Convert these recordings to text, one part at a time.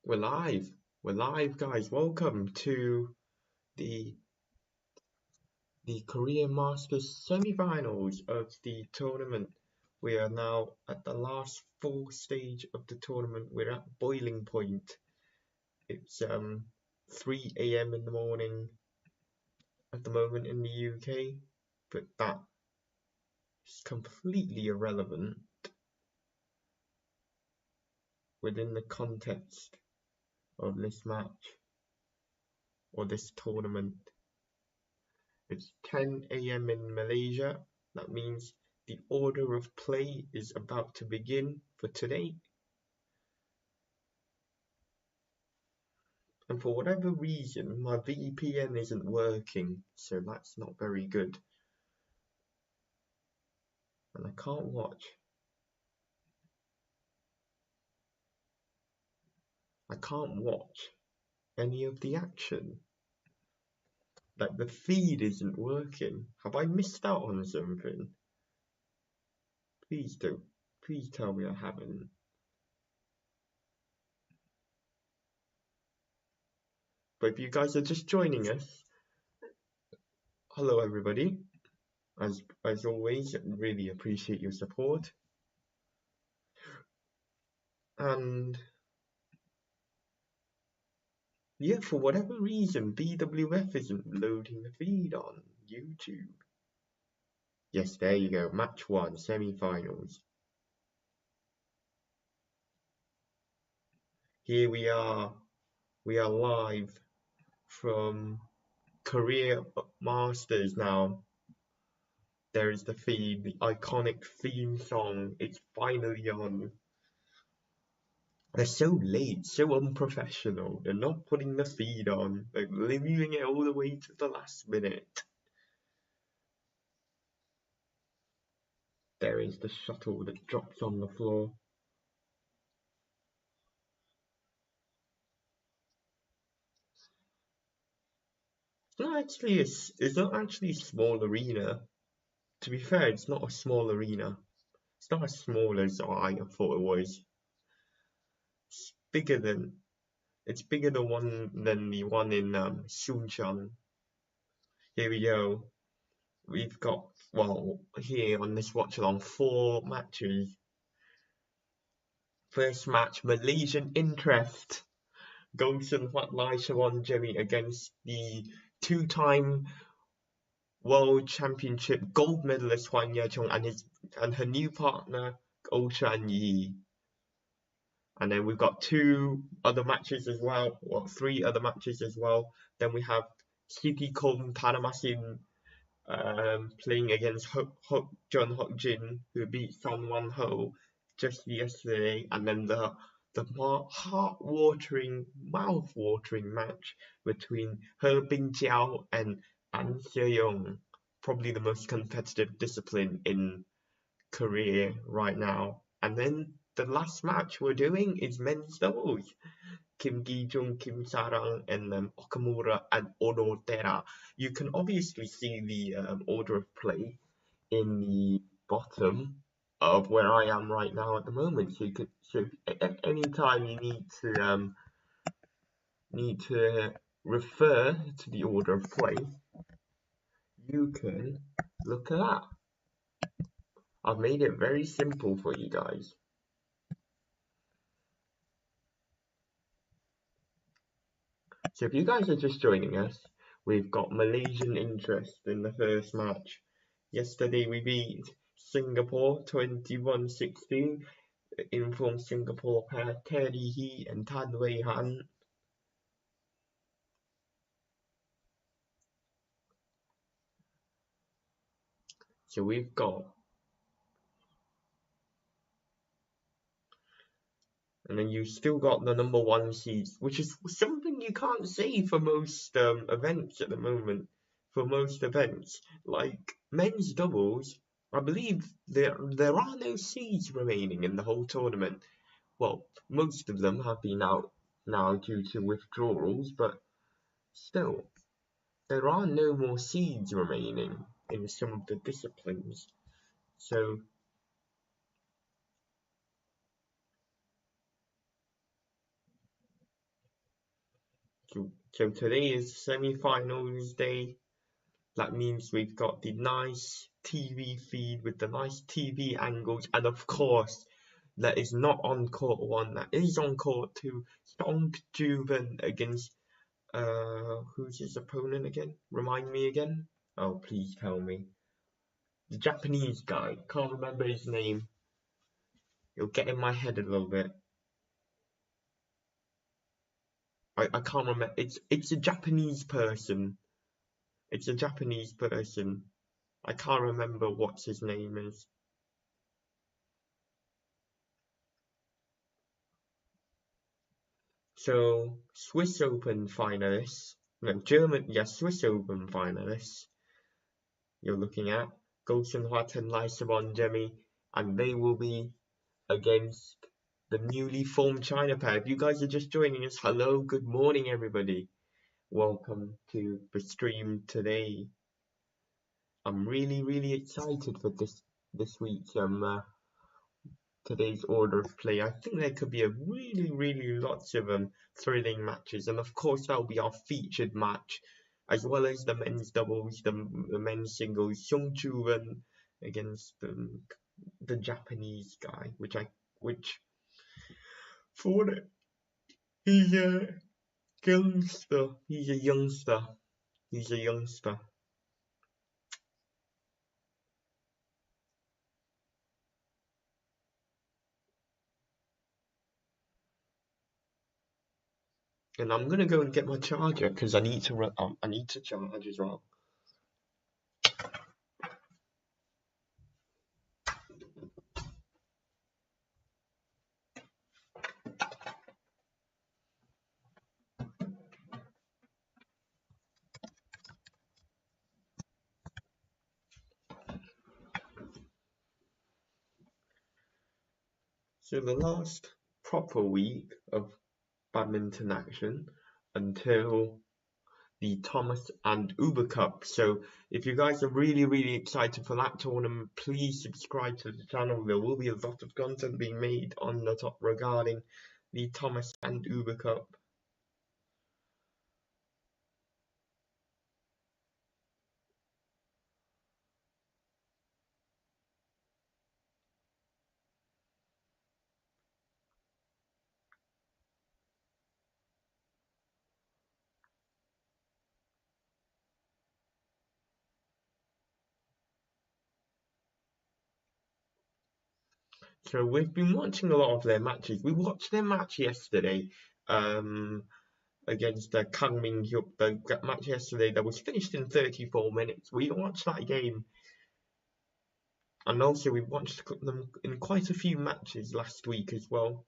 We're live. We're live, guys. Welcome to the Korean Masters semi-finals of the tournament. We are now at the last full stage of the tournament. We're at boiling point. It's 3 a.m. in the morning at the moment in the UK, but that is completely irrelevant within the context of this match or this tournament. It's 10 a.m. in Malaysia. That means the order of play is about to begin for today. And for whatever reason, my VPN isn't working, so that's not very good. And I can't watch. Any of the action. Like, the feed isn't working. Have I missed out on something? Please tell me I haven't. But if you guys are just joining us, hello everybody. As always, really appreciate your support. And yeah, for whatever reason, BWF isn't loading the feed on YouTube. Yes, there you go. Match 1, semi-finals. Here we are. We are live from Korea Masters now. There is the feed, the iconic theme song. It's finally on. They're so late, so unprofessional. They're not putting the feed on. They're leaving it all the way to the last minute. There is the shuttle that drops on the floor. It's not actually a small arena. To be fair, it's not a small arena. It's not as small as I thought it was. It's bigger than the one in Suncheon. Here we go. We've got, well, here on this watch-along, 4 matches. First match, Malaysian interest. Gongsun Huat Shevon Jemie against the 2-time World Championship gold medalist Yaqiong and her new partner Xuanyi. And then we've got 2 other matches as well, or 3 other matches as well. Then we have Sitthikom Thammasin playing against Jung Jin, who beat Sun Won Ho just yesterday, and then the heart-watering, mouth-watering match between Bingjiao and Seyoung, probably the most competitive discipline in Korea right now. And then the last match we're doing is men's doubles. Kim Gi-jung, Kim Sarang, and OKAMURA and ONODERA. You can obviously see the order of play in the bottom of where I am right now at the moment. So at any time you need to refer to the order of play, you can look at that. I've made it very simple for you guys. So if you guys are just joining us, we've got Malaysian interest in the first match. Yesterday we beat Singapore 21-16, informed Singapore pair Terry He and Tan Wei Han. So we've got, and then you've still got the number 1 seeds, which is something you can't say for most events at the moment. For most events, like men's doubles, I believe there are no seeds remaining in the whole tournament. Well, most of them have been out now due to withdrawals, but still, there are no more seeds remaining in some of the disciplines. So So today is semi-finals day. That means we've got the nice TV feed with the nice TV angles, and of course, that is not on court 1, that is on court 2. SOONG JOO VEN against, who's his opponent again? Remind me again? Oh, please tell me. The Japanese guy, can't remember his name. It'll get in my head a little bit. I can't remember. It's a Japanese person. It's a Japanese person. I can't remember what his name is. So Swiss Open finalists, no, Swiss Open finalists. You're looking at Huat and Shevon, Jemie, and they will be against the newly formed China pair. If you guys are just joining us, hello, good morning, everybody. Welcome to the stream today. I'm really excited for this week's today's order of play. I think there could be a really lots of thrilling matches, and of course that'll be our featured match, as well as the men's doubles, the men's singles, SOONG JOO VEN against the Japanese guy, which for it, he's a youngster. He's a youngster. And I'm gonna go and get my charger because I need to charge as well. So the last proper week of badminton action until the Thomas and Uber Cup. So if you guys are really excited for that tournament, please subscribe to the channel. There will be a lot of content being made on the top regarding the Thomas and Uber Cup. So we've been watching a lot of their matches. We watched their match yesterday against the Hyeok. The match yesterday that was finished in 34 minutes. We watched that game, and also we watched them in quite a few matches last week as well.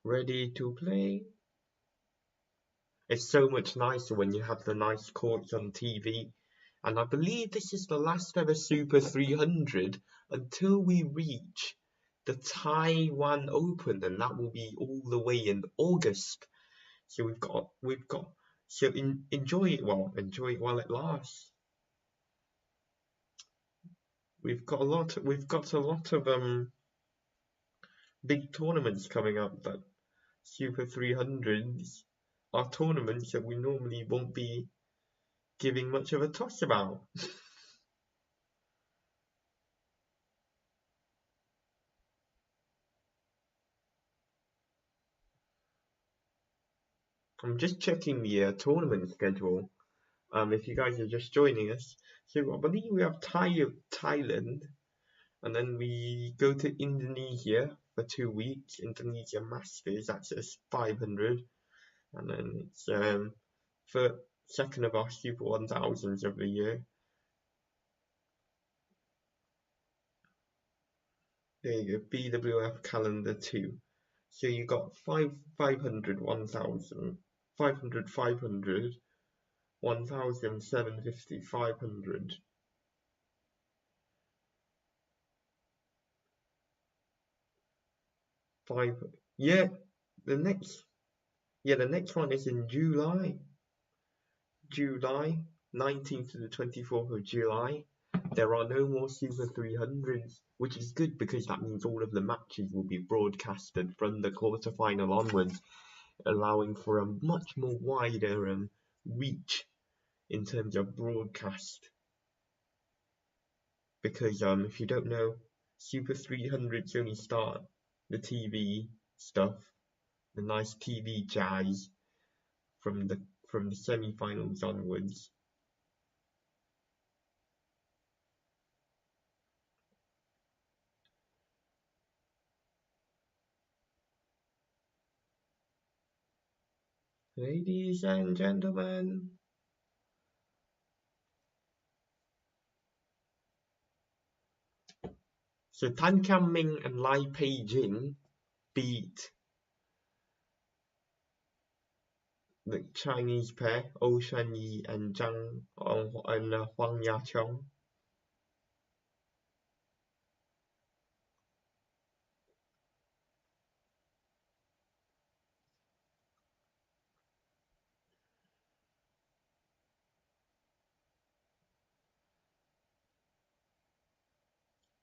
Ready to play? It's so much nicer when you have the nice courts on TV. And I believe this is the last ever Super 300 until we reach the Taiwan Open, and that will be all the way in August. So so enjoy it while it lasts. We've got a lot of big tournaments coming up, but Super 300s are tournaments that we normally won't be giving much of a toss about. I'm just checking the tournament schedule. If you guys are just joining us, so I believe we have Thailand, and then we go to Indonesia for 2 weeks. Indonesia Masters, that's a 500, and then it's for second of our Super 1000s of the year. There you go, BWF calendar 2. So you got 500, 1000, 500, 500, 1000, 750, 500. Yeah, the next one is in July 19th to the 24th of July. There are no more Super 300s, which is good because that means all of the matches will be broadcasted from the quarterfinal onwards, allowing for a much more wider reach in terms of broadcast. Because if you don't know, Super 300s only start the TV stuff, the nice TV jazz from the semi-finals onwards. Ladies and gentlemen, so Tan Kian-ming and Lai Pei-jing beat the Chinese pair, Xuanyi and Jung and Huang Yaqiong.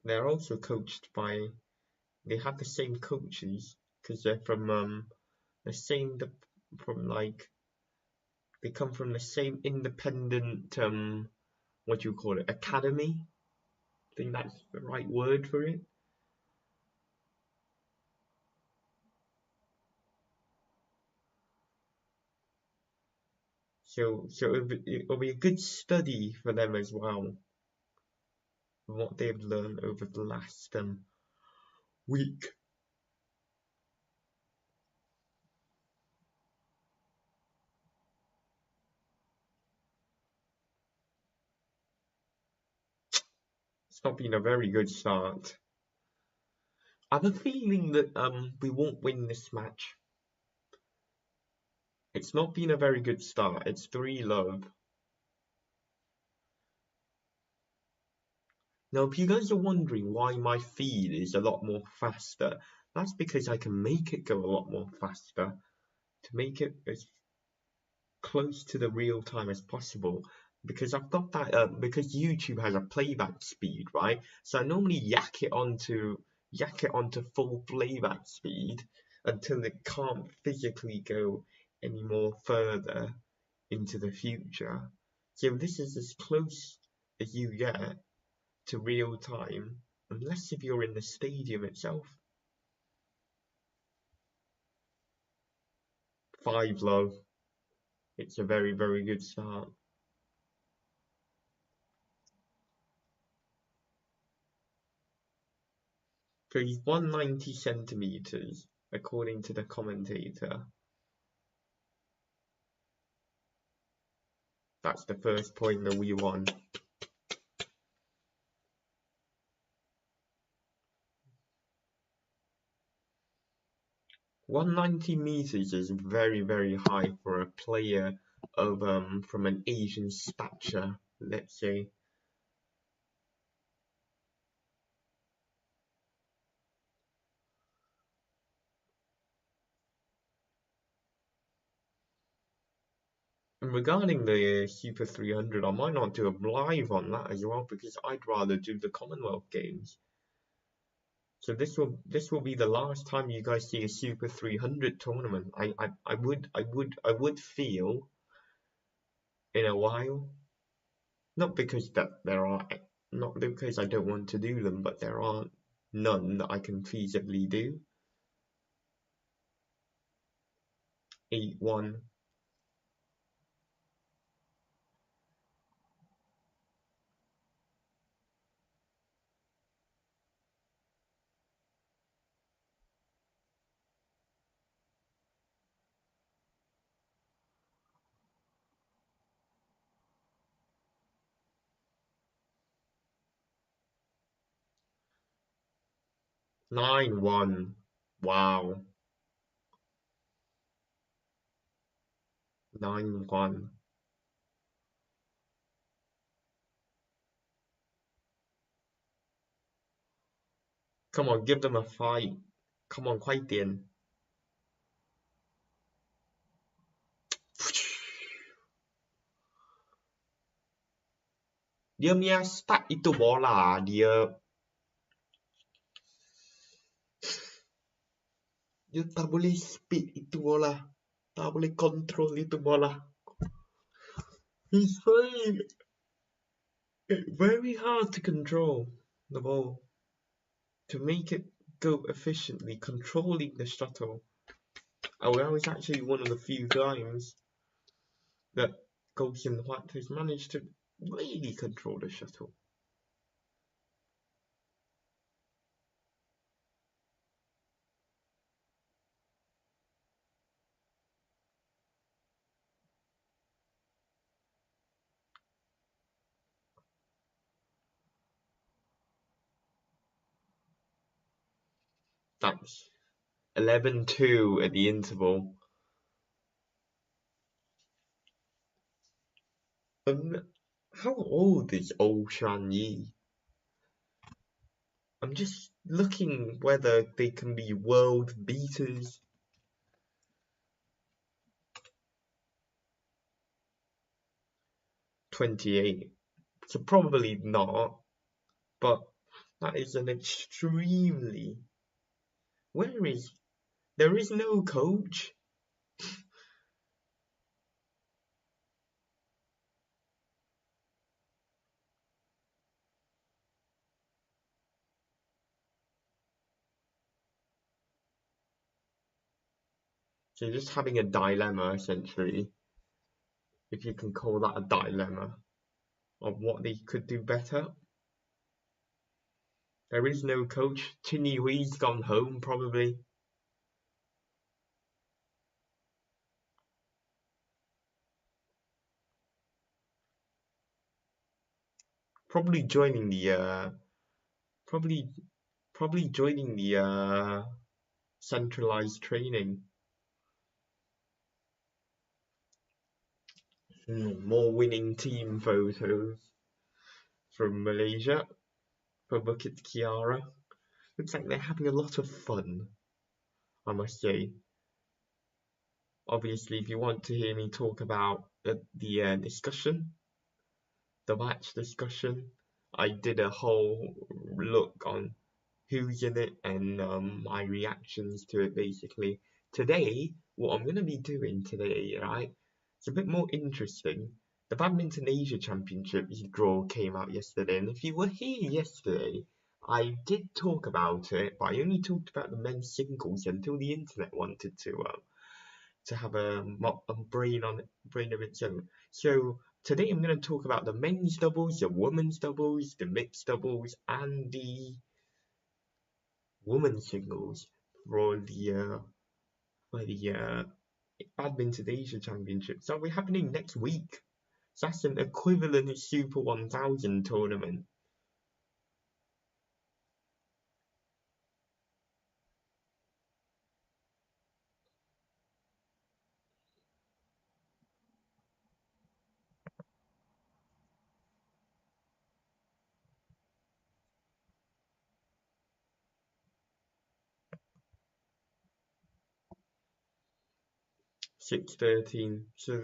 They're also coached by, they have the same coaches because they're from the same, from like, they come from the same independent, what do you call it, academy? I think that's the right word for it. So it'll be a good study for them as well, what they've learned over the last week. It's not been a very good start. I have a feeling that we won't win this match. It's not been a very good start. It's 3-love. Now, if you guys are wondering why my feed is a lot more faster, that's because I can make it go a lot more faster to make it as close to the real time as possible. Because I've got that, because YouTube has a playback speed, right? So I normally yak it onto full playback speed until it can't physically go any more further into the future. So this is as close as you get to real time, unless if you're in the stadium itself. 5-love. It's a very, very good start. So he's 190 centimeters, according to the commentator. That's the first point that we won. $190 is very, very high for a player of from an Asian stature, let's say. And regarding the Super 300, I might not do a live on that as well because I'd rather do the Commonwealth Games. So this will be the last time you guys see a Super 300 tournament. I would feel in a while. Not because not because I don't want to do them, but there aren't none that I can feasibly do. 8-1. Nine one. Wow. 9-1. Come on, give them a fight. Come on, 快点. Dia punya start itu bola, dia tak boleh speed itu bola, tak boleh control itu bola. It's very hard to control the ball, to make it go efficiently, controlling the shuttle. Oh, that was actually one of the few times that Huat has managed to really control the shuttle. That's 11-2 at the interval. How old is old Xuanyi? I'm just looking whether they can be world beaters. '28, so probably not, but that is an extremely... There is no coach. So just having a dilemma, essentially, if you can call that a dilemma, of what they could do better. There is no coach. Chin Yui's gone home, probably. Probably joining the centralized training. More winning team photos from Malaysia for Bukit Kiara. Looks like they're having a lot of fun, I must say. Obviously, if you want to hear me talk about the discussion, the match discussion, I did a whole look on who's in it and my reactions to it, basically. Today, what I'm going to be doing today, right, it's a bit more interesting. The Badminton Asia Championships draw came out yesterday, and if you were here yesterday, I did talk about it, but I only talked about the men's singles until the internet wanted to have a brain of its own. So today I'm going to talk about the men's doubles, the women's doubles, the mixed doubles, and the women's singles for the Badminton Asia Championships. So we're happening next week. So that's an equivalent Super 1000 tournament. $6.13. So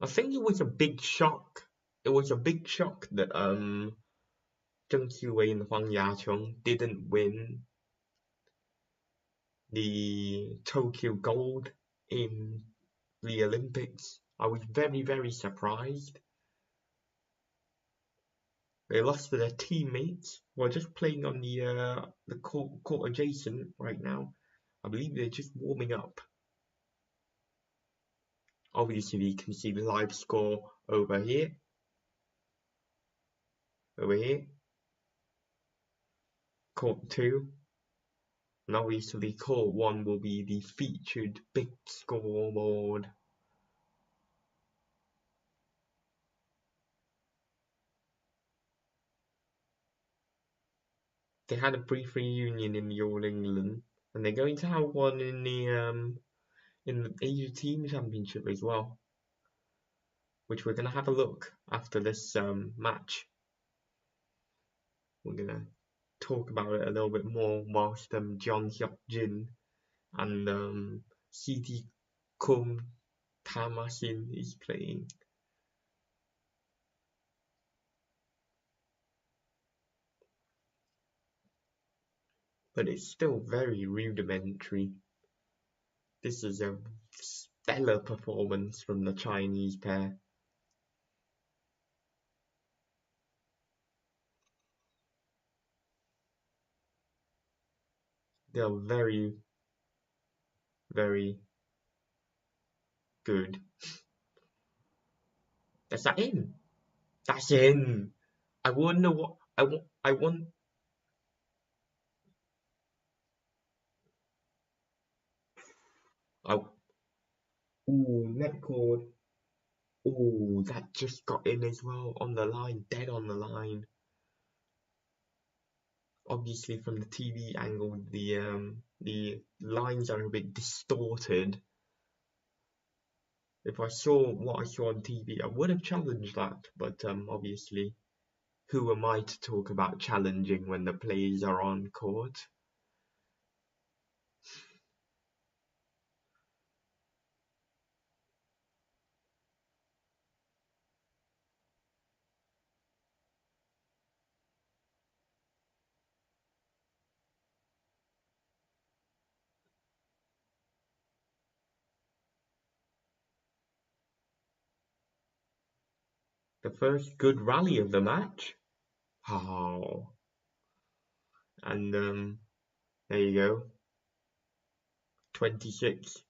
I think it was a big shock. It was a big shock that Jung and Yaqiong didn't win the Tokyo Gold in the Olympics. I was very, very surprised. They lost to their teammates who are just playing on the court adjacent right now. I believe they're just warming up. Obviously, you can see the live score over here. Court 2. And obviously, court 1 will be the featured big scoreboard. They had a brief reunion in the All England, and they're going to have one in the Asia Team Championship as well, which we're going to have a look after this match. We're going to talk about it a little bit more whilst JEON Hyuk-jin and Sitthikom Thammasin is playing. But it's still very rudimentary. This is a stellar performance from the Chinese pair. They're very, very good. That's that in. That's in. I wonder what I want. Ooh, net cord. Ooh, that just got in as well on the line, dead on the line. Obviously, from the TV angle, the lines are a bit distorted. If I saw what I saw on TV, I would have challenged that, but obviously, who am I to talk about challenging when the players are on court? The first good rally of the match. Oh. And there you go. 26.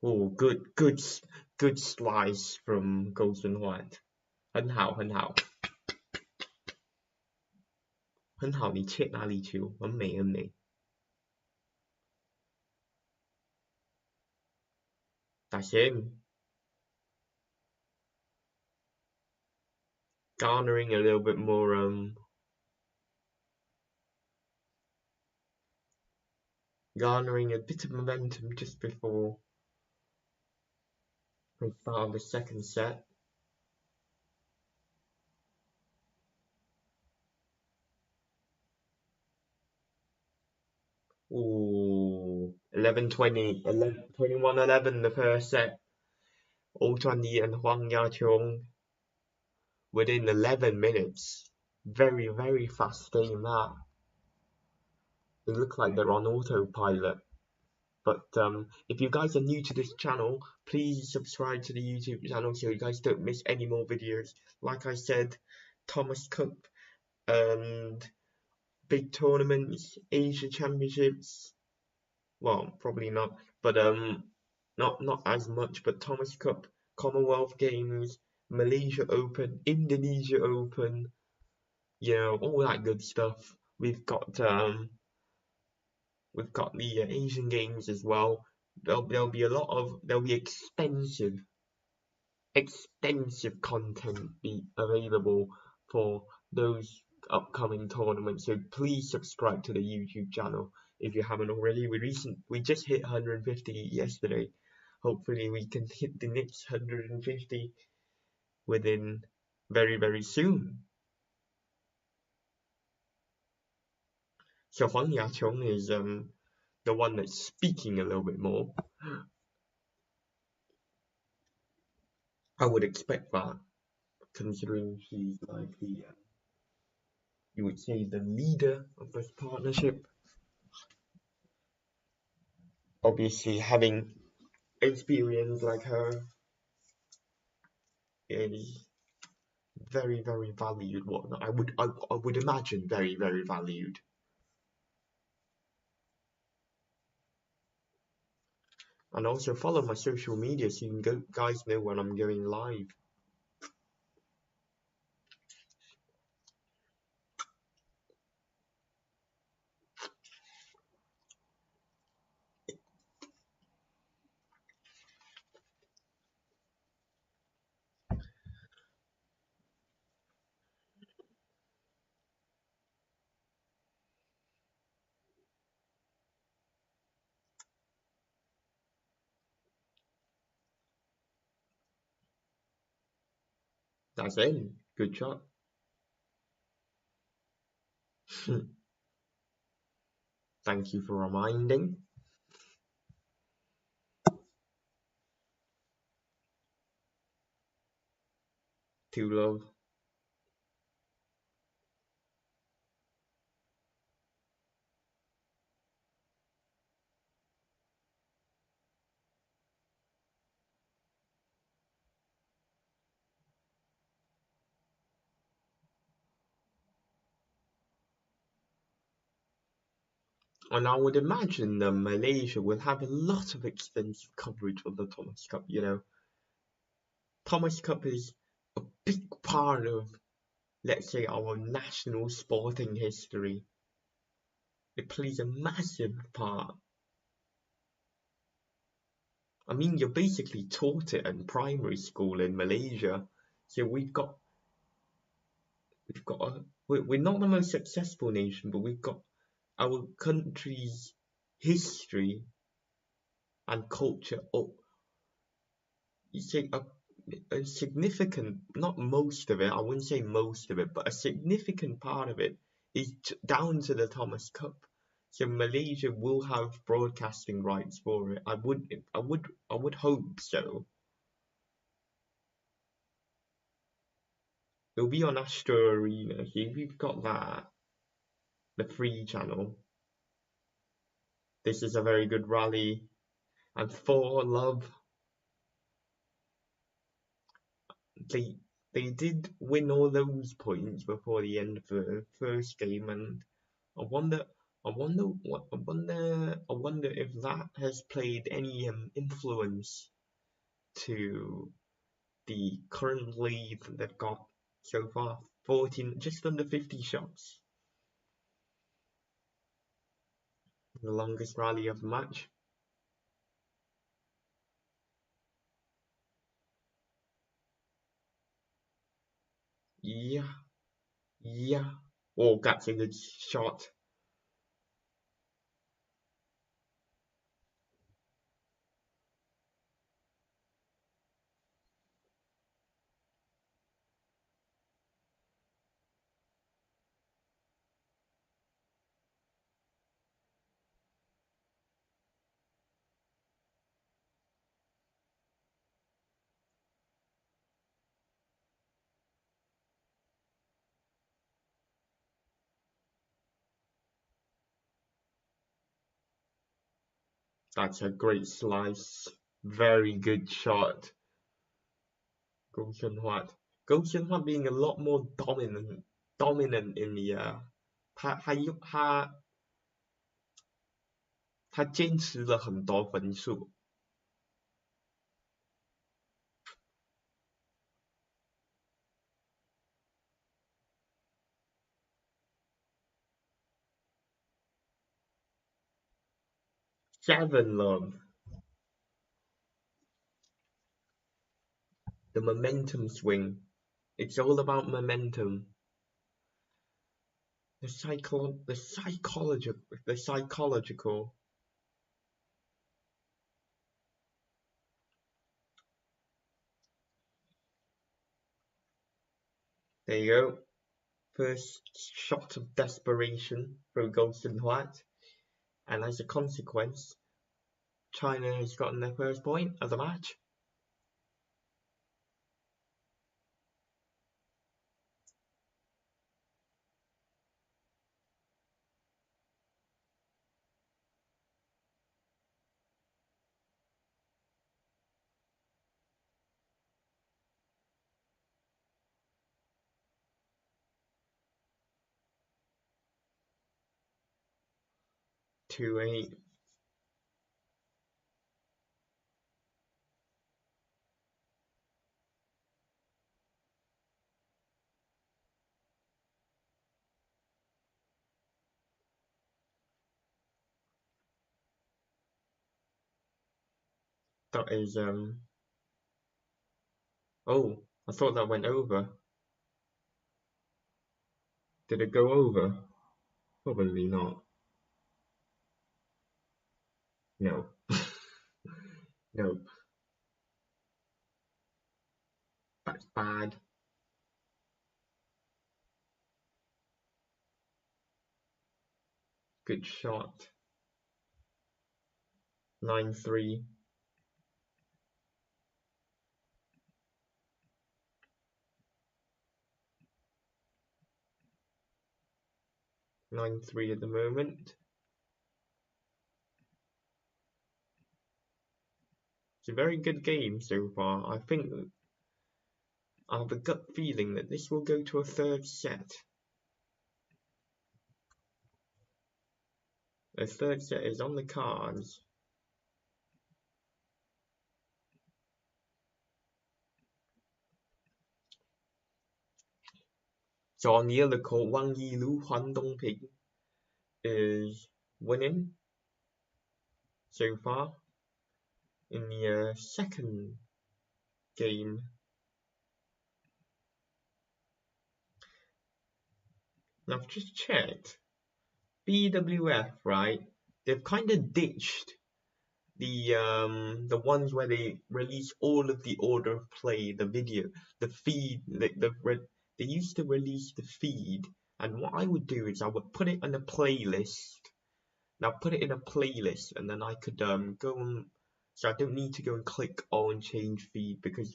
Oh, good slice from Golden Huat. 很好很好很好，你切哪里球？很美很美。打线 garnering a little bit more garnering a bit of momentum just before the start of the second set. Ooh, 11-20, 21-11 the first set. Xuanyi and Huang Yaqiong within 11 minutes. Very, very fast game that. They look like they're on autopilot. But if you guys are new to this channel, please subscribe to the YouTube channel so you guys don't miss any more videos. Like I said, Thomas Cup and big tournaments, Asia Championships. Well, probably not, but not as much. But Thomas Cup, Commonwealth Games, Malaysia Open, Indonesia Open, you know, all that good stuff. We've got the Asian Games as well. There'll be extensive content be available for those upcoming tournaments. So please subscribe to the YouTube channel if you haven't already. We just hit 150 yesterday. Hopefully we can hit the next 150 within very soon. So Huang Yaqiong is the one that's speaking a little bit more. I would expect that, considering she's like the you would say the leader of this partnership. Obviously, having experience like her is very valued. I would imagine very valued. And also follow my social media so you can guys know when I'm going live. That's in. Good shot. Thank you for reminding. Two love. And I would imagine that Malaysia will have a lot of extensive coverage of the Thomas Cup, you know. Thomas Cup is a big part of, let's say, our national sporting history. It plays a massive part. I mean, you're basically taught it in primary school in Malaysia. So we're not the most successful nation, but we've got our country's history and culture up. You say a significant, not most of it, I wouldn't say most of it, but a significant part of it is down to the Thomas Cup. So Malaysia will have broadcasting rights for it. I would hope so. It'll be on Astro Arena. Here we've got that, the free channel. This is a very good rally, and for love, they did win all those points before the end of the first game, and I wonder if that has played any influence to the current lead they've got so far. 14, just under 50 shots. The longest rally of the match. Yeah. Oh, that's a good shot. That's a great slice. Very good shot. Go Huat. Go Huat being a lot more dominant in the 他坚持了很多分数。Shevon love. The momentum swing. It's all about momentum. The psychological. There you go. First shot of desperation from Golden White. And as a consequence, China has gotten their first point of the match. Two eight. That is oh, I thought that went over. Did it go over? Probably not. No. Nope. That's bad. Good shot. 9-3. At the moment. It's a very good game so far. I think I have a gut feeling that this will go to a third set. A third set is on the cards. So on the other court, Wang Yilu, Huan Dongping is winning so far in the second game. Now I've just checked. BWF, right? They've kind of ditched the ones where they release all of the order of play, the video, the feed. They used to release the feed, and what I would do is I would put it on a playlist. Now put it in a playlist, and then I could go on. So I don't need to go and click on change feed because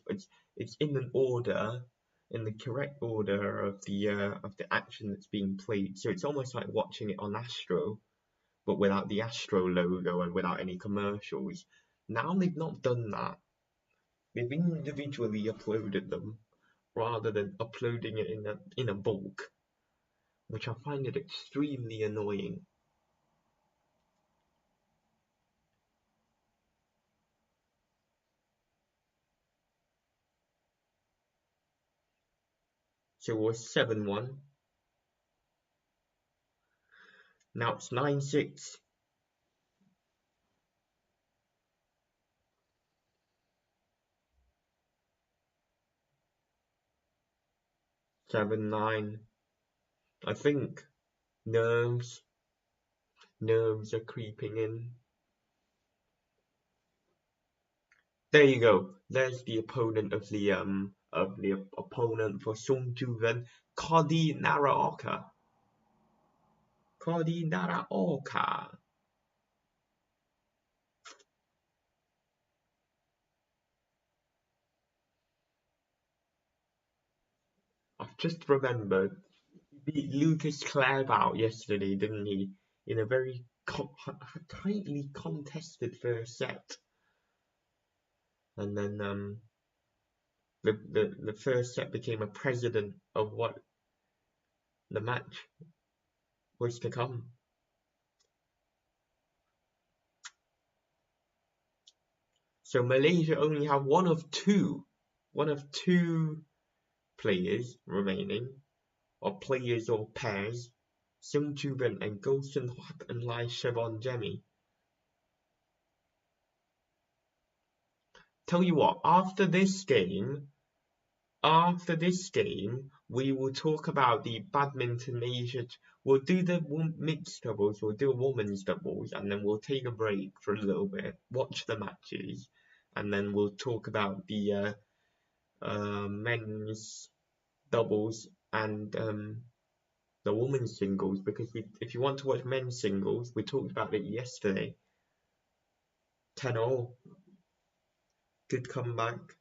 it's in an order, in the correct order of the action that's being played. So it's almost like watching it on Astro, but without the Astro logo and without any commercials. Now they've not done that. They've individually uploaded them rather than uploading it in a bulk, which I find it extremely annoying. So it was 7-1. Now it's 9-6. Seven, 9. I think nerves are creeping in. There you go. There's the opponent of the opponent for SOONG JOO VEN, Kodai NARAOKA. Kodai NARAOKA. I've just remembered, he beat Lucas Clairbout yesterday, didn't he? In a very tightly contested first set. And then the first set became a precedent of what the match was to come. So Malaysia only have one of two players remaining, or players or pairs, SOONG JOO VEN and Huat and Shevon Jemie. Tell you what, after this game, we will talk about the Badminton Asia. We'll do the mixed doubles, we'll do a women's doubles, and then we'll take a break for a little bit, watch the matches, and then we'll talk about the men's doubles and the women's singles, because if you want to watch men's singles, we talked about it yesterday. 10-0. Good comeback.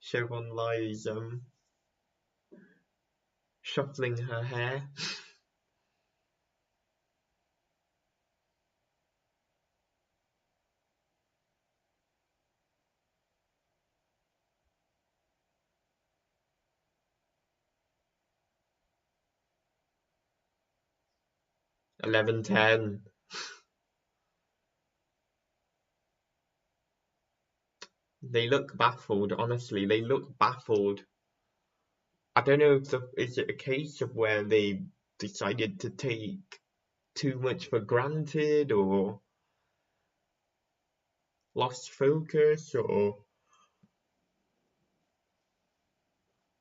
Shevon lies shuffling her hair. $11-10. They look baffled, honestly. They look baffled. I don't know if is it a case of where they decided to take too much for granted, or lost focus, or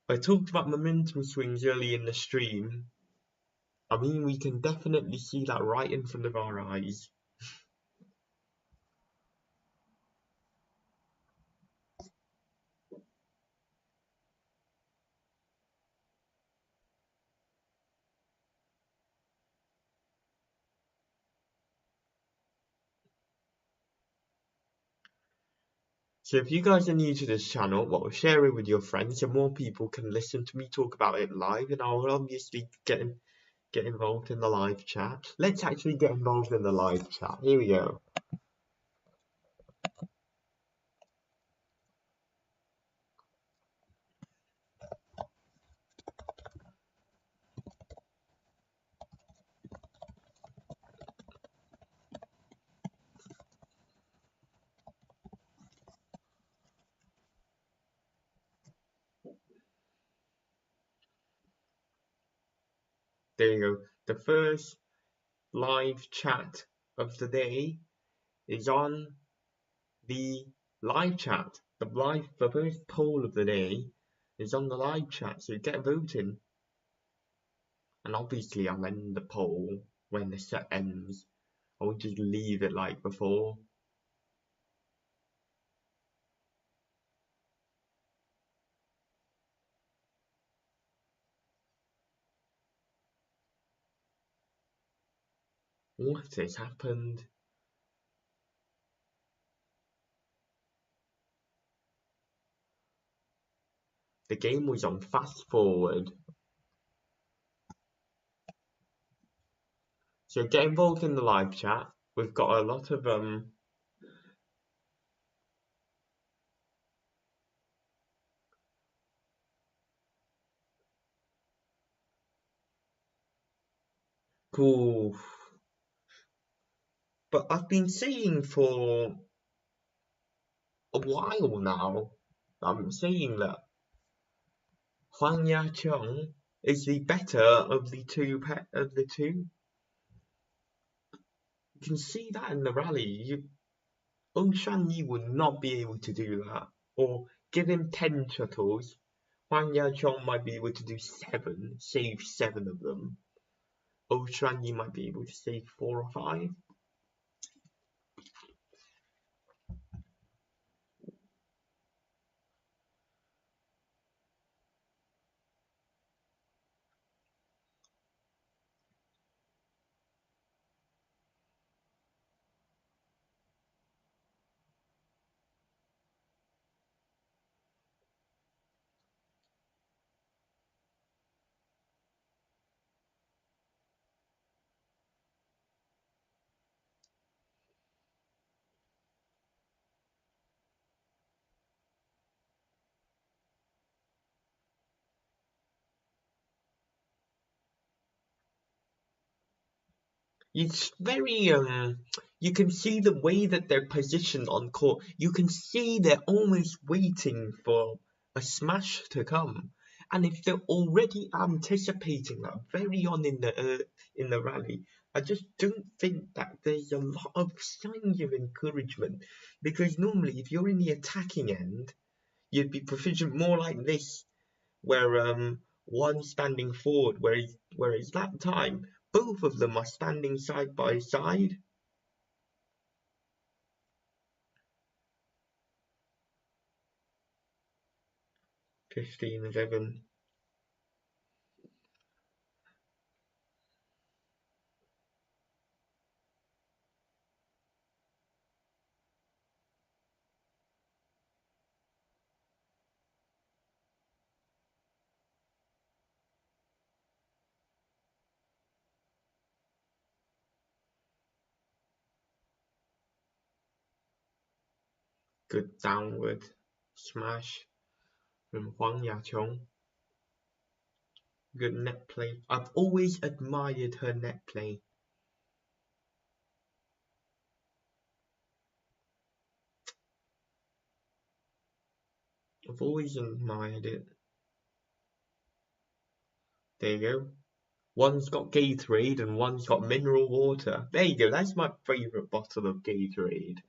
I talked about momentum swings early in the stream. I mean, we can definitely see that right in front of our eyes. So if you guys are new to this channel, well, share it with your friends so more people can listen to me talk about it live, and I'll obviously get involved in the live chat. Let's actually get involved in the live chat. Here we go. There you go. The first live chat of the day is on the live chat. The first poll of the day is on the live chat, so get voting. And obviously I'll end the poll when the set ends. I won't just leave it like before. What has happened? The game was on fast forward. So get involved in the live chat. We've got a lot of cool. But I've been saying for a while now, I'm saying that Yaqiong is the better of the two. You can see that in the rally. Xuanyi would not be able to do that. Or give him 10 shuttles. Yaqiong might be able to do 7, save 7 of them. Xuanyi might be able to save 4 or 5. It's very you can see the way that they're positioned on court. You can see they're almost waiting for a smash to come, and if they're already anticipating that very on in the rally, I just don't think that there's a lot of signs of encouragement, because normally if you're in the attacking end, you'd be proficient more like this, where one standing forward, whereas that time both of them are standing side by side. (15-11). Good downward smash from Yaqiong. Good net play. I've always admired her net play. I've always admired it. There you go. One's got Gatorade and one's got mineral water. There you go. That's my favourite bottle of Gatorade.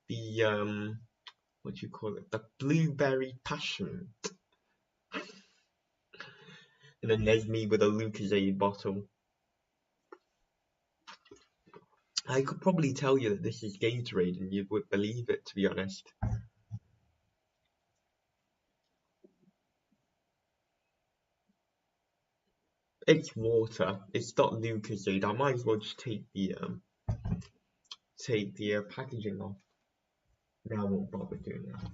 The what do you call it? The blueberry passion. And then there's me with a Lucozade bottle. I could probably tell you that this is Gatorade and you would believe it, to be honest. It's water. It's not Lucozade. I might as well just take the packaging off. Now I won't bother doing that.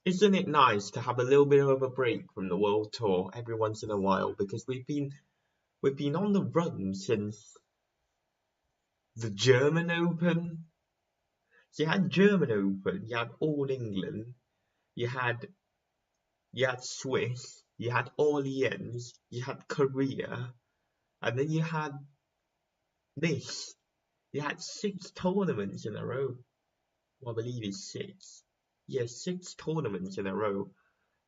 Isn't it nice to have a little bit of a break from the World Tour every once in a while, because we've been on the run since the German Open. You had German Open, you had All England, you had Swiss, you had Orleans, you had Korea, and then you had this. You had 6 tournaments in a row. Well, I believe it's 6. Yeah, 6 tournaments in a row.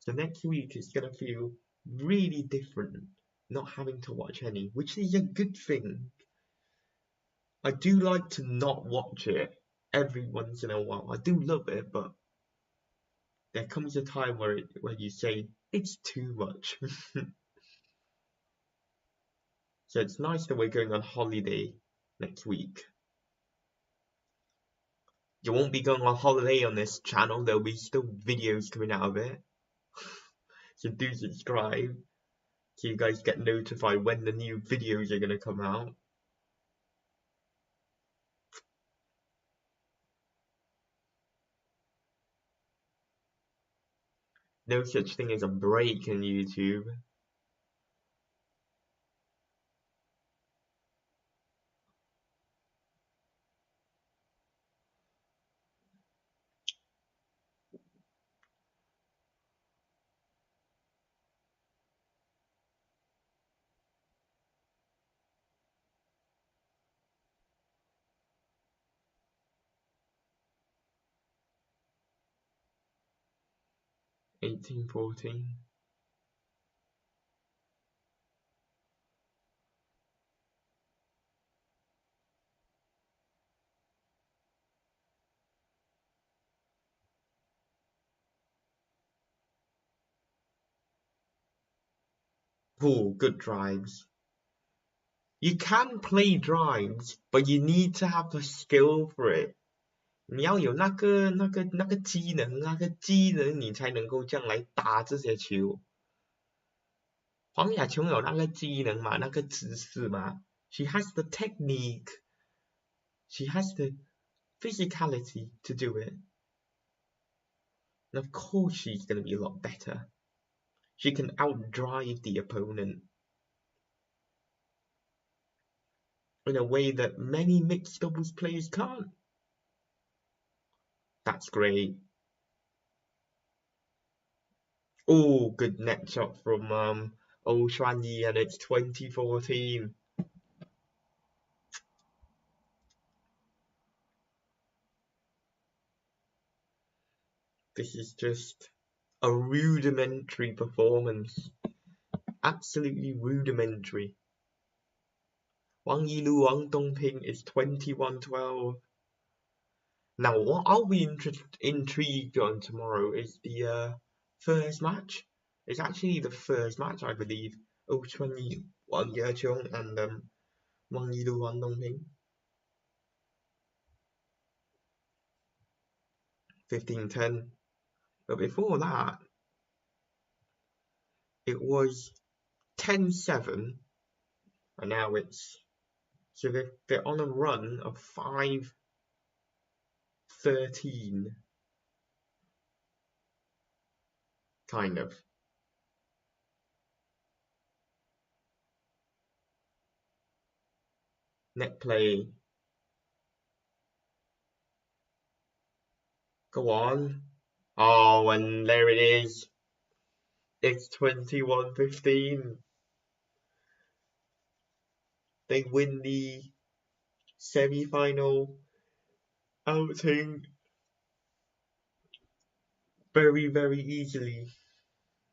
So next week is gonna feel really different, not having to watch any, which is a good thing. I do like to not watch it every once in a while. I do love it, but there comes a time where you say it's too much. So it's nice that we're going on holiday next week. You won't be going on holiday on this channel, there'll be still videos coming out of it. So do subscribe so you guys get notified when the new videos are gonna come out. No such thing as a break in YouTube. $18.14. Oh, good drives. You can play drives, but you need to have the skill for it. 你要有那个机能，你才能够这样来打这些球。黄雅琼有那个机能嘛，那个姿势嘛。She has the technique. She has the physicality to do it. And of course she's going to be a lot better. She can outdrive the opponent in a way that many mixed doubles players can't. That's great. Oh, good net shot from Xuanyi, and it's 2014. This is just a rudimentary performance. Absolutely rudimentary. Wang Yilu, Wang Dongping is 21-12. Now, what I'll be intrigued on tomorrow is the first match. It's actually the first match, I believe. Xuanyi, Wang Yaqiong, and Wang Yilu, Wang Dongping. 15-10. But before that, it was 10-7, and now it's, so they're on a run of 5-13, kind of. Net play. Go on. Oh, and there it is. It's 21-15. They win the semi-final outing very, very easily,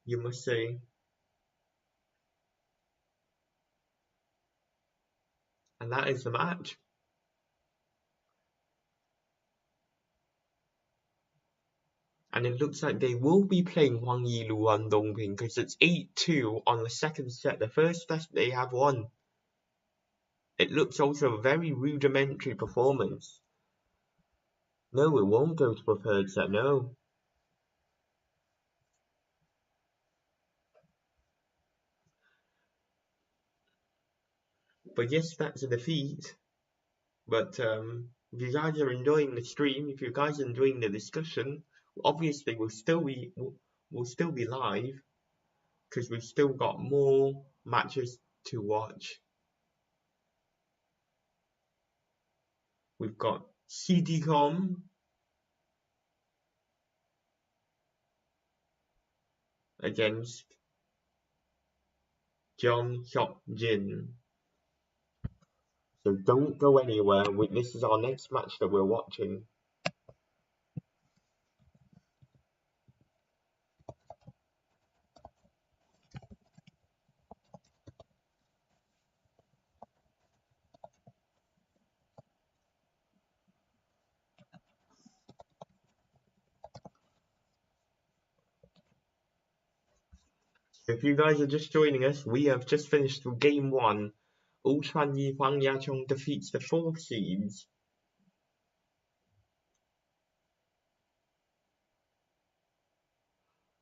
you must say. And that is the match. And it looks like they will be playing Wang Yilu, Wang Dongping, because it's 8-2 on the second set. The first set they have won. It looks also a very rudimentary performance. No, it won't go to a third set, no. But yes, that's a defeat. But if you guys are enjoying the stream, if you guys are enjoying the discussion, obviously we'll still be live because we've still got more matches to watch. We've got Sitthikom against Hyuk. So don't go anywhere. This is our next match that we're watching. If you guys are just joining us, we have just finished through game 1. Xuanyi Yaqiong defeats the 4th seeds.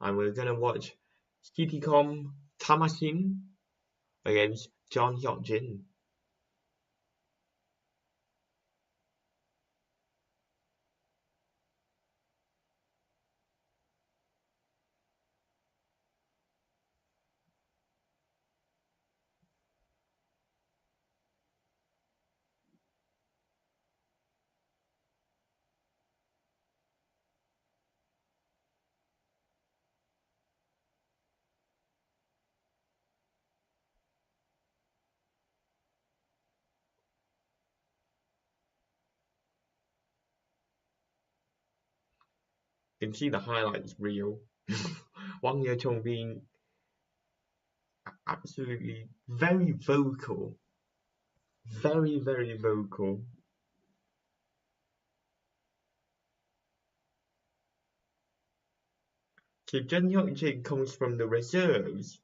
And we're gonna watch Sitthikom Thammasin against Hyuk. You can see the highlights reel. Hwang Yaqiong being absolutely very vocal. Very, very vocal. So Hyuk comes from the reserves.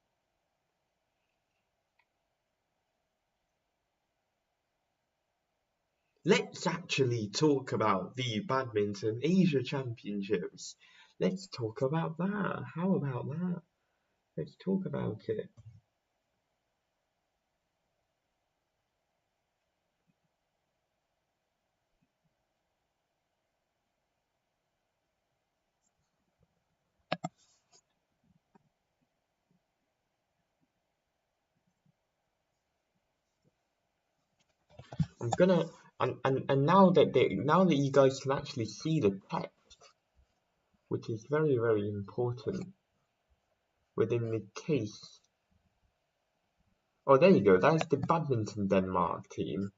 Let's actually talk about the Badminton Asia Championships. Let's talk about that. How about that? Let's talk about it. I'm gonna and now that you guys can actually see the text, which is very, very important within the case. Oh, there you go. That's the Badminton Denmark team.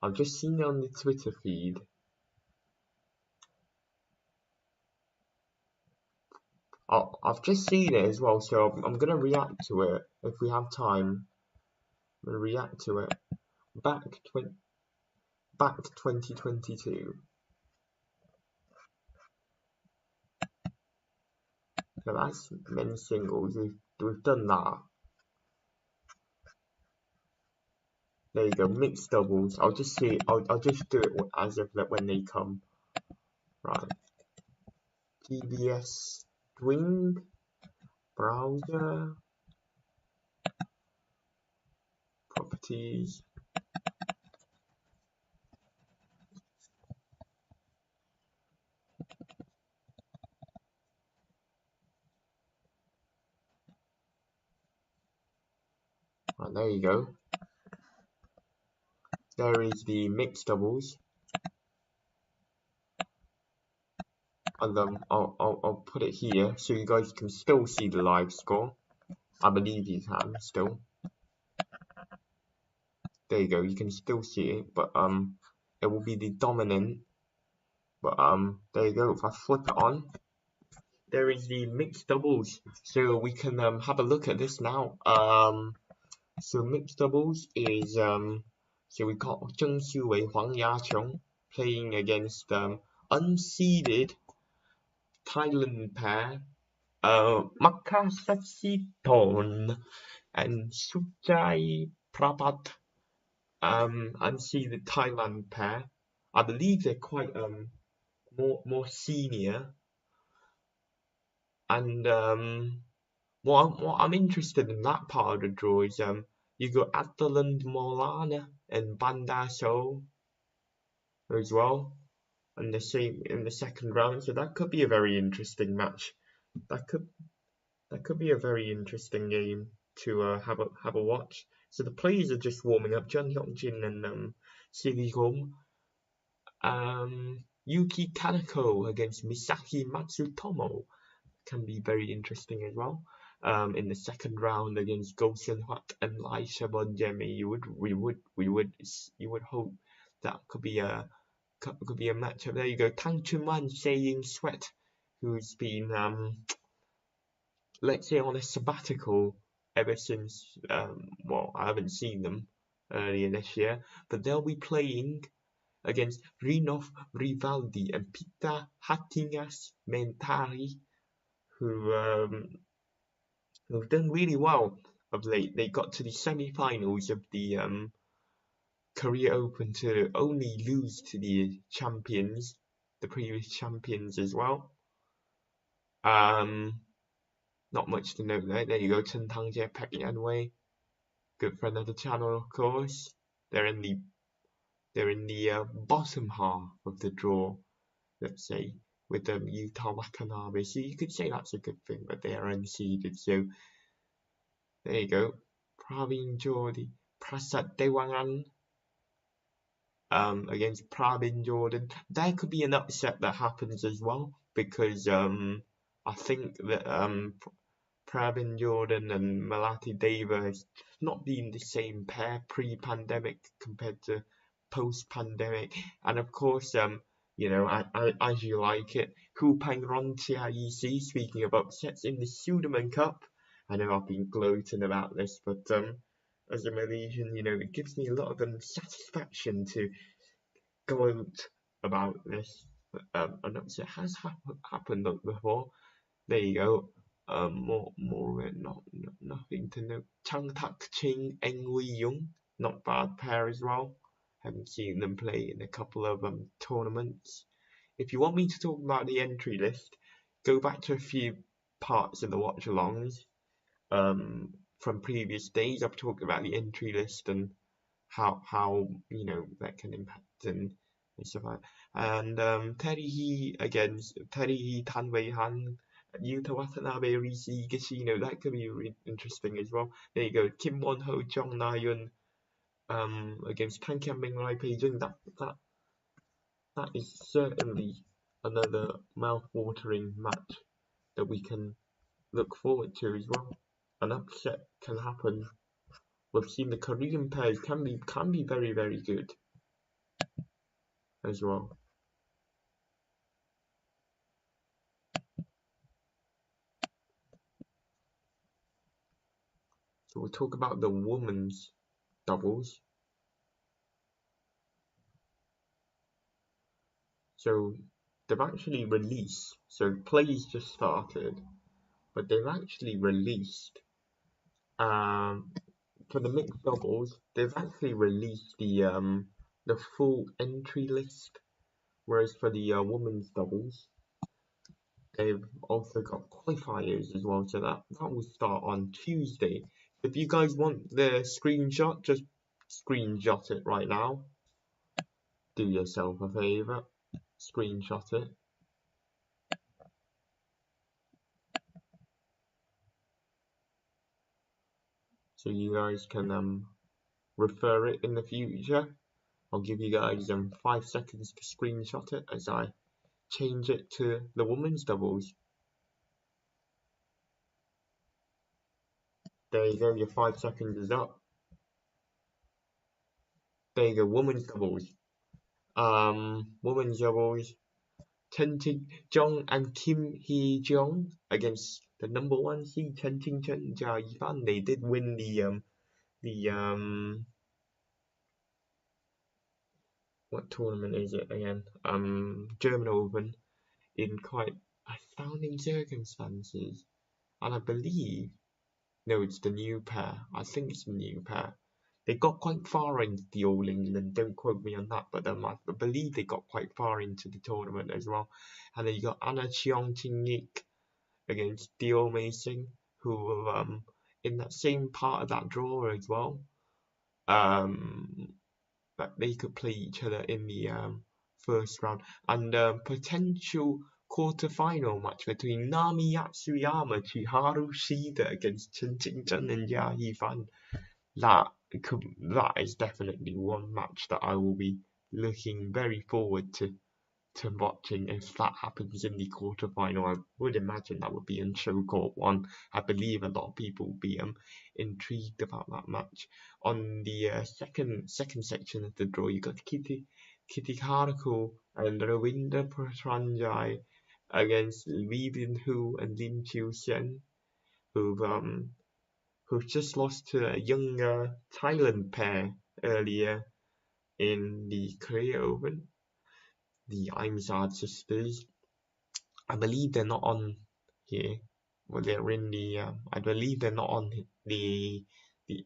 I've just seen it on the Twitter feed. I've just seen it as well, so I'm gonna react to it if we have time. I'm gonna react to it. Back 2022. So that's men's singles. We've done that. There you go. Mixed doubles. I'll just do it as if that when they come. Right. TBS Jung browser properties. Right, there you go. There is the mixed doubles. And I'll put it here so you guys can still see the live score. I believe you can still. There you go, you can still see it, but it will be the dominant. But there you go. If I flip it on, there is the mixed doubles. So we can have a look at this now. So mixed doubles is so we got Jung Hwang Yaqiong playing against unseeded Thailand pair Masayuki and Sujai Prapat and see the Thailand pair. I believe they're quite more senior, and what I'm interested in that part of the draw is you got Ataland Maulana and Bandar Seoul as well in the second round, so that could be a very interesting match. That could be a very interesting game to have a watch. So the players are just warming up. Jung Hyungjin and Sitthikom. Yuki Kaneko against Misaki Matsutomo can be very interesting as well. In the second round against Gosen Huat and Shevon Jemie, you would hope that could be a matchup. There you go. Tang Chunman Seyoung Sweat, who's been let's say on a sabbatical ever since well, I haven't seen them earlier this year, but they'll be playing against Rinov Rivaldi and Pita Hatingas Mentari, who've done really well of late. They got to the semi-finals of the Korea Open to only lose to the champions, the previous champions as well. Not much to note there. There you go, Chen Tangjie, Pek Yanwei. Good friend of the channel, of course. They're in the bottom half of the draw, let's say, with Yuta Watanabe. So you could say that's a good thing, but they are unseeded. So there you go. Pravin Jordi, Prasad Dewangan against Pravin Jordan. There could be an upset that happens as well, because I think that Pravin Jordan and Malati Deva has not been the same pair pre-pandemic compared to post-pandemic, and of course, you know, as you like it, Hupang Rontia EC. Speaking of upsets in the Sudirman Cup, I know I've been gloating about this, but as a Malaysian, you know, it gives me a lot of satisfaction to gloat about this. An upset has happened before. There you go. Nothing to note. Chang Tak Ching, Eng Wee Young, not bad pair as well. Haven't seen them play in a couple of tournaments. If you want me to talk about the entry list, go back to a few parts of the watch-alongs from previous days. I've talked about the entry list and how you know that can impact and stuff like that. And Terry He against Terry He Tan Wei Han. Yuta Watanabe, Risi Gashino, that could be really interesting as well. There you go, Kim Won Ho, Jong Na Yun against Pan Kian Ming Rai Pei Jung. That is certainly another mouth-watering match that we can look forward to as well. An upset can happen. We've seen the Korean pairs can be very, very good as well. So we'll talk about the women's doubles. So they've actually released, so plays just started, but they've actually released, for the mixed doubles, they've actually released the full entry list, whereas for the women's doubles, they've also got qualifiers as well, so that will start on Tuesday. If you guys want the screenshot, just screenshot it right now. Do yourself a favour, screenshot it. So you guys can refer it in the future. I'll give you guys 5 seconds to screenshot it as I change it to the women's doubles. There you go, your 5 seconds is up. There you go, women's doubles. Women's doubles. Chen Ting Jung and Kim Hee Jung against the number 1 seed Chen Ting Chen Jia Yifan. They did win the what tournament is it again? German Open in quite astounding circumstances, and I believe, no, it's the new pair. I think it's the new pair. They got quite far into the All England, don't quote me on that, but I believe they got quite far into the tournament as well. And then you got Anna Cheong-Ting-Yik against Thammasin, who were in that same part of that draw as well. But they could play each other in the first round. And potential quarter-final match between Nami Yatsuyama, Chiharu Shida against Chen Qingzhen and Jia Yifan. That is definitely one match that I will be looking very forward to watching if that happens in the quarterfinal. I would imagine that would be in show court one. I believe a lot of people will be intrigued about that match. On the second section of the draw, you got Kitty Karaku and Rawinder Pratranjai against Lee Bin Hu and Lim Chiu Hsien, who've just lost to a younger Thailand pair earlier in the Korea Open, the Imzad sisters. I believe they're not on here. Well, they're in the. I believe they're not on the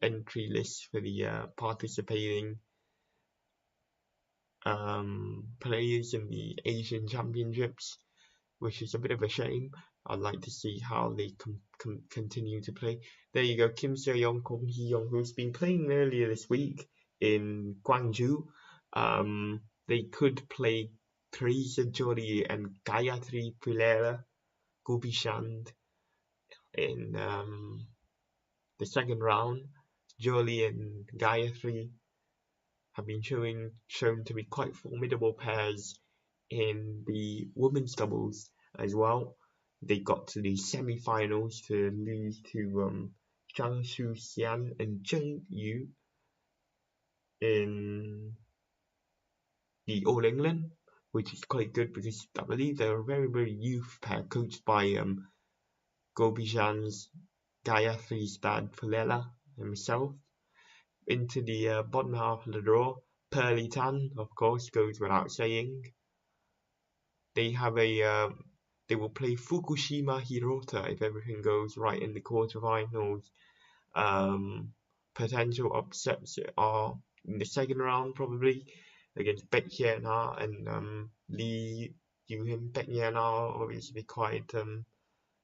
entry list for the participating players in the Asian Championships, which is a bit of a shame. I'd like to see how they continue to play. There you go, Kim Seyoung, Kong Hee-young, who's been playing earlier this week in Gwangju. They could play Teresa Jory and Gayatri Pilera Gobishand in the second round. Jolie and Gayatri have been shown to be quite formidable pairs in the women's doubles as well. They got to the semi-finals to lose to Zhang Shuxian and Zheng Yu in the All England, which is quite good because I believe they're a very, very youth pair coached by Gobishan's Gayathri's dad Pulela himself. Into the bottom half of the draw, Pearly Tan, of course, goes without saying. They have they will play Fukushima Hirota if everything goes right in the quarterfinals. Potential upsets are in the second round probably against Baek Hye-na and Lee Yu-hin. Baek Hye-na obviously quite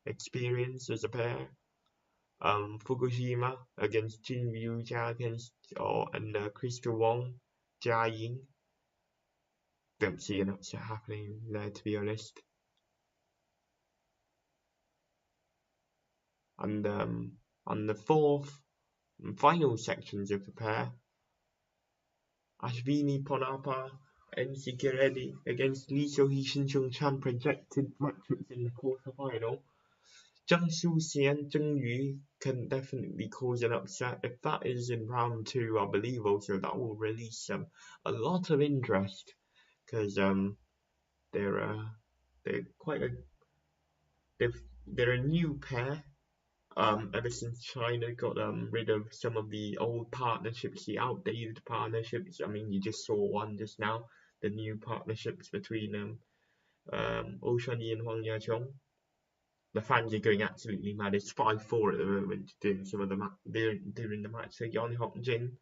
experienced as a pair. Fukushima against Jin Ryu-ja and Crystal Wong, Jia Ying. Don't see an upset happening there, to be honest. And on the fourth and final sections of the pair, Ashvini Ponapa and Sikiredi against Lee So-hee and Jung Chan projected matchups in the quarterfinal. Zhang Shuxian and Zheng Yu can definitely cause an upset. If that is in round two, I believe also that will release a lot of interest because they're quite they're a new pair. Ever since China got rid of some of the old partnerships, the outdated partnerships. I mean, you just saw one just now, the new partnerships between Xuanyi and Yaqiong. The fans are going absolutely mad. It's 5-4 at the moment during some of the during the match. So Yeon Hok Jin,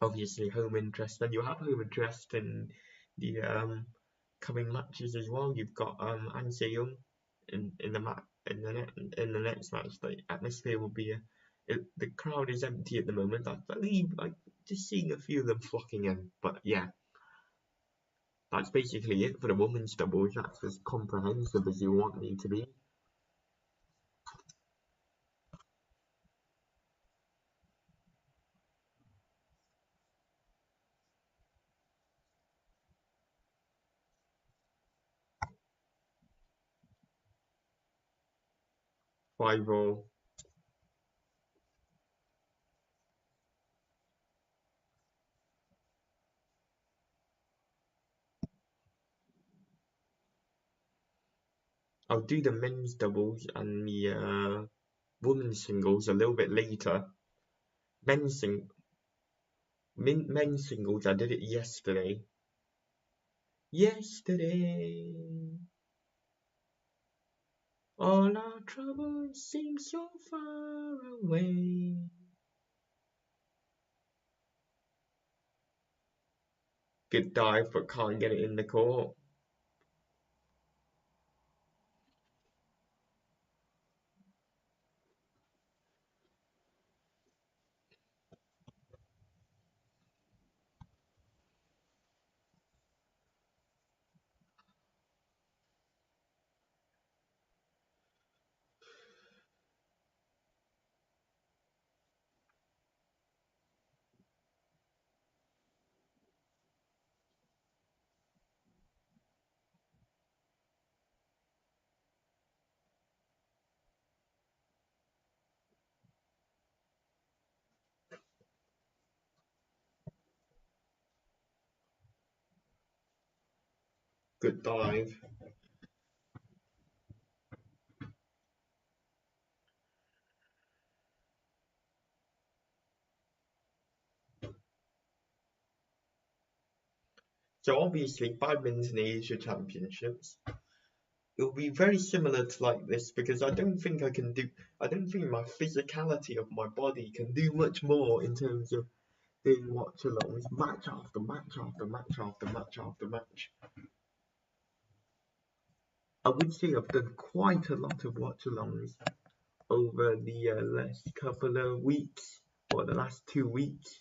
obviously home interest. Then you have home interest in the coming matches as well. You've got An Seyoung in the next match. The atmosphere will be the crowd is empty at the moment. I believe just seeing a few of them flocking in. But yeah, that's basically it for the women's doubles. That's as comprehensive as you want me to be. Five-all. I'll do the men's doubles and the women's singles a little bit later. Men's singles, I did it yesterday. All our troubles seem so far away. Good dive, but can't get it in the court. Good dive. So obviously, Badminton Asia Championships, it'll be very similar to like this because I don't think my physicality of my body can do much more in terms of doing watch-alongs, match after match after match after match after match. I would say I've done quite a lot of watch-alongs over the last couple of weeks, or the last 2 weeks.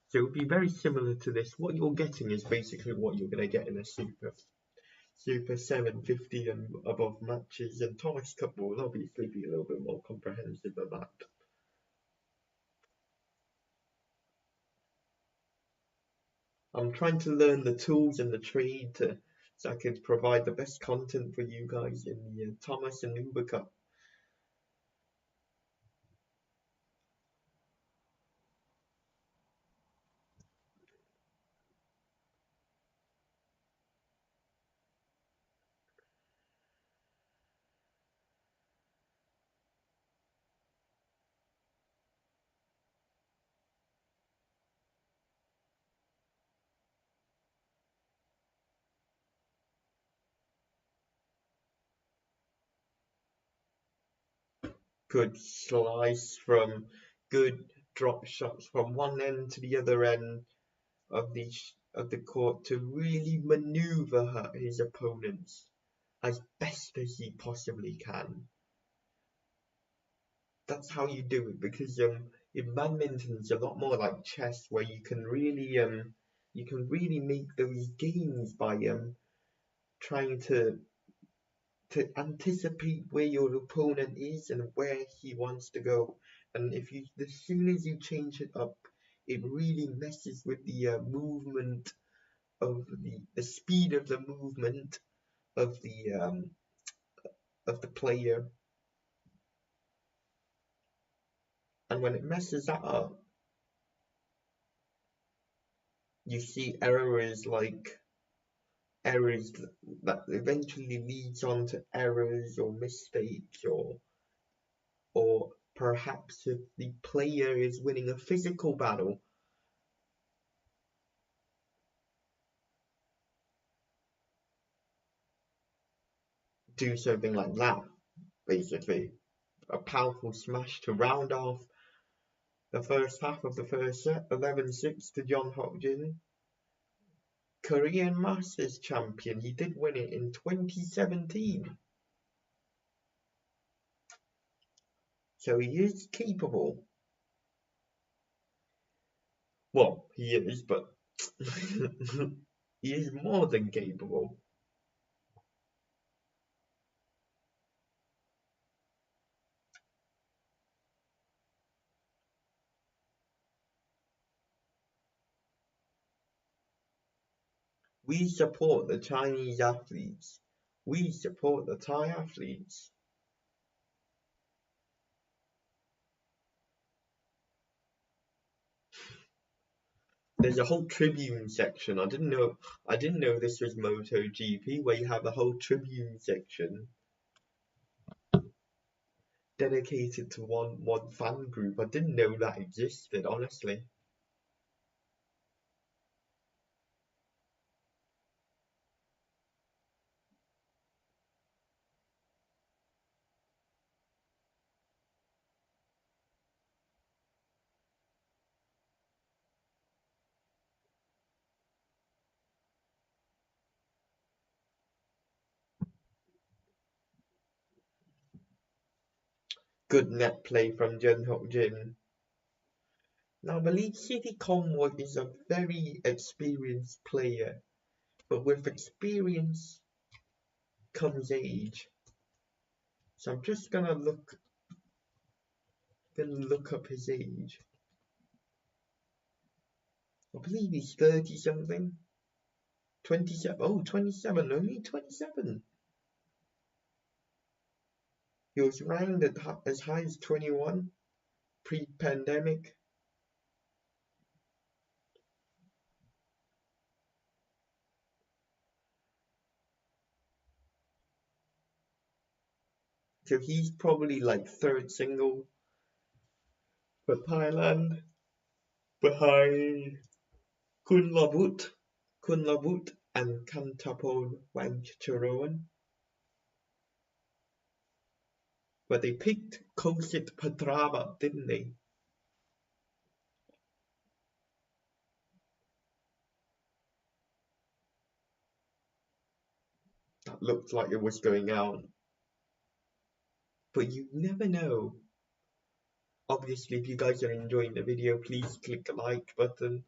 So it'll be very similar to this. What you're getting is basically what you're going to get in a Super 750 and above matches, and Thomas Cup will obviously be a little bit more comprehensive than that. I'm trying to learn the tools and the trade so I could provide the best content for you guys in the Thammasin Uber Cup. Good slice from good drop shots from one end to the other end of the court to really maneuver his opponents as best as he possibly can. That's how you do it, because in badminton it's a lot more like chess, where you can really make those gains by trying to anticipate where your opponent is and where he wants to go. And as soon as you change it up, it really messes with the movement of the speed of the movement of the player. And when it messes that up, you see errors that eventually leads on to errors or mistakes, or perhaps if the player is winning a physical battle, do something like that, basically. A powerful smash to round off the first half of the first set, 11-6 to Jeon Hyuk-jin. Korean Masters champion, he did win it in 2017. So he is capable. Well, he is, but he is more than capable. We support the Chinese athletes. We support the Thai athletes. There's a whole Tribune section. I didn't know this was MotoGP, where you have a whole Tribune section dedicated to one fan group. I didn't know that existed, honestly. Good net play from Jin. Now, I believe Sitthikom is a very experienced player, but with experience comes age. So I'm just gonna look up his age. I believe he's 30 something. 27. Oh, 27. Only 27. He was ranked as high as 21 pre-pandemic. So he's probably like third single for Thailand, behind Kunlavut and Kantapon Wangcharoen. But they picked Kosit Patrava, didn't they? That looked like it was going out. But you never know. Obviously, if you guys are enjoying the video, please click the like button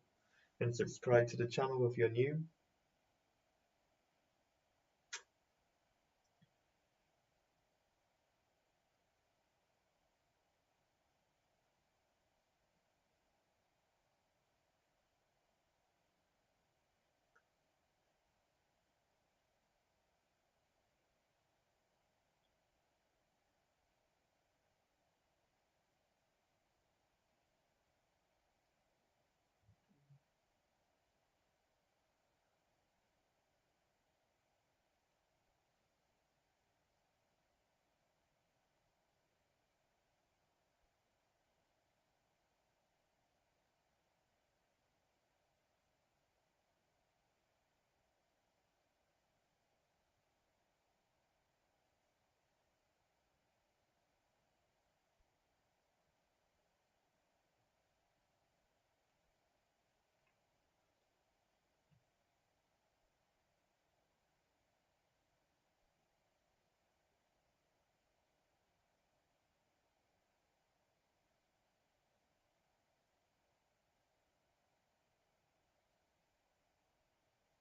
and subscribe to the channel if you're new.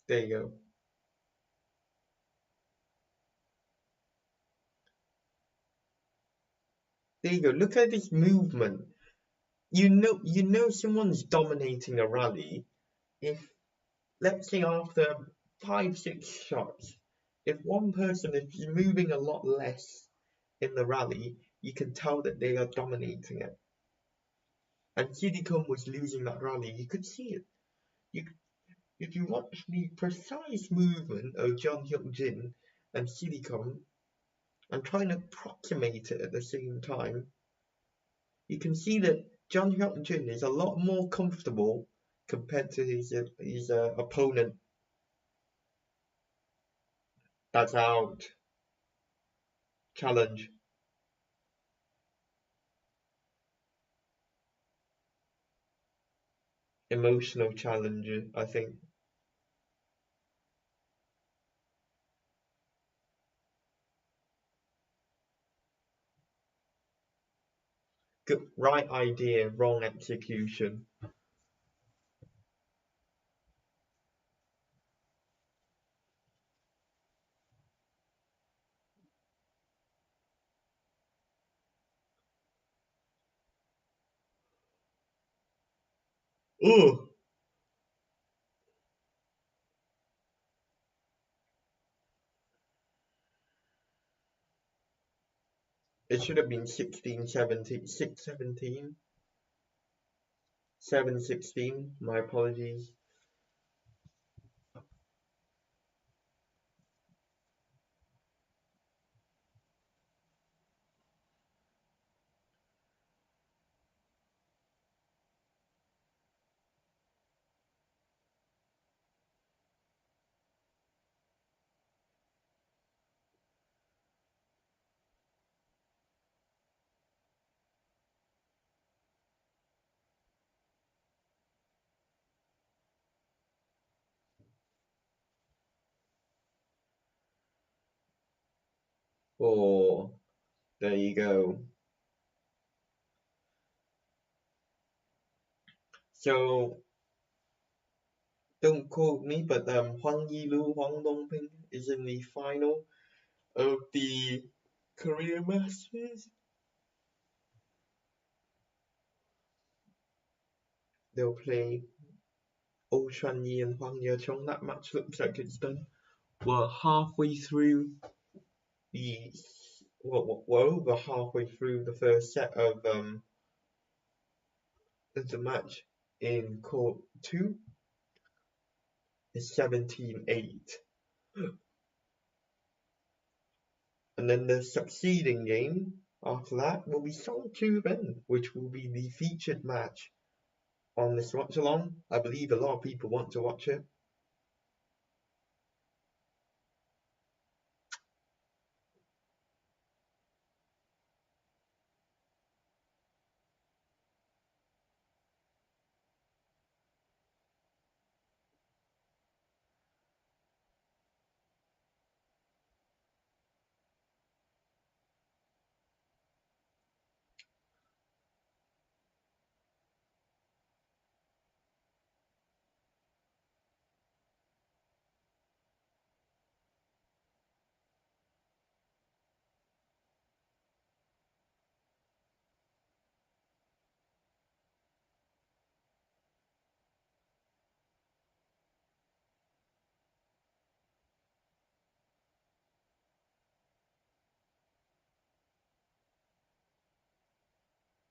There you go. There you go. Look at this movement. You know someone's dominating a rally if, let's say, after 5-6 shots, if one person is moving a lot less in the rally, you can tell that they are dominating it. And Sitthikom was losing that rally. You could see it. If you watch the precise movement of Jeon Hyuk-jin and Sitthikom and trying to approximate it at the same time, you can see that Jeon Hyuk-jin is a lot more comfortable compared to his opponent. That's out. Challenge. Emotional challenge, I think. Good, right idea, wrong execution. Oh, it should have been 16, 17, 6, 17, 7, 16. My apologies. Oh, there you go. So don't quote me, but Huang Yilu, Huang Dongping is in the final of the Korea Masters. They'll play Xuanyi and Huang Yaqiong. That match looks like it's done. We're halfway through the we're over halfway through the first set of the match in court 2. It's 17-8. And then the succeeding game after that will be SOONG JOO VEN, which will be the featured match on this watch-along. I believe a lot of people want to watch it.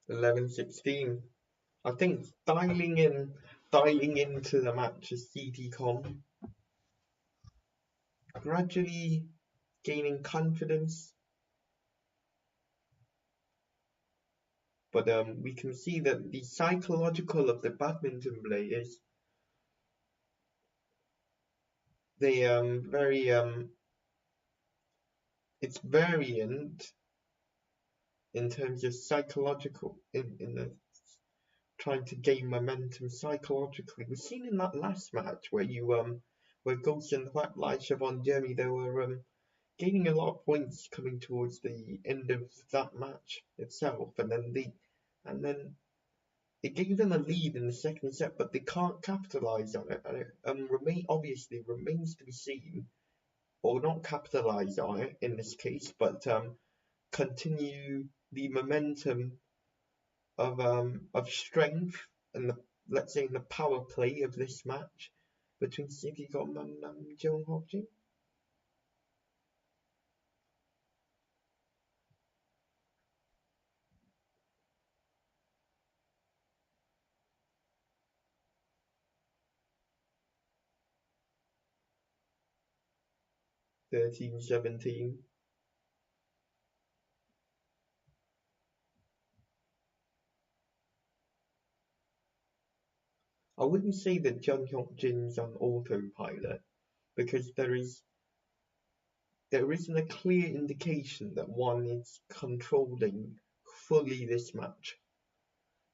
(11:16). I think dialing into the match is Sitthikom, gradually gaining confidence. But we can see that the psychological of the badminton players, they it's variant in terms of psychological in the trying to gain momentum psychologically. We've seen in that last match where where Ghost and Huat, Shevon, Jemie, they were gaining a lot of points coming towards the end of that match itself, and then it gave them a lead in the second set, but they can't capitalize on it, and it obviously remains to be seen, or not capitalize on it in this case, but continue the momentum of strength and let's say the power play of this match between Sitthikom and Jung. 13-17. I wouldn't say that Hyokjin's on autopilot, because there isn't a clear indication that one is controlling fully this match.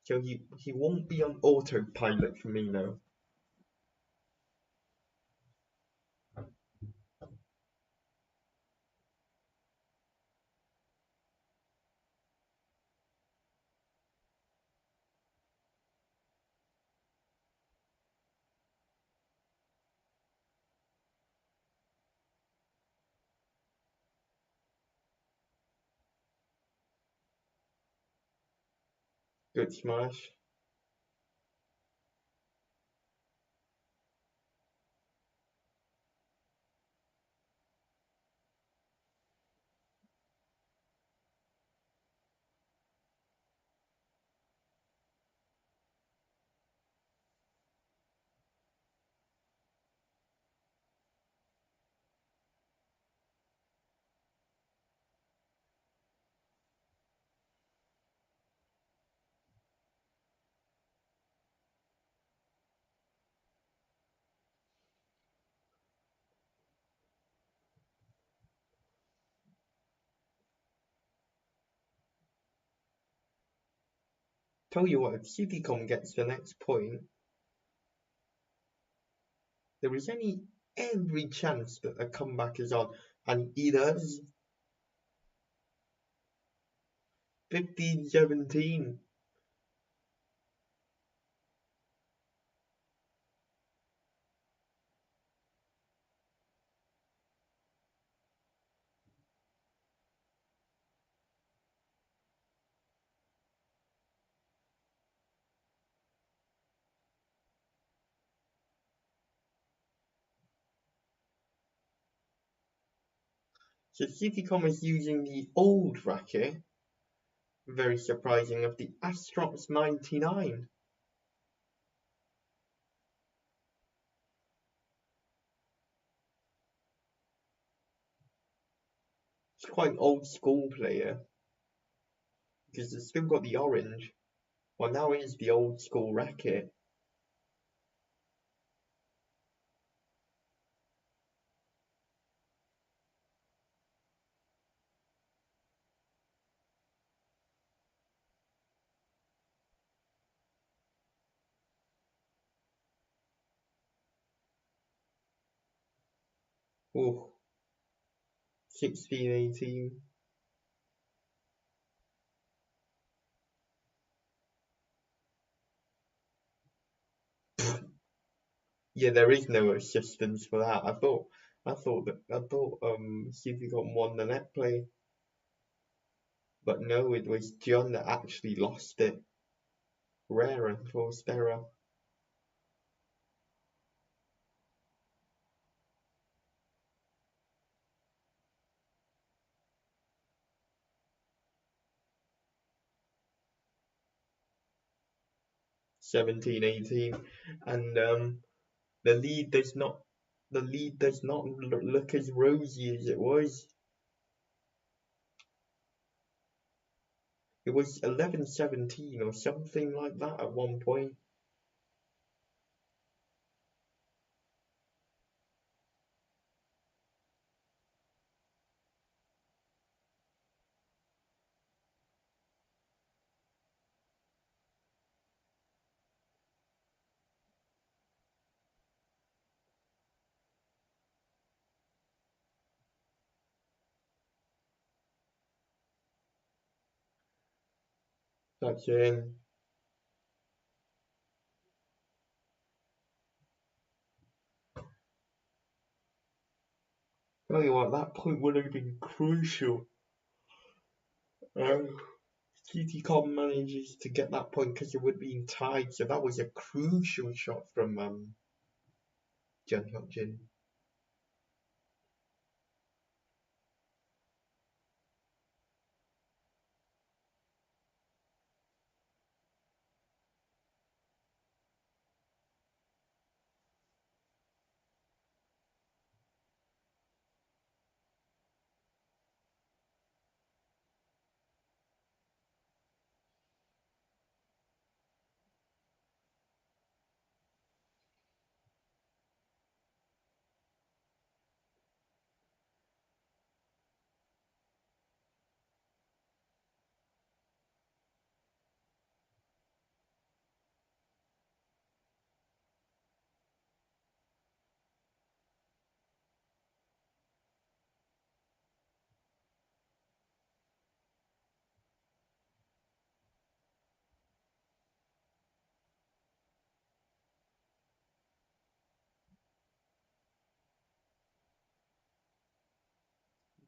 So he won't be on autopilot for me now. Good smash. Tell you what, if Sitthikom gets the next point, there is every chance that a comeback is on, and he does. 15-17. So Sitthikom is using the old racket. Very surprising, of the Astrox 99. It's quite an old school player because it's still got the orange. Well, now it is the old school racket. Oh, 16-18. Yeah, there is no assistance for that. I thought Sitthikom won the net play, but no, it was JEON that actually lost it. Rare enforced error. (17-18), and the lead does not look as rosy as it was. It was 11-17 or something like that at one point. That's in. Tell you what, that point would have been crucial. Sitthikom manages to get that point because it would have been tied, so that was a crucial shot from Jung Hyuk-jin.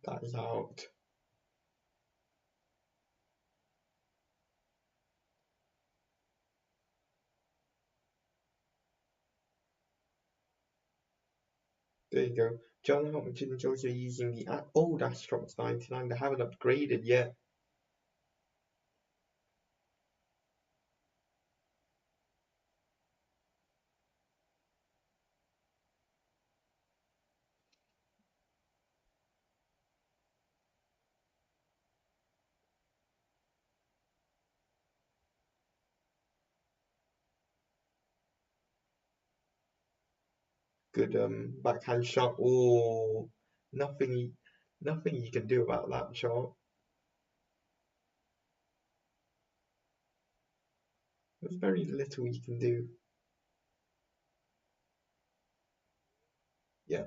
That is out. There you go. Jung Hyuk-jin is also using the old Astrox 99. They haven't upgraded yet. Good backhand shot. Oh, nothing you can do about that shot. There's very little you can do. Yeah.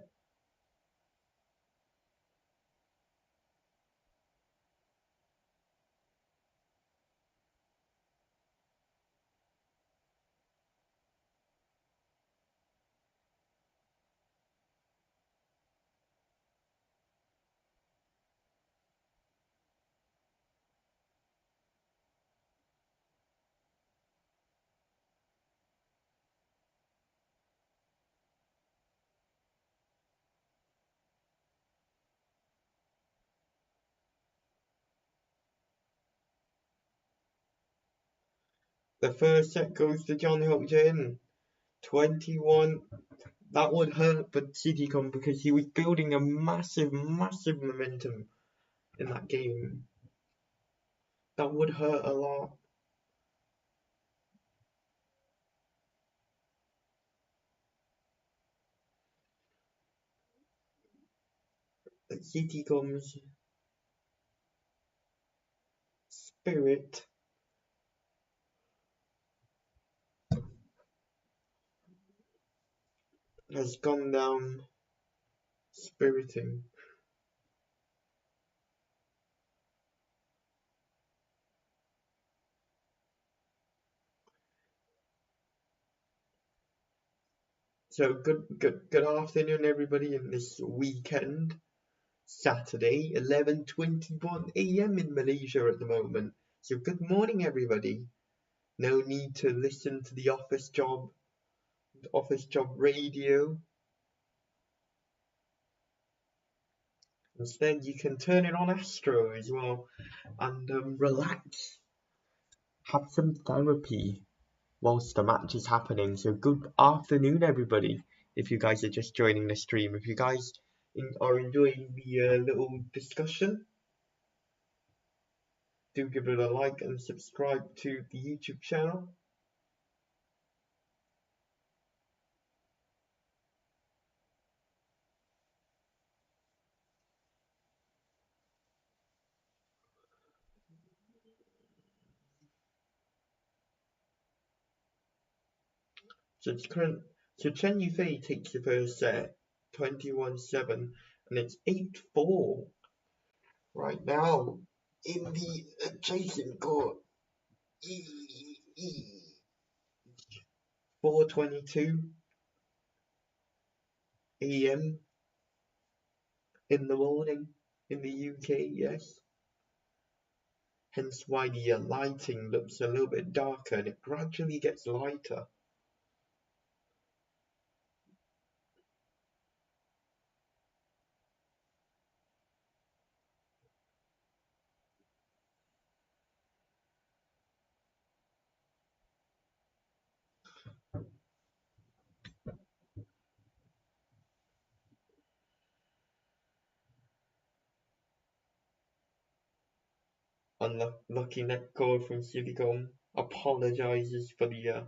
The first set goes to Hyok 21. That would hurt for Sitthikom because he was building a massive momentum in that game. That would hurt a lot. Sitthikom's spirit has gone down spiriting. So good afternoon everybody in this weekend. Saturday, 11:21 AM in Malaysia at the moment. So good morning everybody. No need to listen to the office job radio. Instead you can turn it on Astro as well and relax. Have some therapy whilst the match is happening. So good afternoon everybody. If you guys are just joining the stream, if you guys are enjoying the little discussion, do give it a like and subscribe to the YouTube channel. So Chen Yufei takes the first set, 21-7, and it's 8-4 right now in the adjacent court. 4:22 AM in the morning in the UK, yes. Hence why the lighting looks a little bit darker and it gradually gets lighter. Unlucky net goal from Sitthikom. Apologizes for the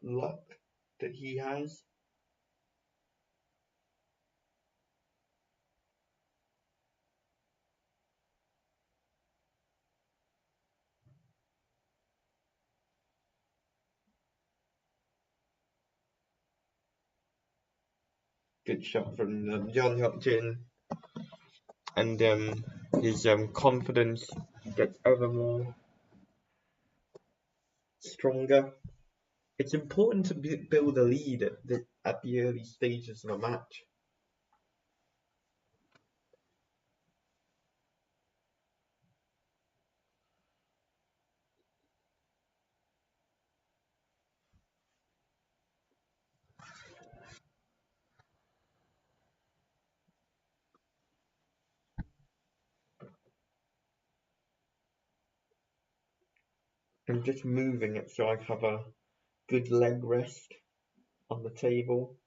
luck that he has. Good shot from Jeon Hyuk, and his confidence gets ever more stronger. It's important to build a lead at the early stages of a match. I'm just moving it so I have a good leg rest on the table,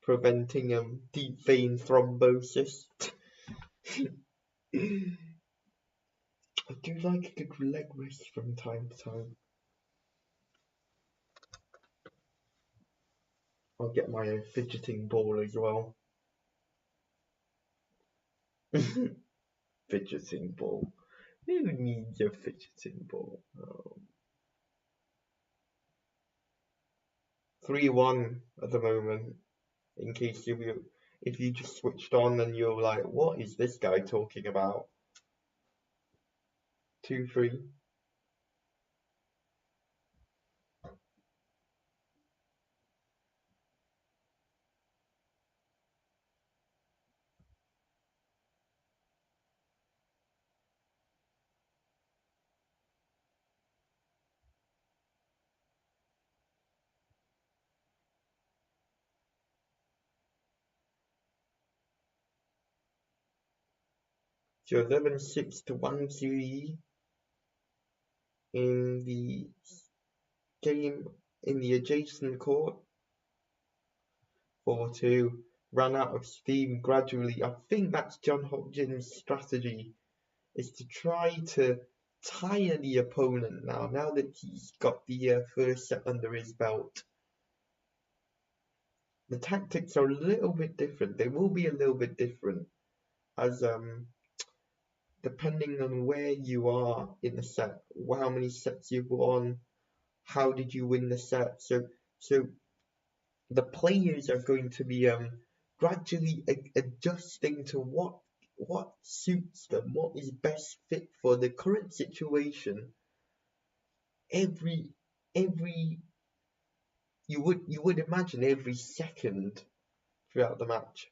preventing deep vein thrombosis. I do like a good leg rest from time to time. I'll get my fidgeting ball as well. Fidgeting ball. Who needs a fidgeting ball? 3-1 at the moment. In case if you just switched on and you're like, what is this guy talking about? 2-3. So 11-6 to 1-3. in the game in the adjacent court. 4-2, ran out of steam gradually. I think that's John Hodgson's strategy, is to try to tire the opponent now that he's got the first set under his belt. The tactics are a little bit different. They will be a little bit different as depending on where you are in the set, how many sets you've won, how did you win the set. So the players are going to be gradually adjusting to what suits them, what is best fit for the current situation. You would imagine every second throughout the match.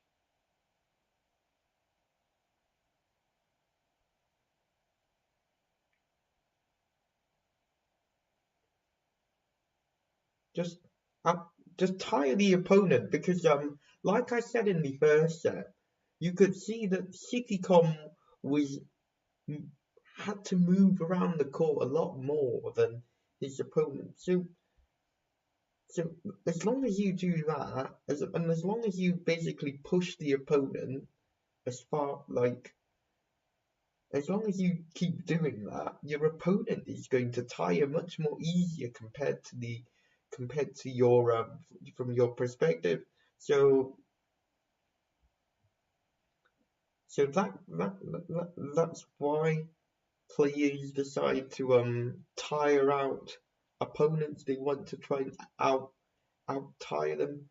Just tire the opponent, because like I said in the first set, you could see that Sitthikom had to move around the court a lot more than his opponent. So as long as you do that, and as long as you basically push the opponent as far, as long as you keep doing that, your opponent is going to tire much more easier compared to your from your perspective. So that's why players decide to tire out opponents. They want to try and out tire them,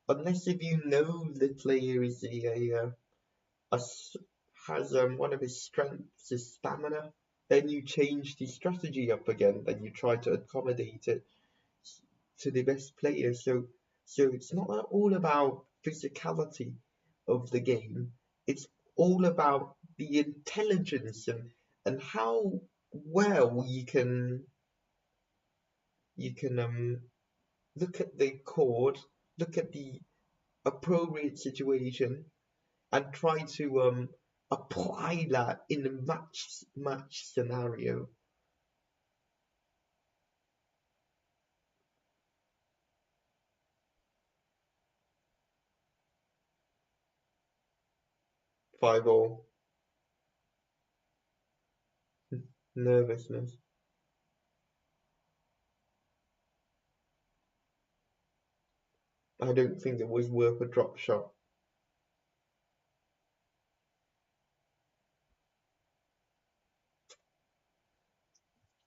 unless if you know the player is has one of his strengths is stamina, then you change the strategy up again, then you try to accommodate it to the best player. So it's not all about physicality of the game, it's all about the intelligence and how well you can look at the chord, look at the appropriate situation, and try to apply that in a match scenario. Five all. Nervousness. I don't think it was worth a drop shot.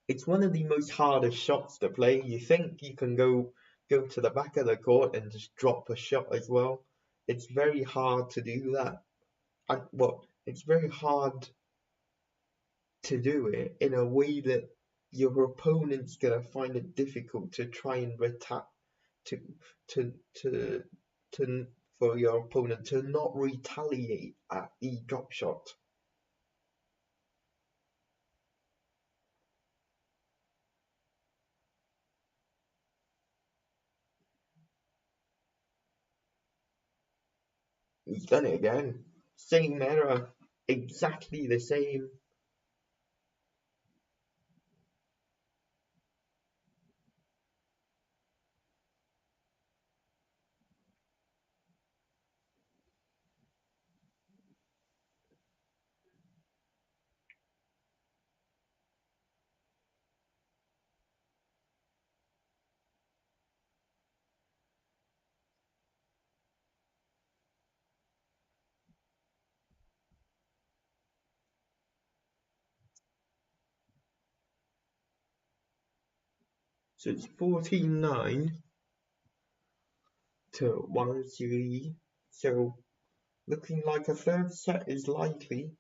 It's one of the most hardest shots to play. You think you can go to the back of the court and just drop a shot as well. It's very hard to do that. It's very hard to do it in a way that your opponent's gonna find it difficult to try and to for your opponent to not retaliate at the drop shot. He's done it again. Same error, exactly the same. So it's 14-9 to 1-3. So looking like a third set is likely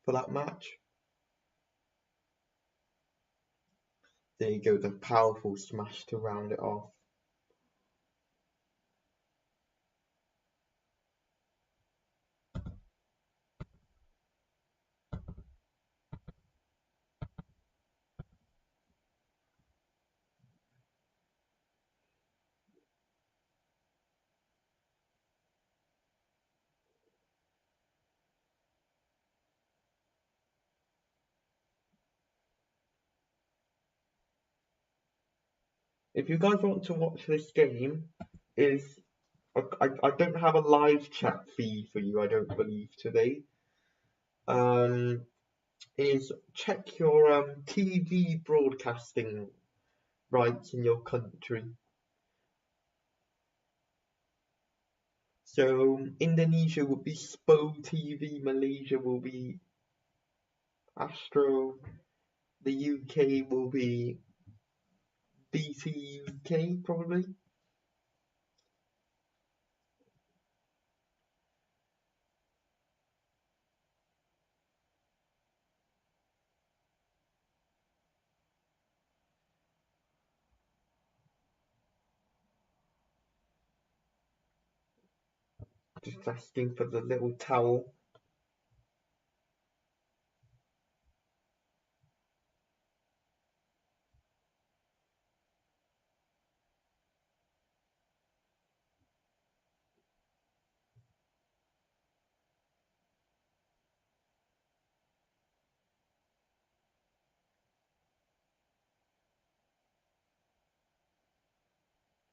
for that match. There you go, the powerful smash to round it off. if you guys want to watch this game, is I don't have a live chat feed for you, I don't believe today. Is check your TV broadcasting rights in your country. So Indonesia will be SPO TV, Malaysia will be Astro, the UK will be BT UK probably. Just asking for the little towel.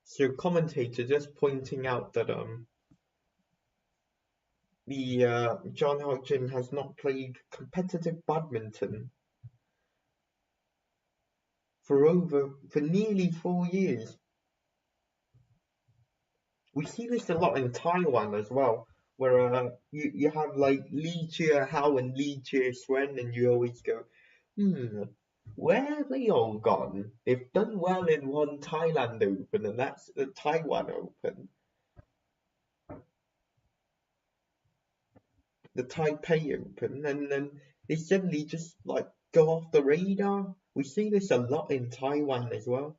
So commentator just pointing out that the John Hodgkin has not played competitive badminton for nearly 4 years. We see this a lot in Taiwan as well, where you have like Li Hao and Li Swen, and you always go, where have they all gone? They've done well in one Thailand Open, and that's the Taiwan Open. The Taipei Open, and then they suddenly just like go off the radar. We see this a lot in Taiwan as well.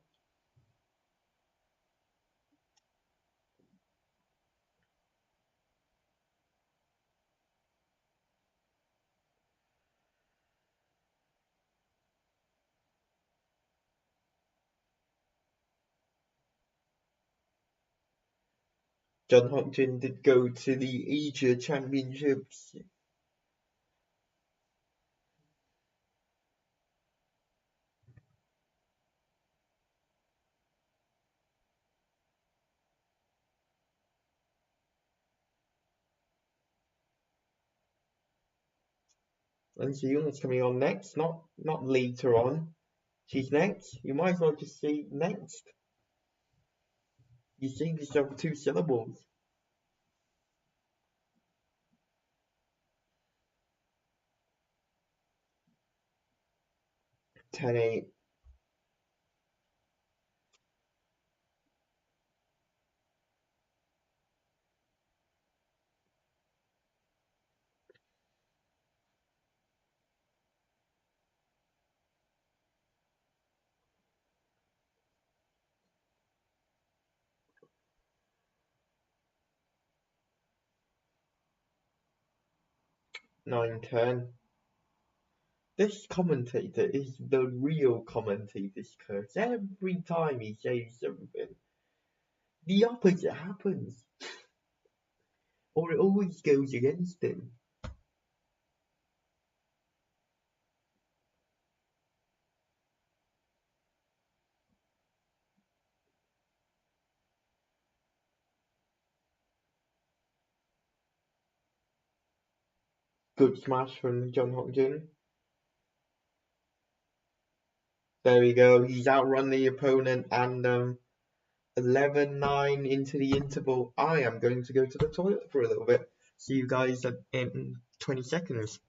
John Hodgkin did go to the Asia Championships. And Seyoung is coming on next, not later on. She's next. You might as well just say next. You save yourself 2 syllables. 10-8. Nine, 10. This commentator is the real commentator's curse. Every time he says something, the opposite happens. Or it always goes against him. Good smash from John Hodgkin. There we go. He's outrun the opponent, and 11-9 into the interval. I am going to go to the toilet for a little bit. See you guys in 20 seconds.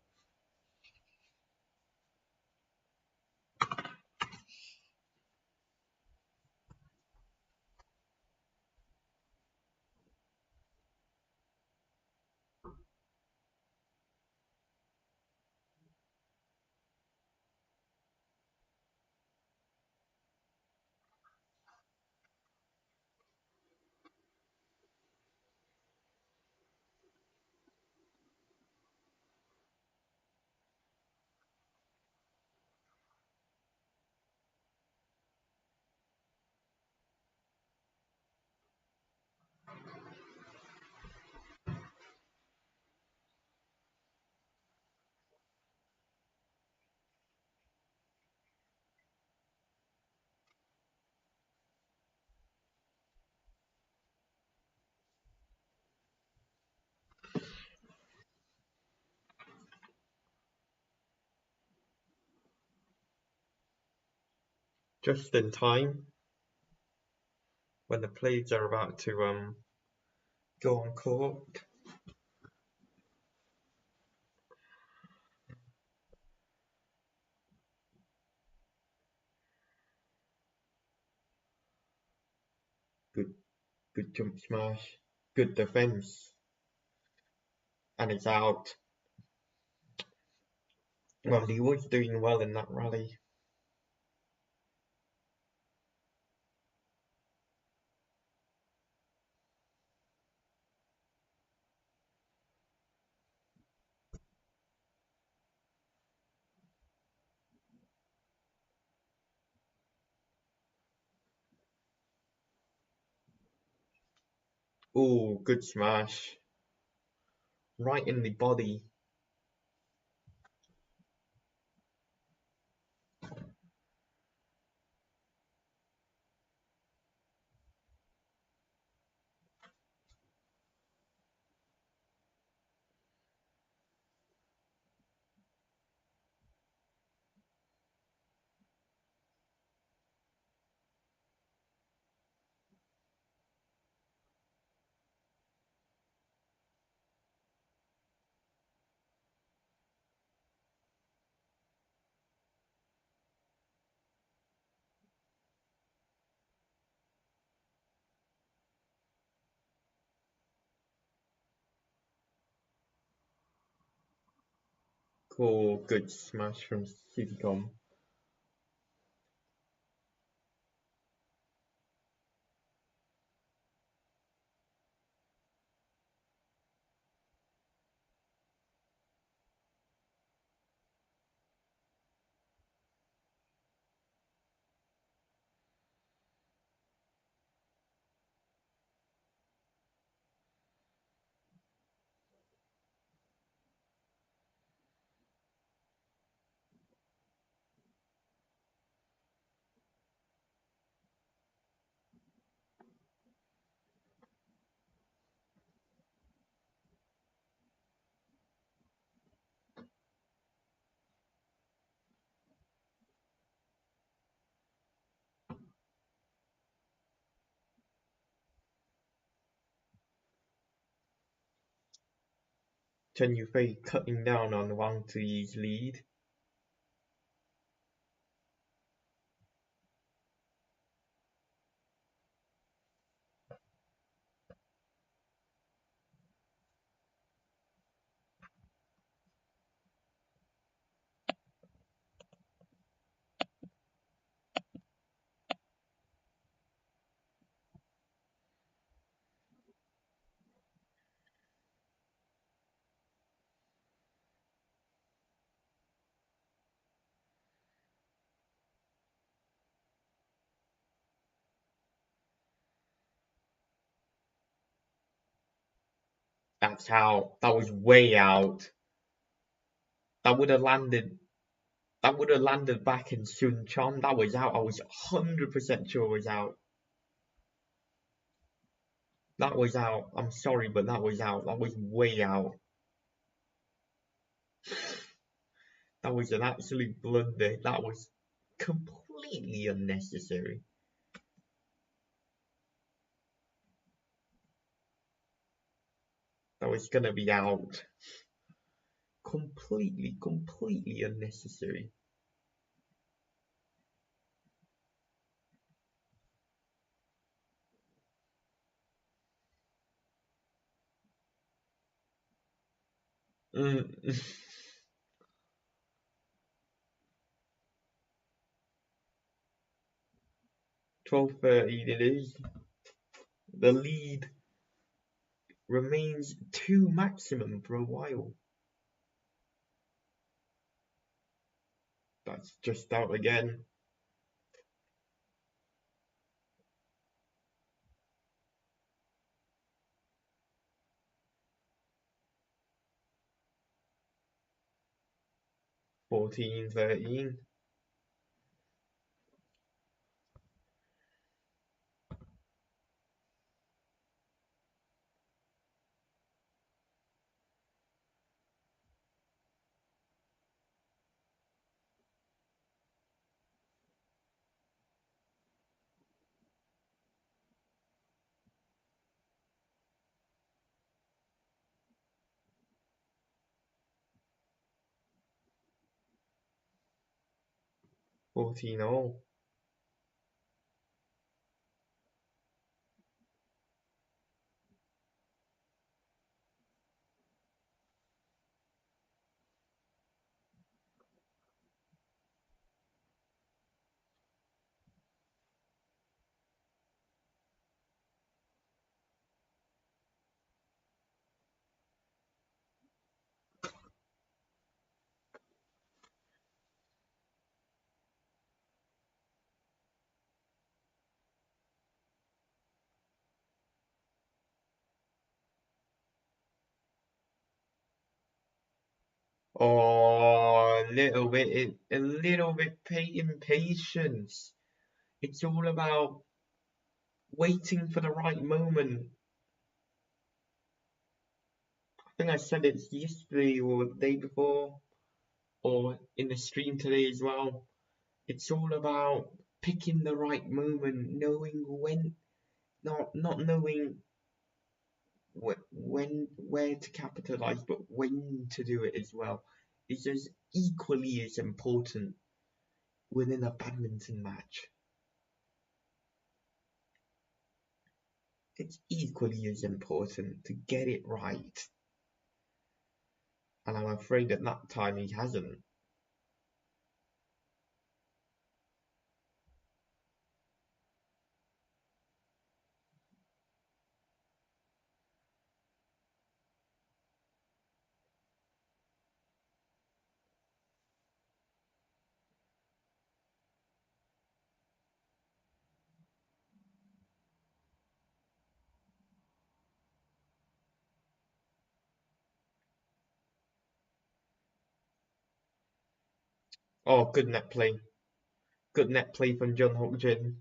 just in time when the players are about to go on court. Good jump smash, good defense, and it's out. Well, he was doing well in that rally. Oh, good smash. Right in the body. Oh, good smash from Sitthikom. Chen Yufei cutting down on Wang Ziyi's lead. That's out. That was way out. That would have landed. That would have landed back in Sun Chon. That was out. I was 100% sure it was out. That was out. I'm sorry, but that was out. That was way out. That was an absolute blunder. That was completely unnecessary. That was gonna be out. Completely unnecessary. Mm. 12-13 it is. The lead remains 2 maximum for a while. That's just out again. (14-13). 14-all. Oh, a little bit impatience. It's all about waiting for the right moment. I think I said it yesterday or the day before, or in the stream today as well. It's all about picking the right moment, knowing when, not knowing where to capitalize, but when to do it as well. Is as equally as important within a badminton match. It's equally as important to get it right. And I'm afraid at that time he hasn't. Oh, good net play. Good net play from Jung Hyuk-jin.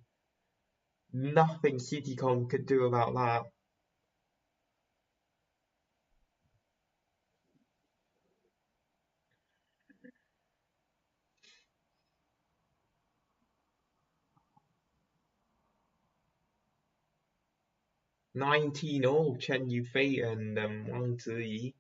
Nothing Sitthikom could do about that. $19-all Chen Yufei and Wang Ziyi.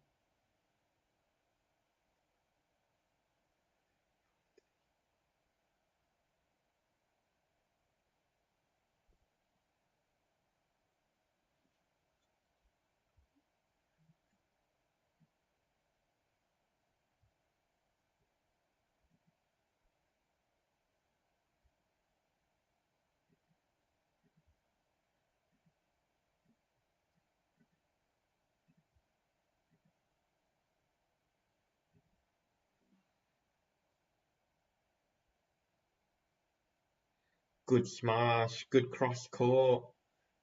Good smash, good cross court,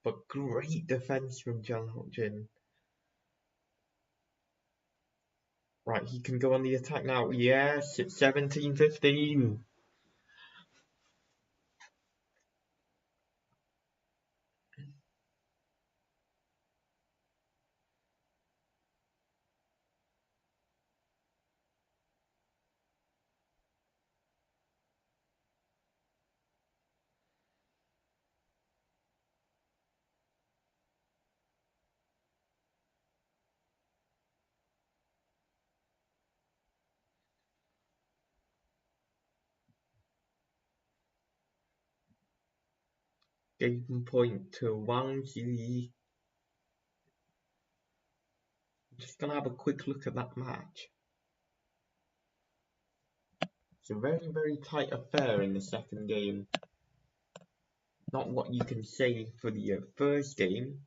but great defense from Jung Hyuk-jin. Right, he can go on the attack now. Yes, it's 17-15. Game point to Wang Ziyi. Just gonna have a quick look at that match. It's a very, very tight affair in the second game. Not what you can say for the first game.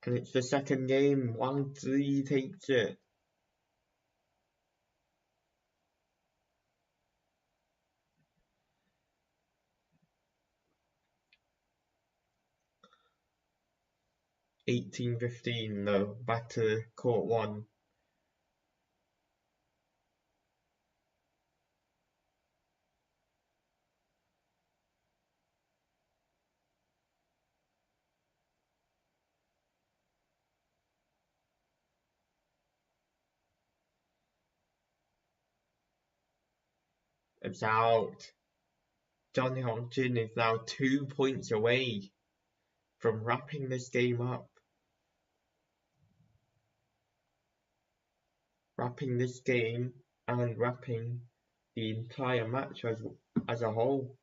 And it's the second game. Wang Ziyi takes it. $18-15 though. Back to court one. It's out. John Hyuk-jin is now 2 points away from wrapping this game up. Wrapping this game and wrapping the entire match as a whole.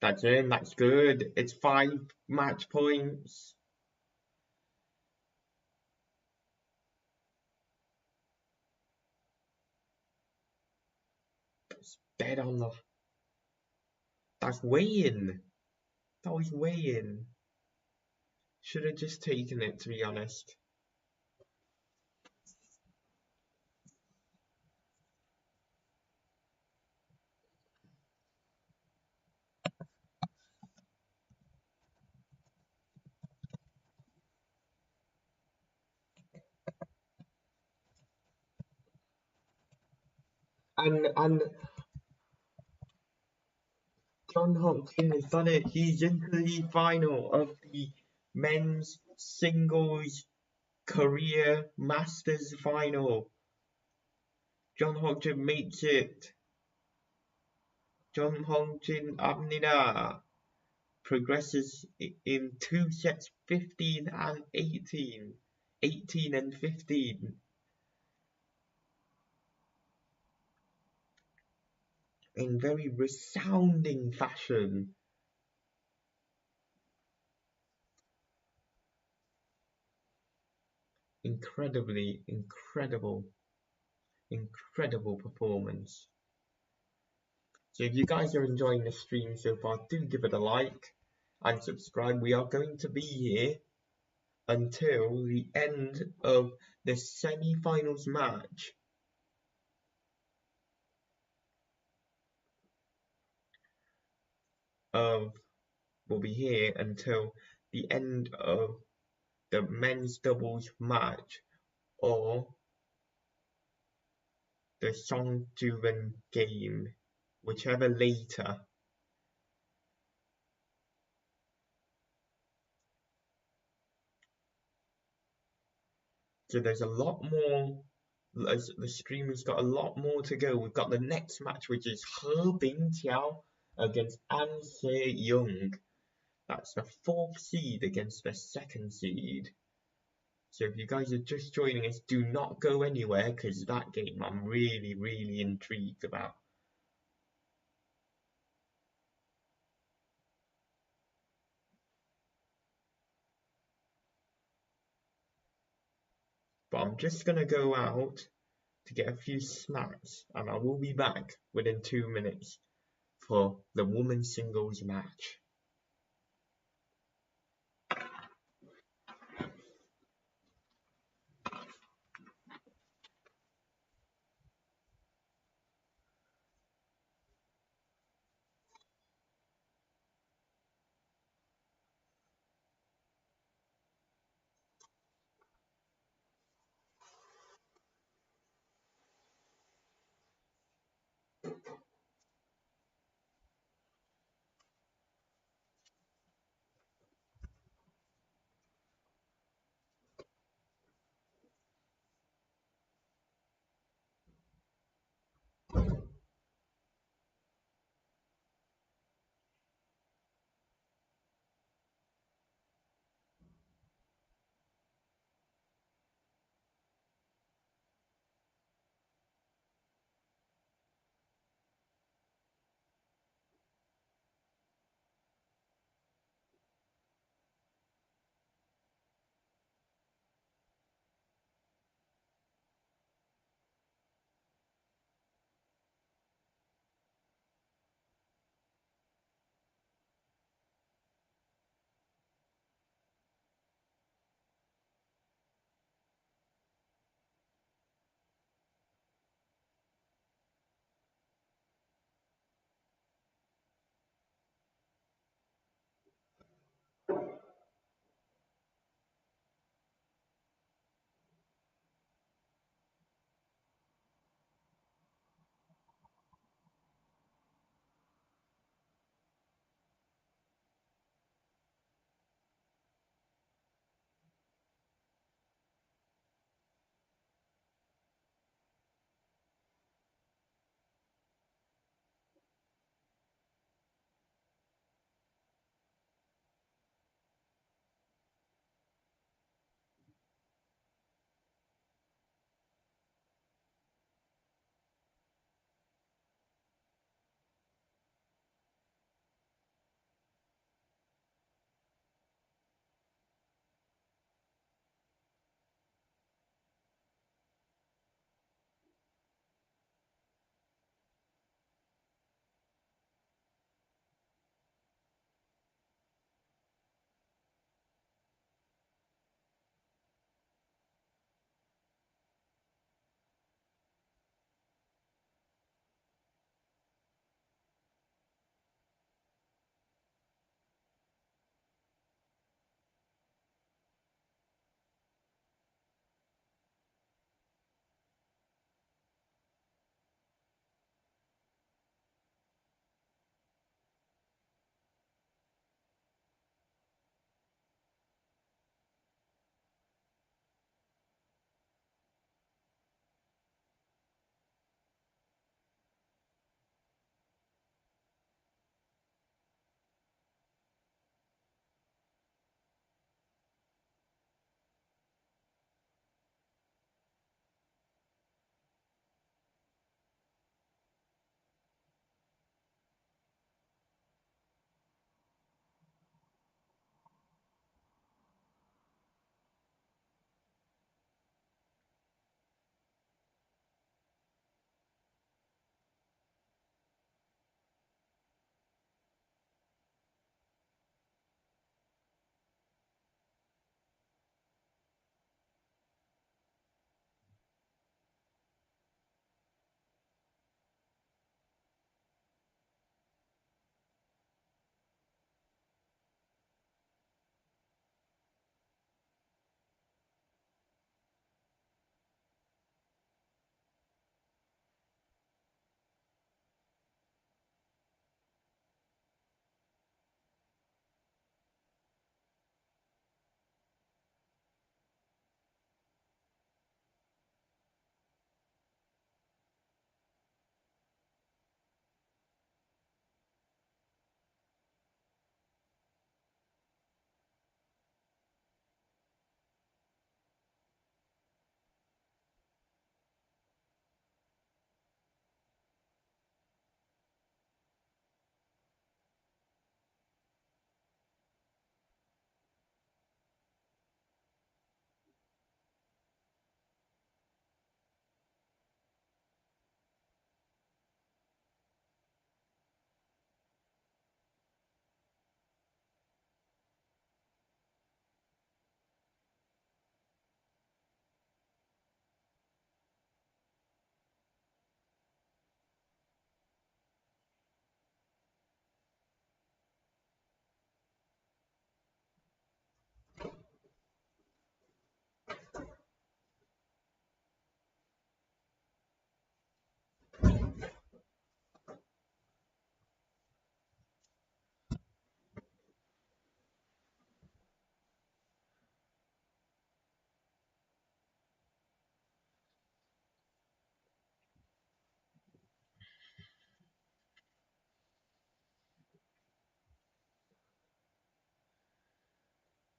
That's in, that's good. It's 5 match points. It's dead on the... That's weigh-in. That was weigh-in. Should have just taken it, to be honest. And John Hyuk-jin has done it. He's into the final of the men's singles career masters final. John Hyuk-jin makes it. John Hyuk-jin 압니다. Progresses in 2 sets, 15 and 18. 18 and 15. In very resounding fashion. Incredible performance. So if you guys are enjoying the stream so far, do give it a like and subscribe. We are going to be here until the end of the semi-finals match we'll be here until the end of the men's doubles match or the SOONG JOO VEN game, whichever later. So there's a lot more, the stream has got a lot more to go. We've got the next match, which is Bingjiao against Seyoung. That's the 4th seed against the 2nd seed. So if you guys are just joining us, do not go anywhere, because that game I'm really intrigued about. But I'm just going to go out to get a few snacks, and I will be back within 2 minutes for the women's singles match.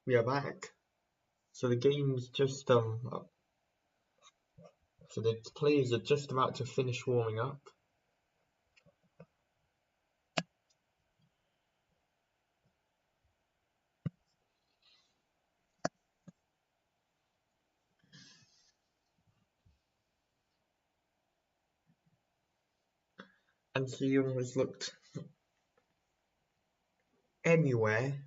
We are back. So the game's just so the players are just about to finish warming up. And Seyoung has looked anywhere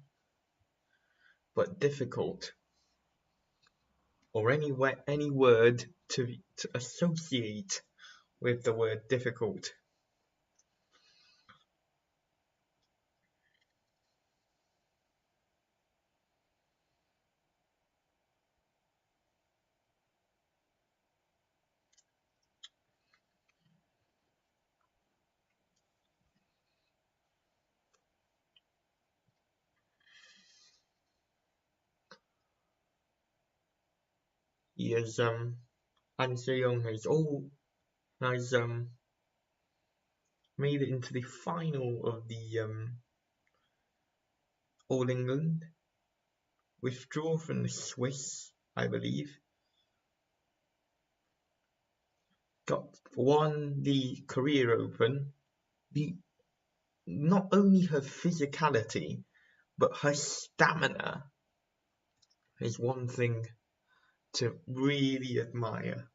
but difficult, or any word to associate with the word difficult. He has and Seyoung has made it into the final of the All England, withdraw from the Swiss, I believe. Won the Career Open. Not only her physicality, but her stamina is one thing to really admire.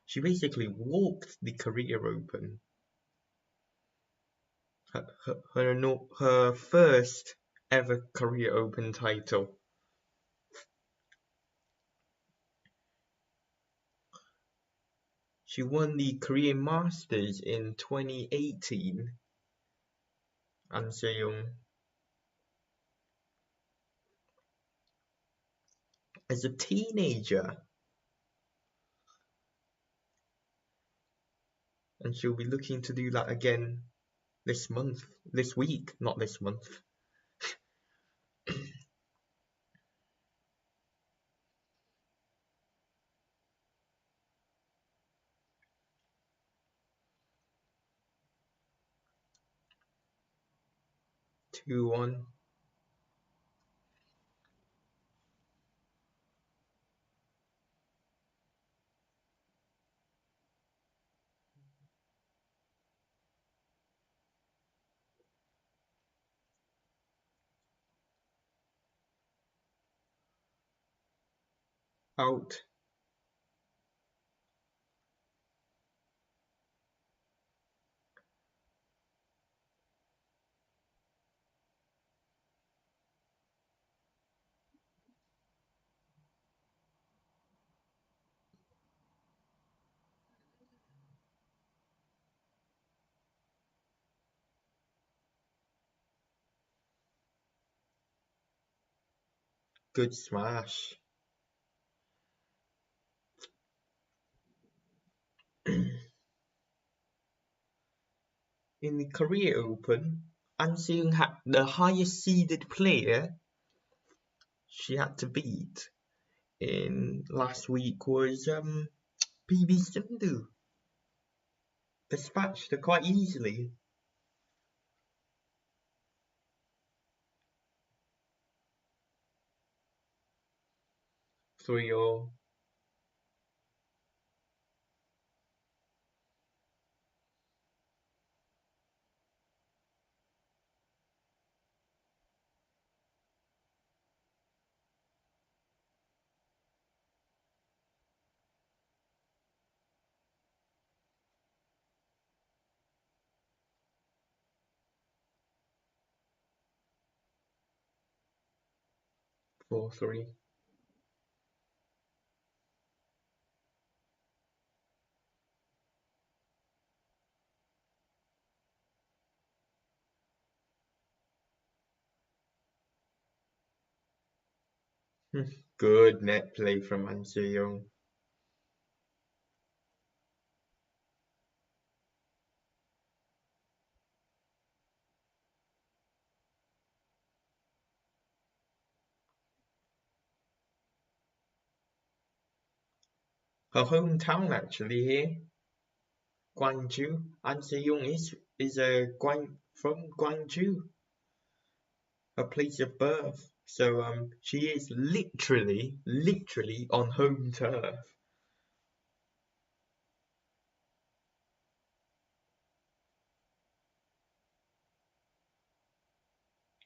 She basically walked the Career Open. Her first ever Career Open title. She won the Korean Masters in 2018. And Seyoung, as a teenager, and she'll be looking to do that again this week, not this month. Two one. Out. Good smash. In the Korea Open, An Seyoung had the highest seeded player she had to beat in last week was PB Sindhu. Dispatched her quite easily. Three all. Four three. Good net play from An Seyoung. her hometown actually here, Gwangju, and Seyoung is from Gwangju, her place of birth. So she is literally on home turf.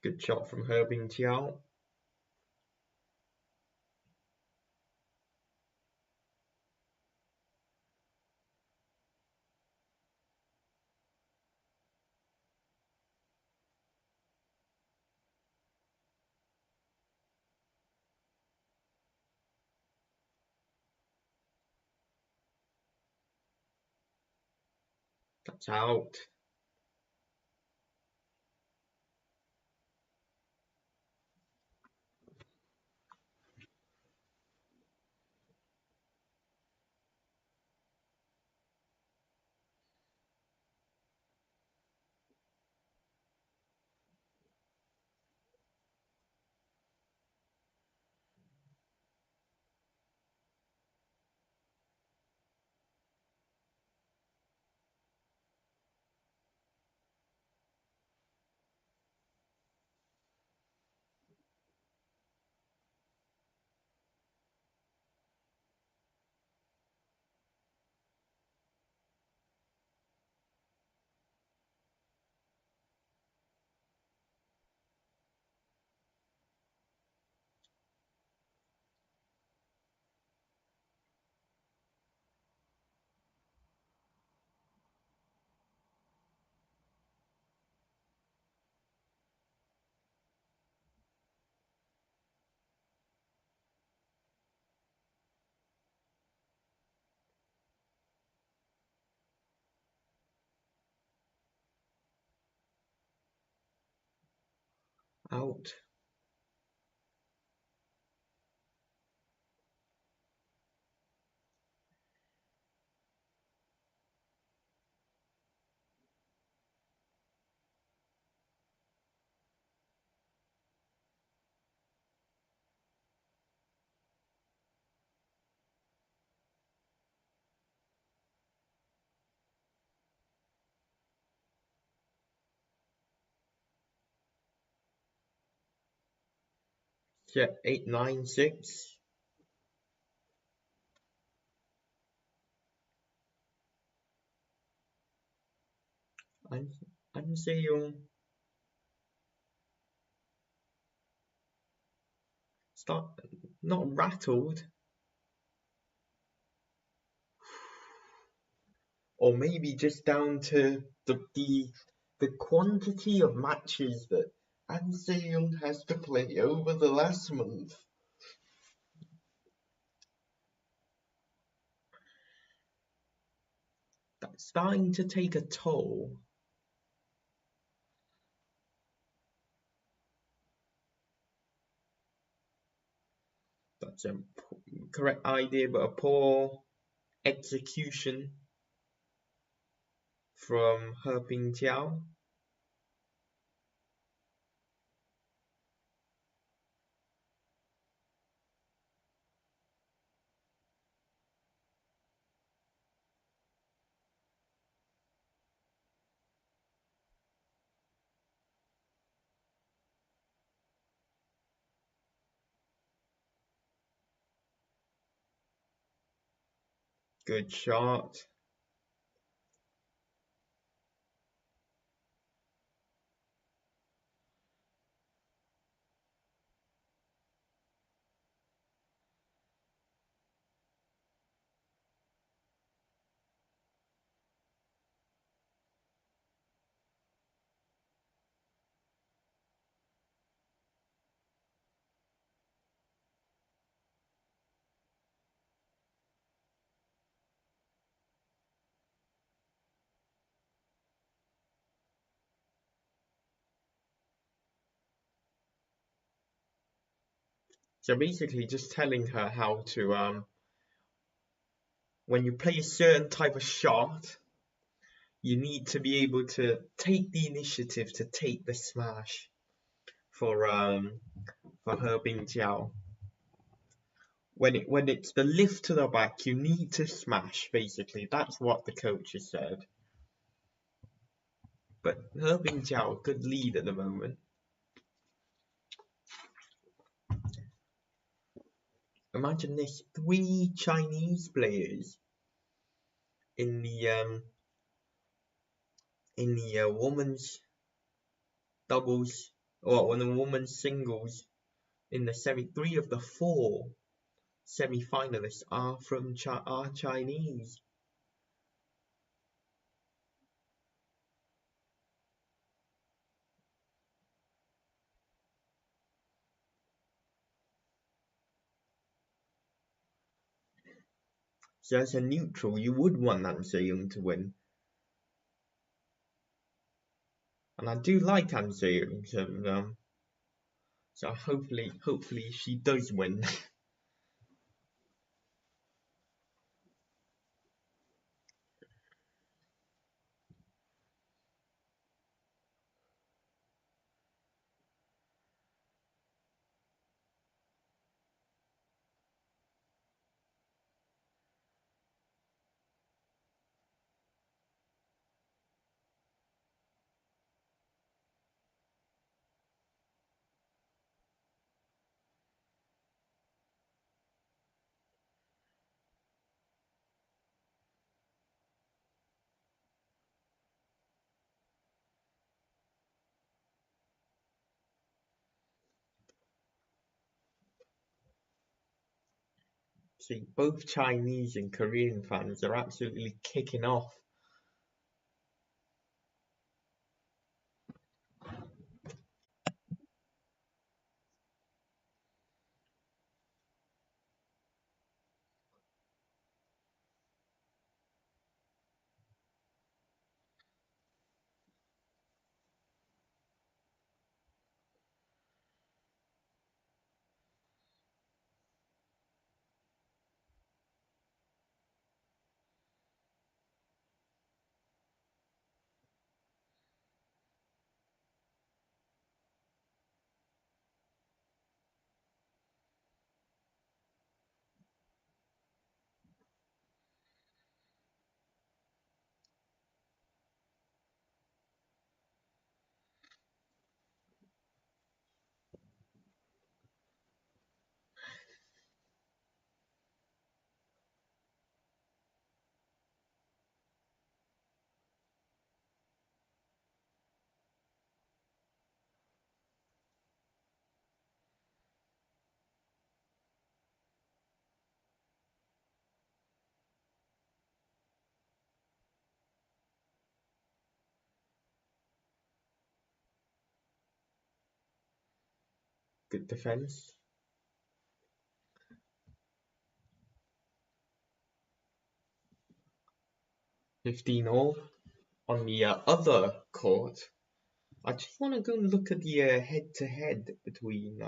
Good shot from her, Bingjiao. That's out. Out. Set 8-9-6. And Seyoung not rattled, or maybe just down to the quantity of matches that An Seyoung has to play over the last month. That's starting to take a toll. That's a correct idea, but a poor execution from He Bingjiao. Good shot. So basically just telling her how to when you play a certain type of shot, you need to be able to take the initiative to take the smash for He Bingjiao. when it's the lift to the back, you need to smash, basically. That's what the coach has said. But Bingjiao, good lead at the moment. Imagine this, 3 Chinese players in the women's doubles, or in the women's singles in the semi. 3 of the 4 semi-finalists are Chinese. So as a neutral, you would want Seyoung to win. And I do like Seyoung, so hopefully she does win. See, both Chinese and Korean fans are absolutely kicking off. Good defense. $15-all on the other court. I just want to go and look at the head-to-head between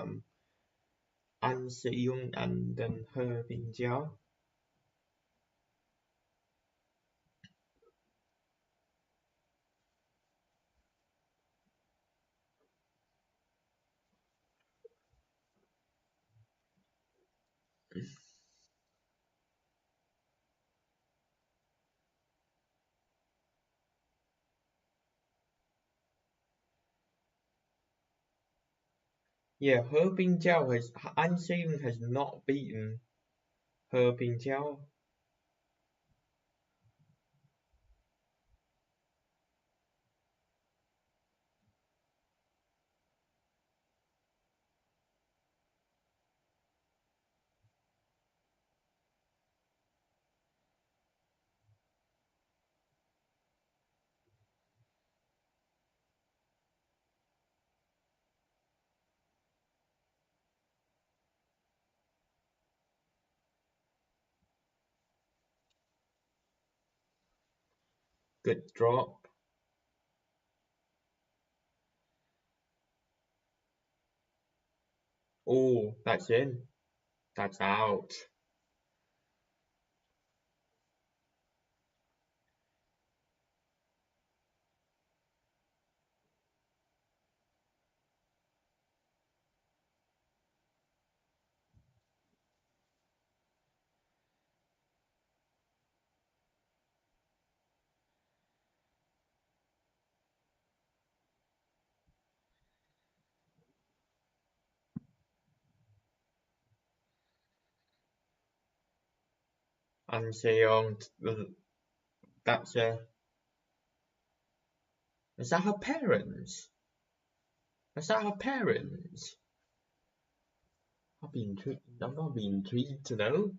An Se-young and Bingjiao. Yeah, An Se-young has not beaten Bingjiao. Good drop. Oh, that's in. That's out. and Seyoung. That's is that her parents? Is that her parents? I'm not being intrigued to know.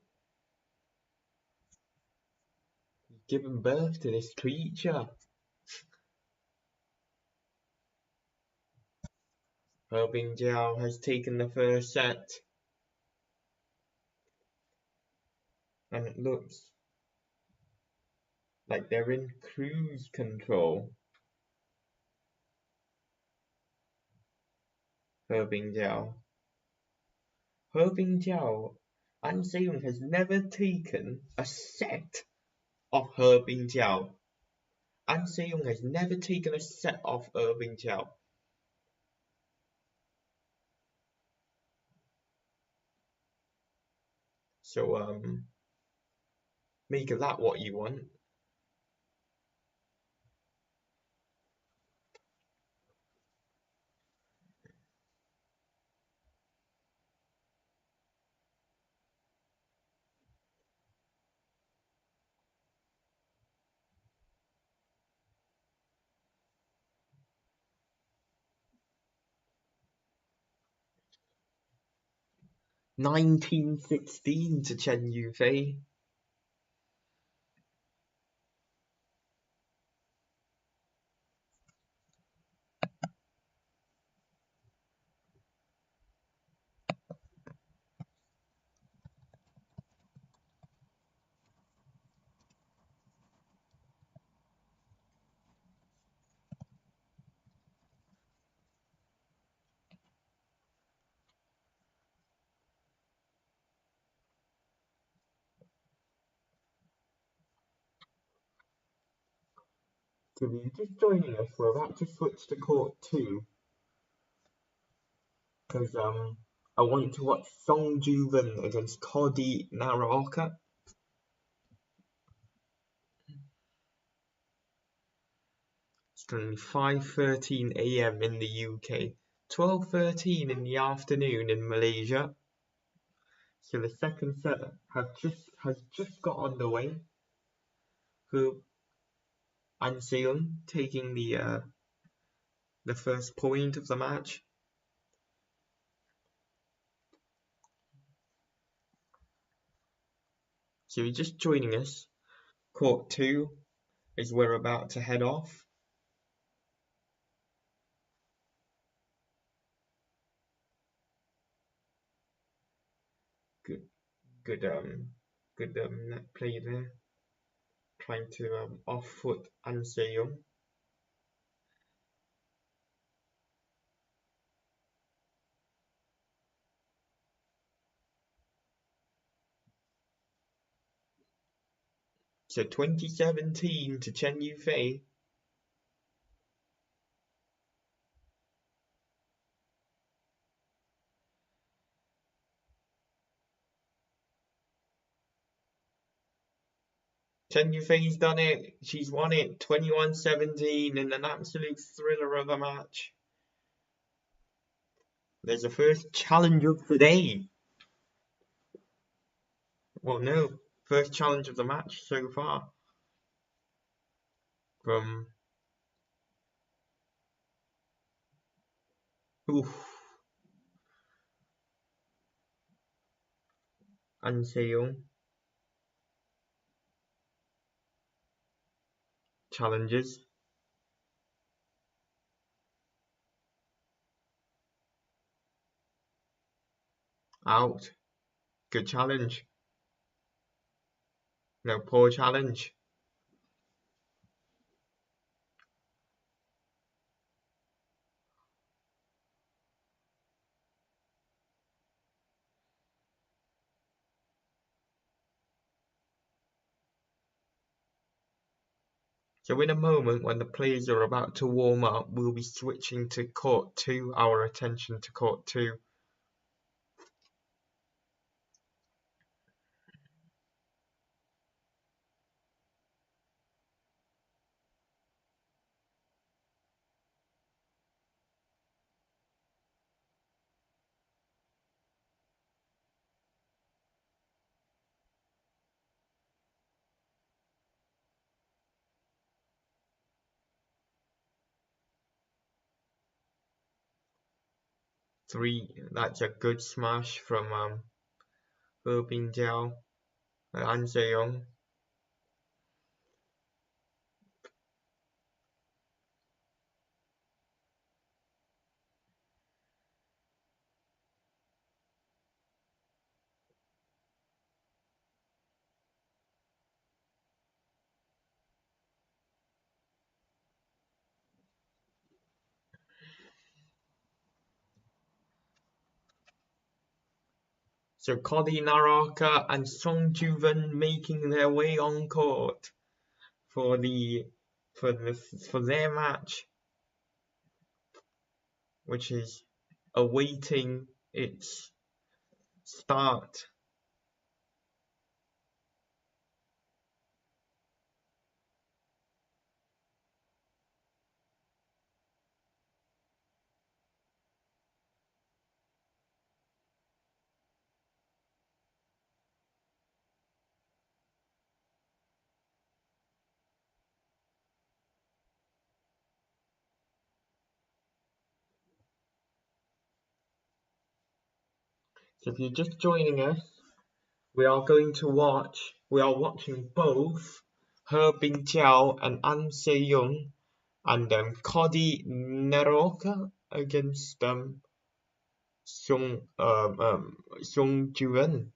Giving birth to this creature. Bingjiao has taken the first set. And it looks like they're in cruise control. Bingjiao and Seyoung has never taken a set of Bingjiao. And Seyoung has never taken a set of Bingjiao. So make of that what you want. (1916) to Chen Yufei. So if you're just joining us, we're about to switch to court 2. Because I want to watch SOONG JOO VEN against Kodai NARAOKA. It's currently 5:13 AM in the UK, 12:13 in the afternoon in Malaysia. So the second set has just got underway. Huat and Seyoung taking the first point of the match. So you're just joining us. Court 2 is we're about to head off. Good net play there. Trying to off foot and Seyoung. So 2017 to Chen Yufei. Chen Yufei's done it. She's won it 21-17 in an absolute thriller of a match. There's a first challenge of the day. Well, no, first challenge of the match so far. From and Seyoung. Challenges. Out. Good challenge. No, poor challenge. So in a moment, when the players are about to warm up, we'll be switching to court 2, our attention to court 2. 3. That's a good smash from Bingjiao and Seyoung. So Kodai, NARAOKA and SOONG JOO VEN making their way on court for their match, which is awaiting its start. So if you're just joining us, we are watching both Bingjiao and An Seyoung and Kodai, NARAOKA against SOONG JOO VEN.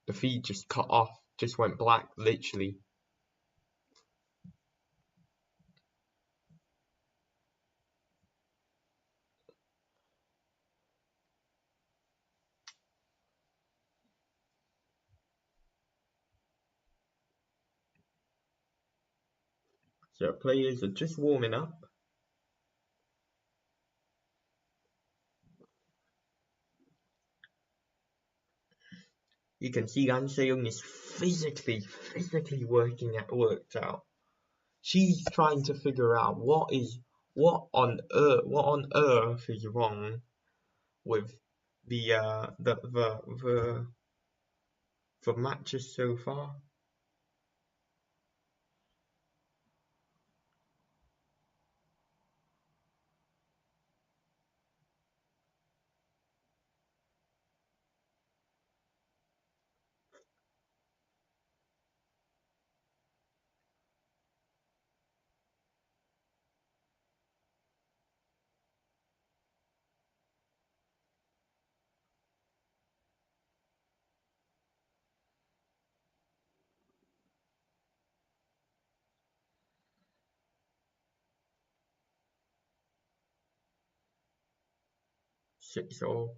The feed just cut off, just went black, literally. So players are just warming up. You can see An Seyoung is physically worked out. She's trying to figure out what on earth is wrong with the matches so far. So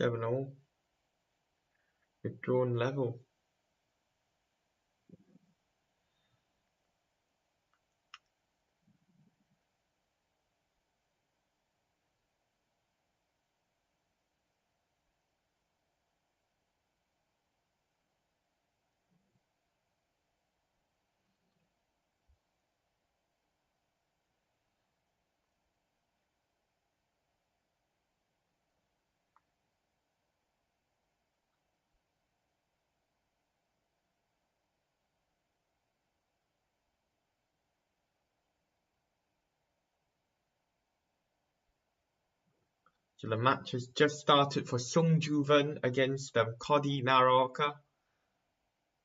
7-all, a drawn level. So the match has just started for SOONG JOO VEN against Kodai, NARAOKA.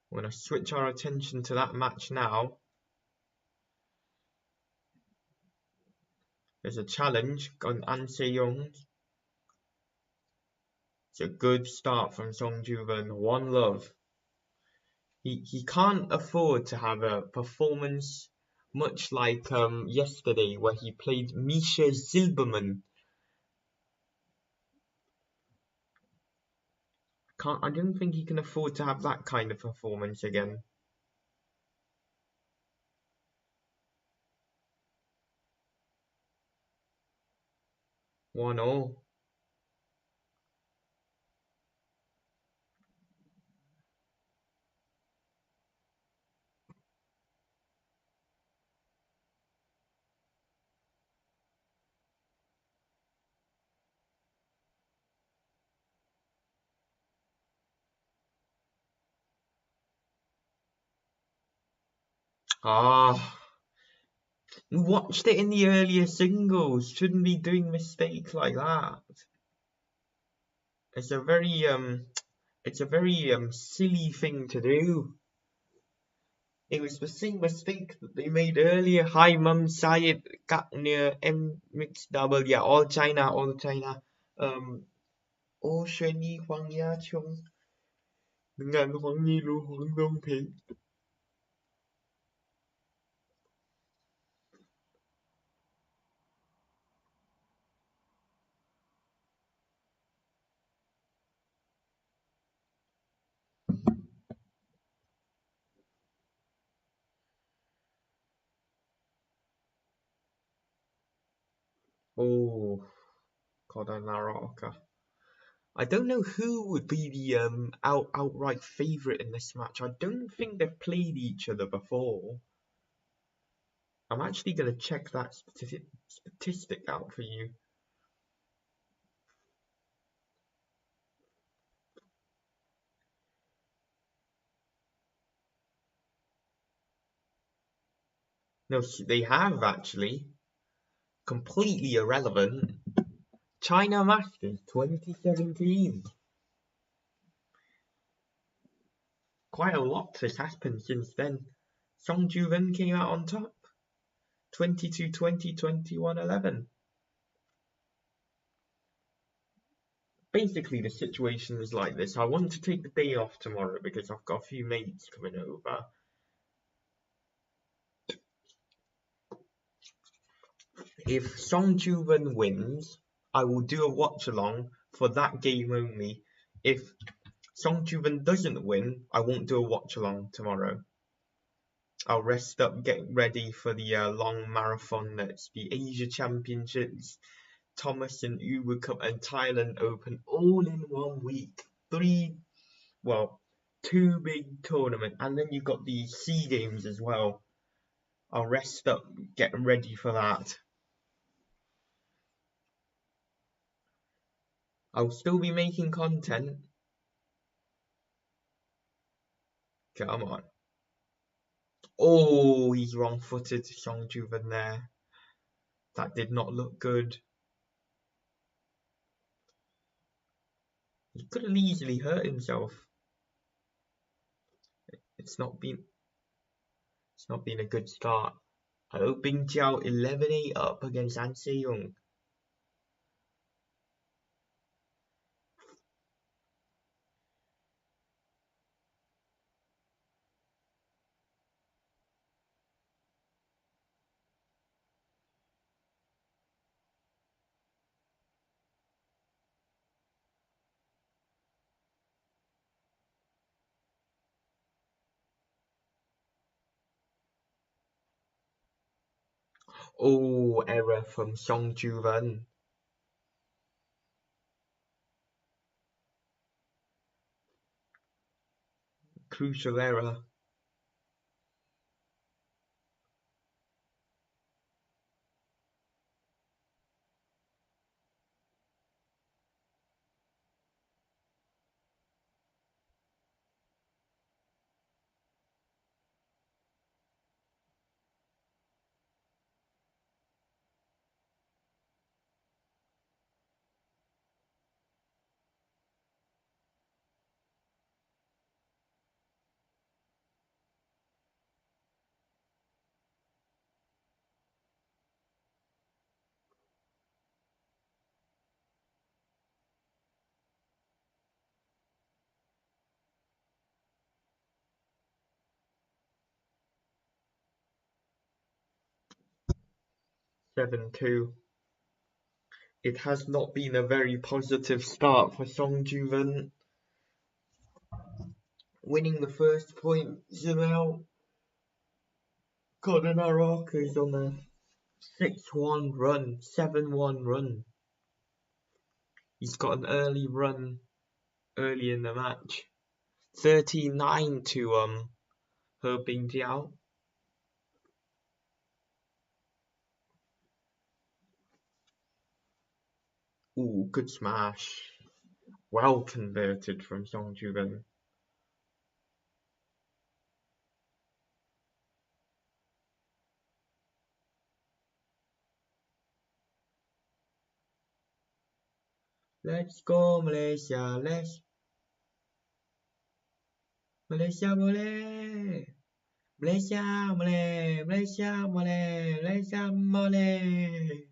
We're going to switch our attention to that match now. There's a challenge on An Seyoung. It's a good start from SOONG JOO VEN. 1 love. He can't afford to have a performance much like yesterday where he played Misha Zilberman. I don't think he can afford to have that kind of performance again. One all. Ah, we watched it in the earlier singles. Shouldn't be doing mistakes like that. It's a very silly thing to do. It was the same mistake that they made earlier. Hi Mum Sayed kat near M mixed double, yeah, all China. Xuanyi Huang Yaqiong dengan Huang Yilu Huang Dongping. Oh, Kodai NARAOKA. I don't know who would be the outright favourite in this match. I don't think they've played each other before. I'm actually going to check that statistic out for you. No, they have actually. Completely irrelevant. China Masters 2017. Quite a lot has happened since then. SOONG JOO VEN came out on top. 22-20, 21-11. Basically, the situation is like this. I want to take the day off tomorrow because I've got a few mates coming over. If SOONG JOO VEN wins, I will do a watch along for that game only. If SOONG JOO VEN doesn't win, I won't do a watch along tomorrow. I'll rest up, get ready for the long marathon that's the Asia Championships, Thammasin Uber Cup and Thailand Open all in 1 week. 2 big tournaments, and then you've got the SEA Games as well. I'll rest up, get ready for that. I'll still be making content. Come on. Oh, he's wrong-footed SOONG JOO VEN there. That did not look good. He could have easily hurt himself. It's not been a good start. Hello, Bingjiao 11-8 up against Seyoung. Oh, error from SOONG JOO VEN. Crucial error. 7-2. It has not been a very positive start for SOONG JOO VEN. Winning the first point 0. Kodai NARAOKA is on a 6-1 run, 7-1 run. He's got an early run early in the match. 39 to Bingjiao. Ooh, good smash. Well converted from SOONG JOO VEN. Let's go Malaysia, Malaysia boleh. Malaysia boleh, Malaysia boleh, Malaysia boleh.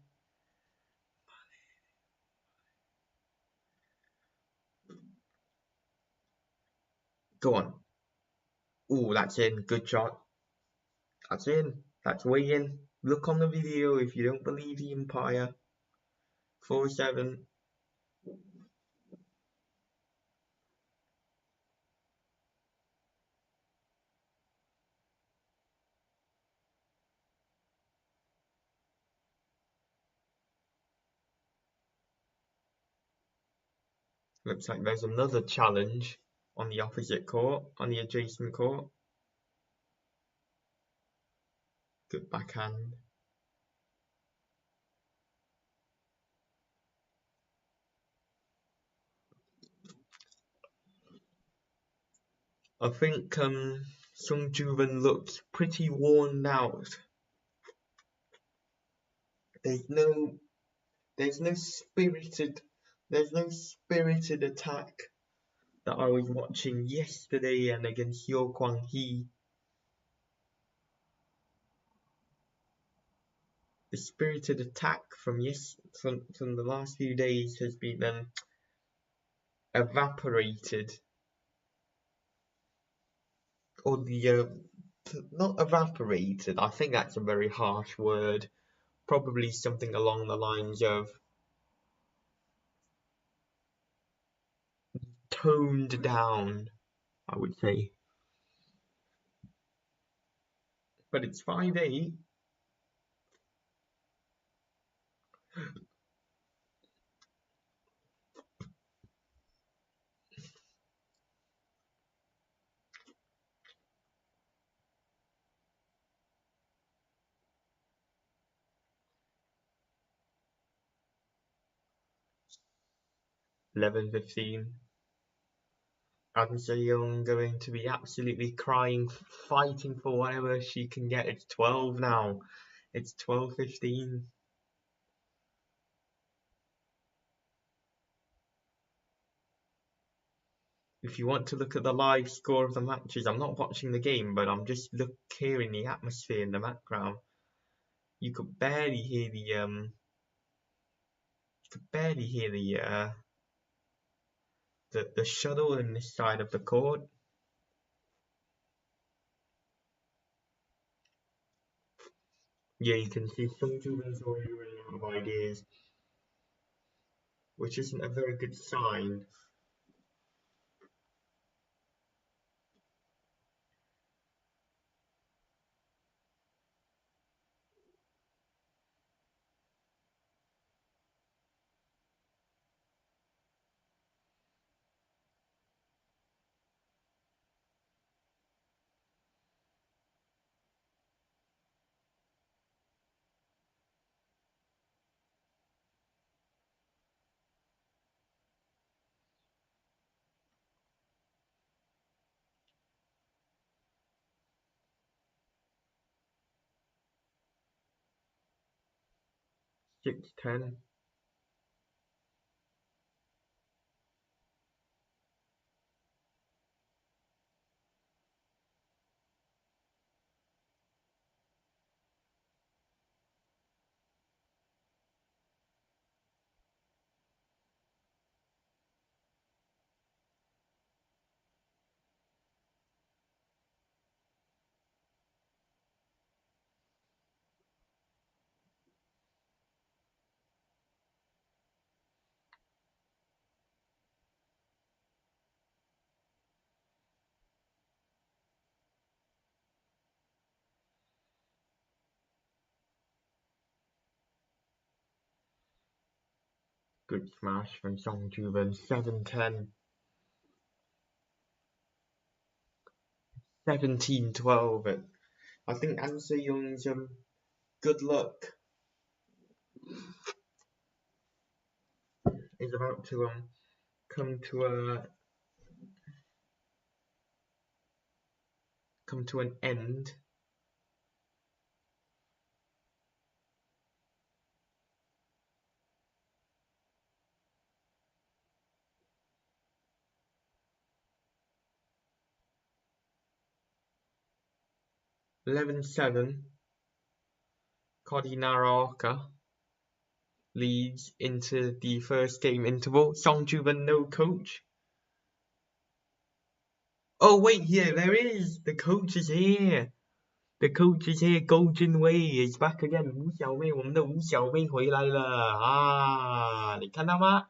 Go on. Ooh, that's in. Good shot. That's in. That's way in. Look on the video if you don't believe the umpire. 4-7. Looks like there's another challenge on the opposite court, on the adjacent court. Good backhand. I think SOONG JOO VEN looks pretty worn out. There's no spirited attack that I was watching yesterday and against Hyeok. The spirited attack from the last few days has been evaporated, or not evaporated. I think that's a very harsh word. Probably something along the lines of toned down, I would say. But it's 5-8. (11:15). And Seyoung going to be absolutely crying, fighting for whatever she can get. It's 12 now. It's 12:15. If you want to look at the live score of the matches, I'm not watching the game, but I'm just hearing the atmosphere in the background. You could barely hear the shuttle in this side of the court. Yeah, you can see SOONG JOO VEN's already running out of ideas, which isn't a very good sign. Six 10. Good smash from SOONG JOO VEN, 7-10. 17-12. I think Seyoung's good luck is about to come to an end. (11-7). NARAOKA leads into the first game interval. SOONG JOO VEN no coach. Oh wait, here there is. The coach is here. The coach is here. Go Junwei is back again. 吴小妹，我们的吴小妹回来了啊！你看到吗？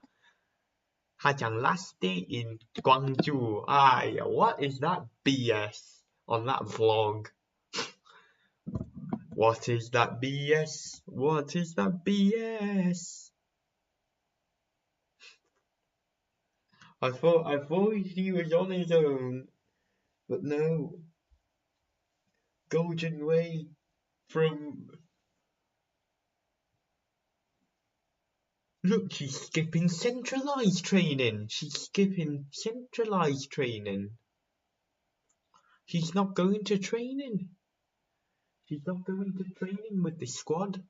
他讲 last day in Gwangju. 哎呀 ，what is that BS on that vlog? What is that BS? What is that BS? I thought he was on his own, but no. Go Junwei from. Look, she's skipping centralized training. She's skipping centralized training. She's not going to training. She's not going to training with the squad.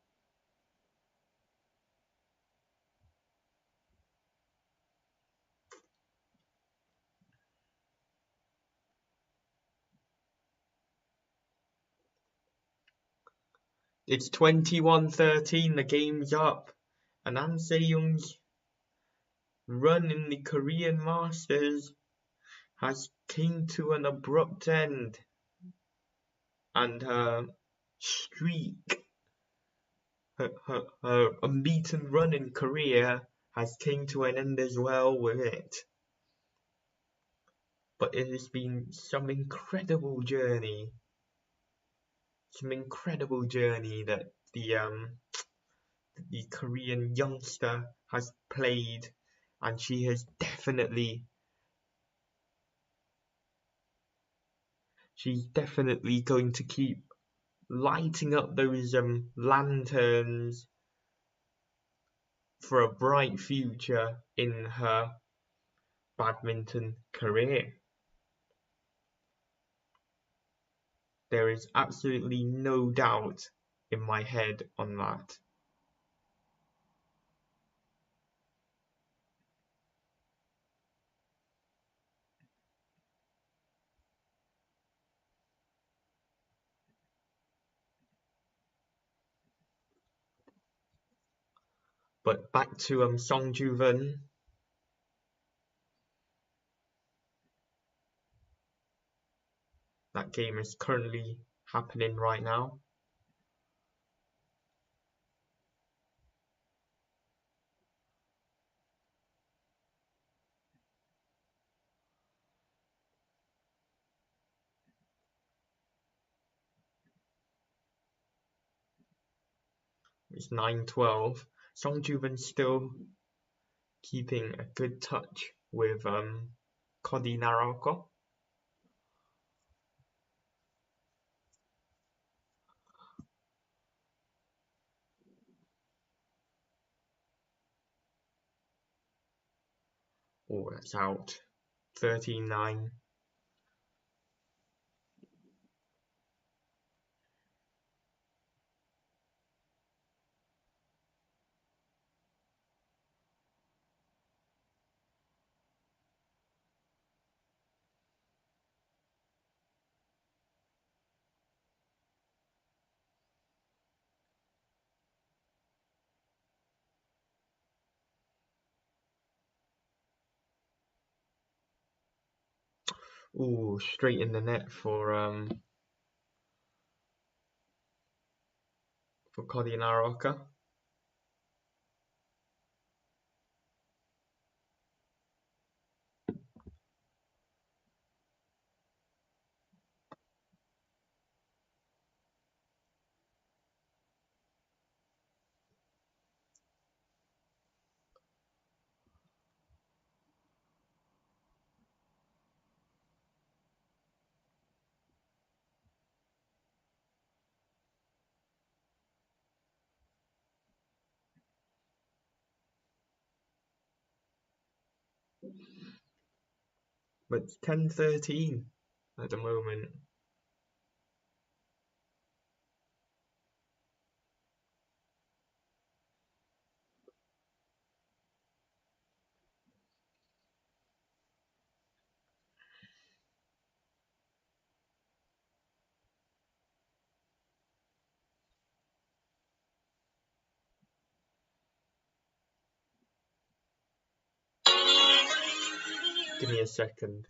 It's 21-13. The game's up. And Seyoung's run in the Korean Masters has came to an abrupt end, and her streak, her unbeaten run in Korea has came to an end as well with it. But it has been some incredible journey that the Korean youngster has played, and she's definitely going to keep lighting up those lanterns for a bright future in her badminton career. There is absolutely no doubt in my head on that. But back to SOONG JOO VEN. That game is currently happening right now. It's 9-12. SOONG JOO VEN still keeping a good touch with Kodai NARAOKA. Oh, that's out. 13-9. Ooh, straight in the net for Kodai NARAOKA. But it's 10:13 at the moment. Give me a second.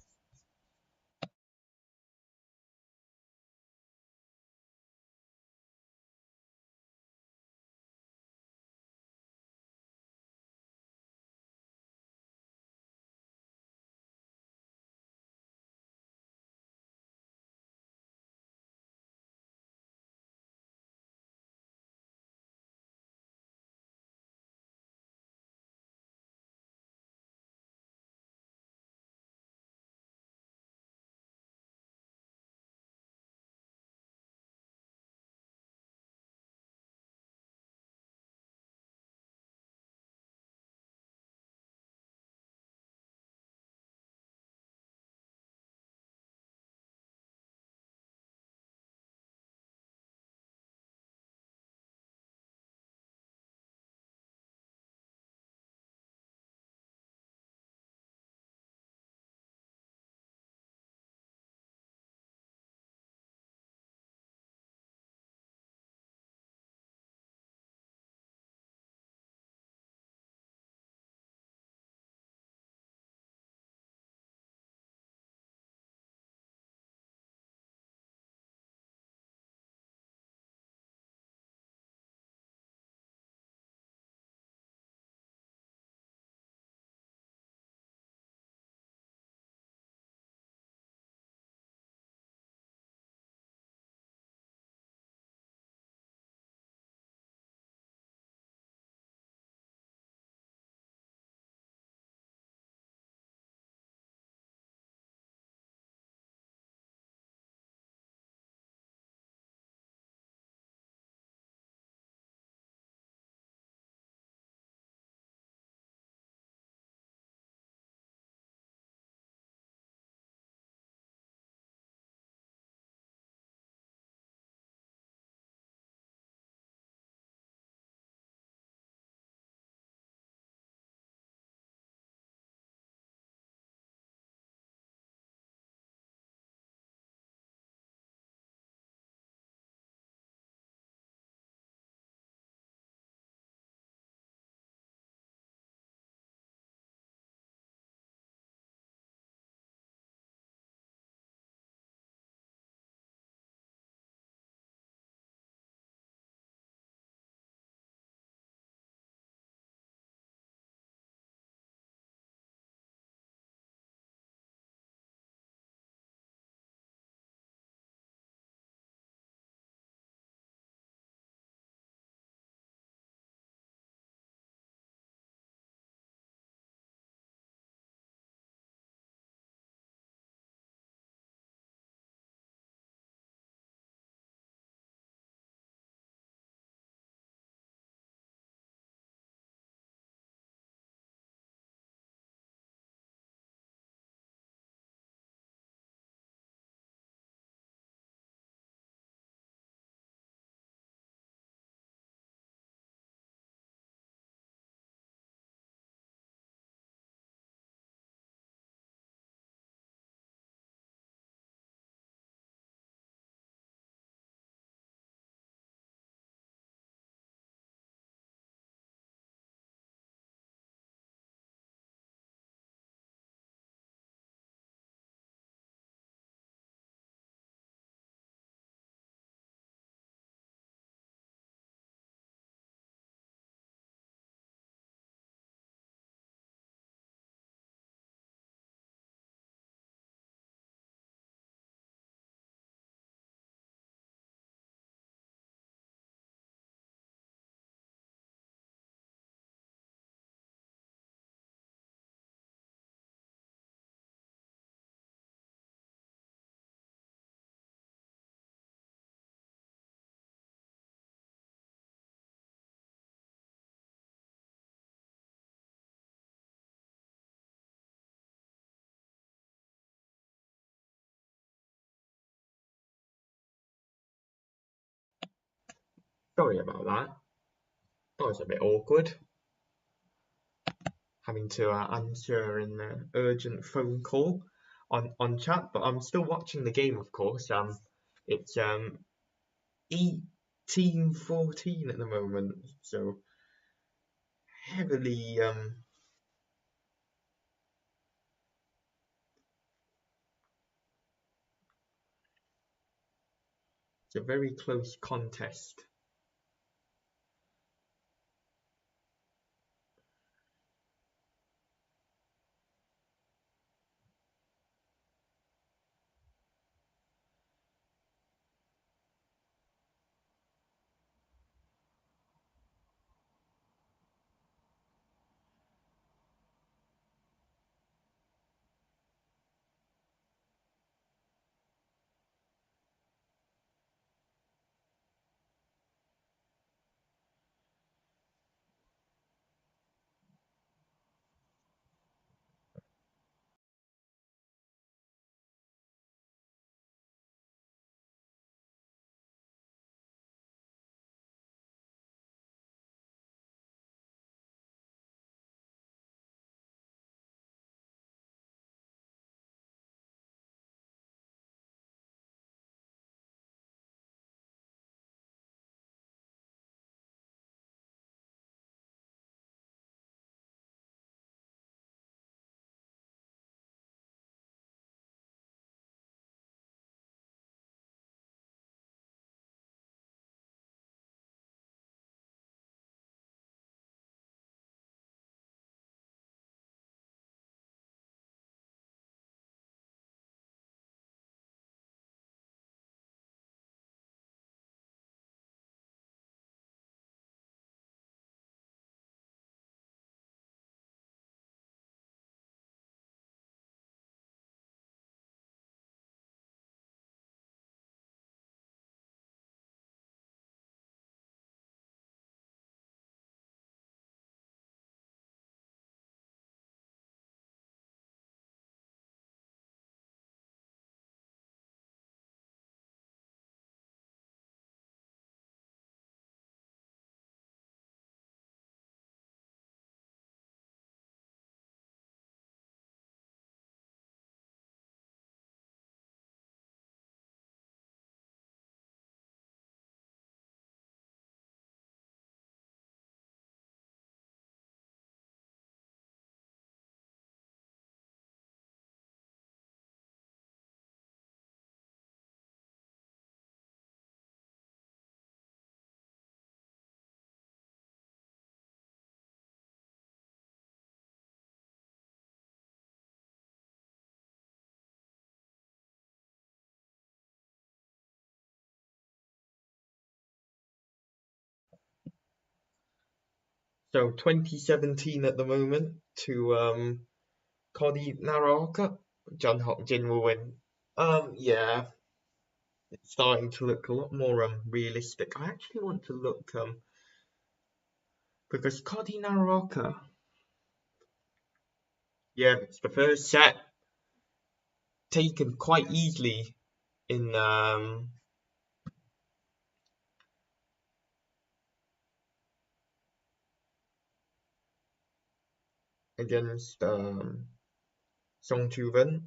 Sorry about that. That was a bit awkward. Having to answer an urgent phone call on chat, but I'm still watching the game, of course. It's 18-14 at the moment, so heavily it's a very close contest. So 2017 at the moment to Kodai NARAOKA. John Hopkins will win. Yeah, it's starting to look a lot more realistic. I actually want to look because Kodai NARAOKA, yeah, it's the first set taken quite easily in against SOONG JOO VEN.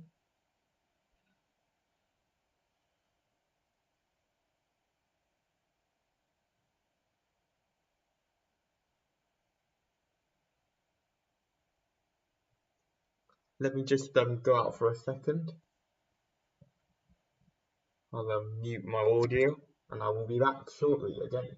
Let me just go out for a second. I'll mute my audio and I will be back shortly again.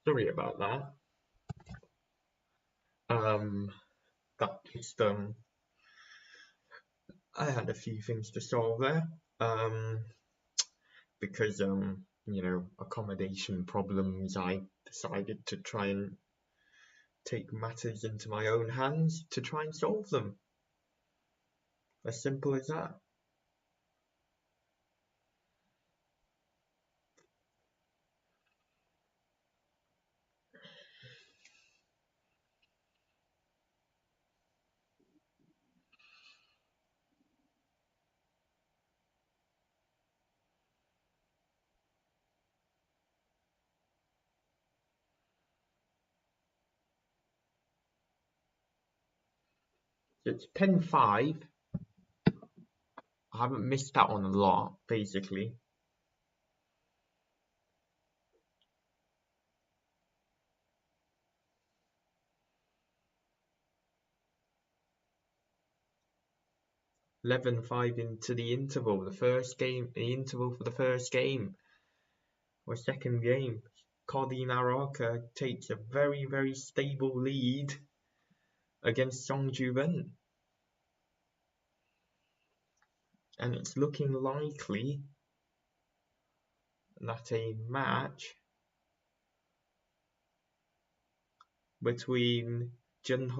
Sorry about that. That just I had a few things to solve there. Because accommodation problems, I decided to try and take matters into my own hands to try and solve them. As simple as that. It's pen 5. I haven't missed out on a lot, basically. (11-5) into the interval. The interval for the first game or second game. Kodai NARAOKA takes a very, very stable lead against SOONG JOO VEN. And it's looking likely that a match between Jin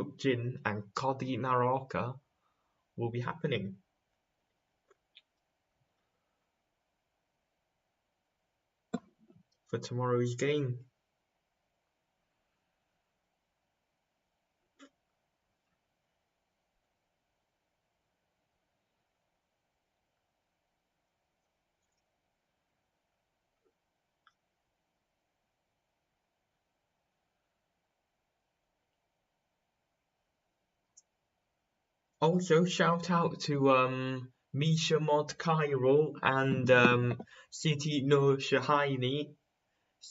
and Kodai NARAOKA will be happening. For tomorrow's game. Also, shout out to Misha Mod Cairo and Sitthikom Xuanyi.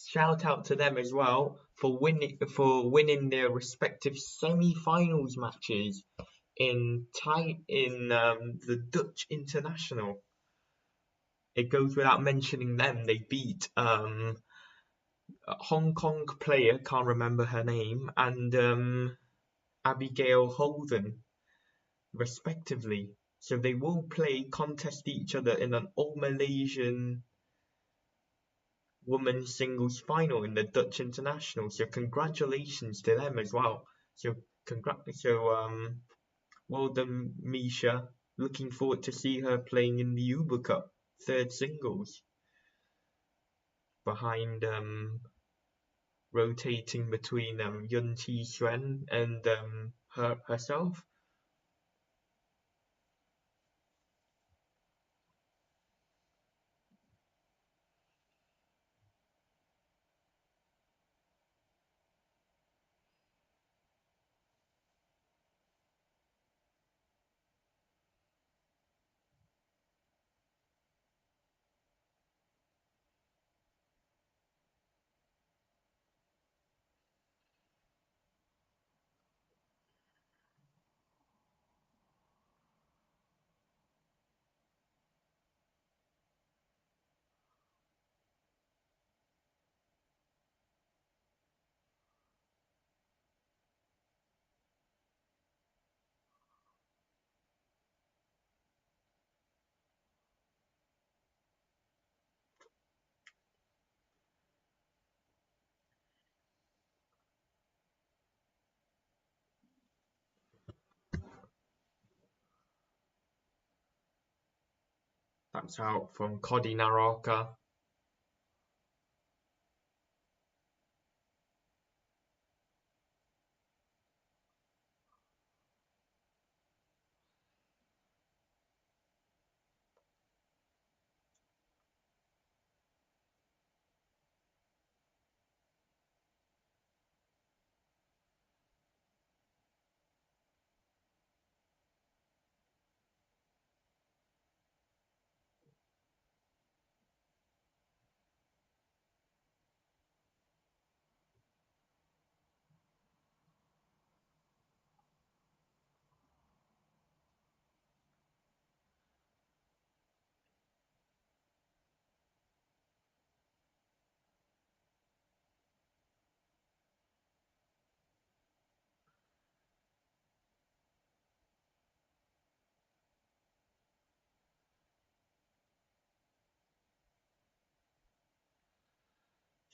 Shout out to them as well for winning their respective semi-finals matches in the Dutch International. It goes without mentioning them. They beat a Hong Kong player, can't remember her name, and Abigail Holden, respectively. So they will contest each other in an All-Malaysian women's singles final in the Dutch International. So congratulations to them as well. So well done, Misha. Looking forward to see her playing in the Uber Cup, third singles, behind rotating between Yun Chi Xuan and herself. That's out from Kodai NARAOKA.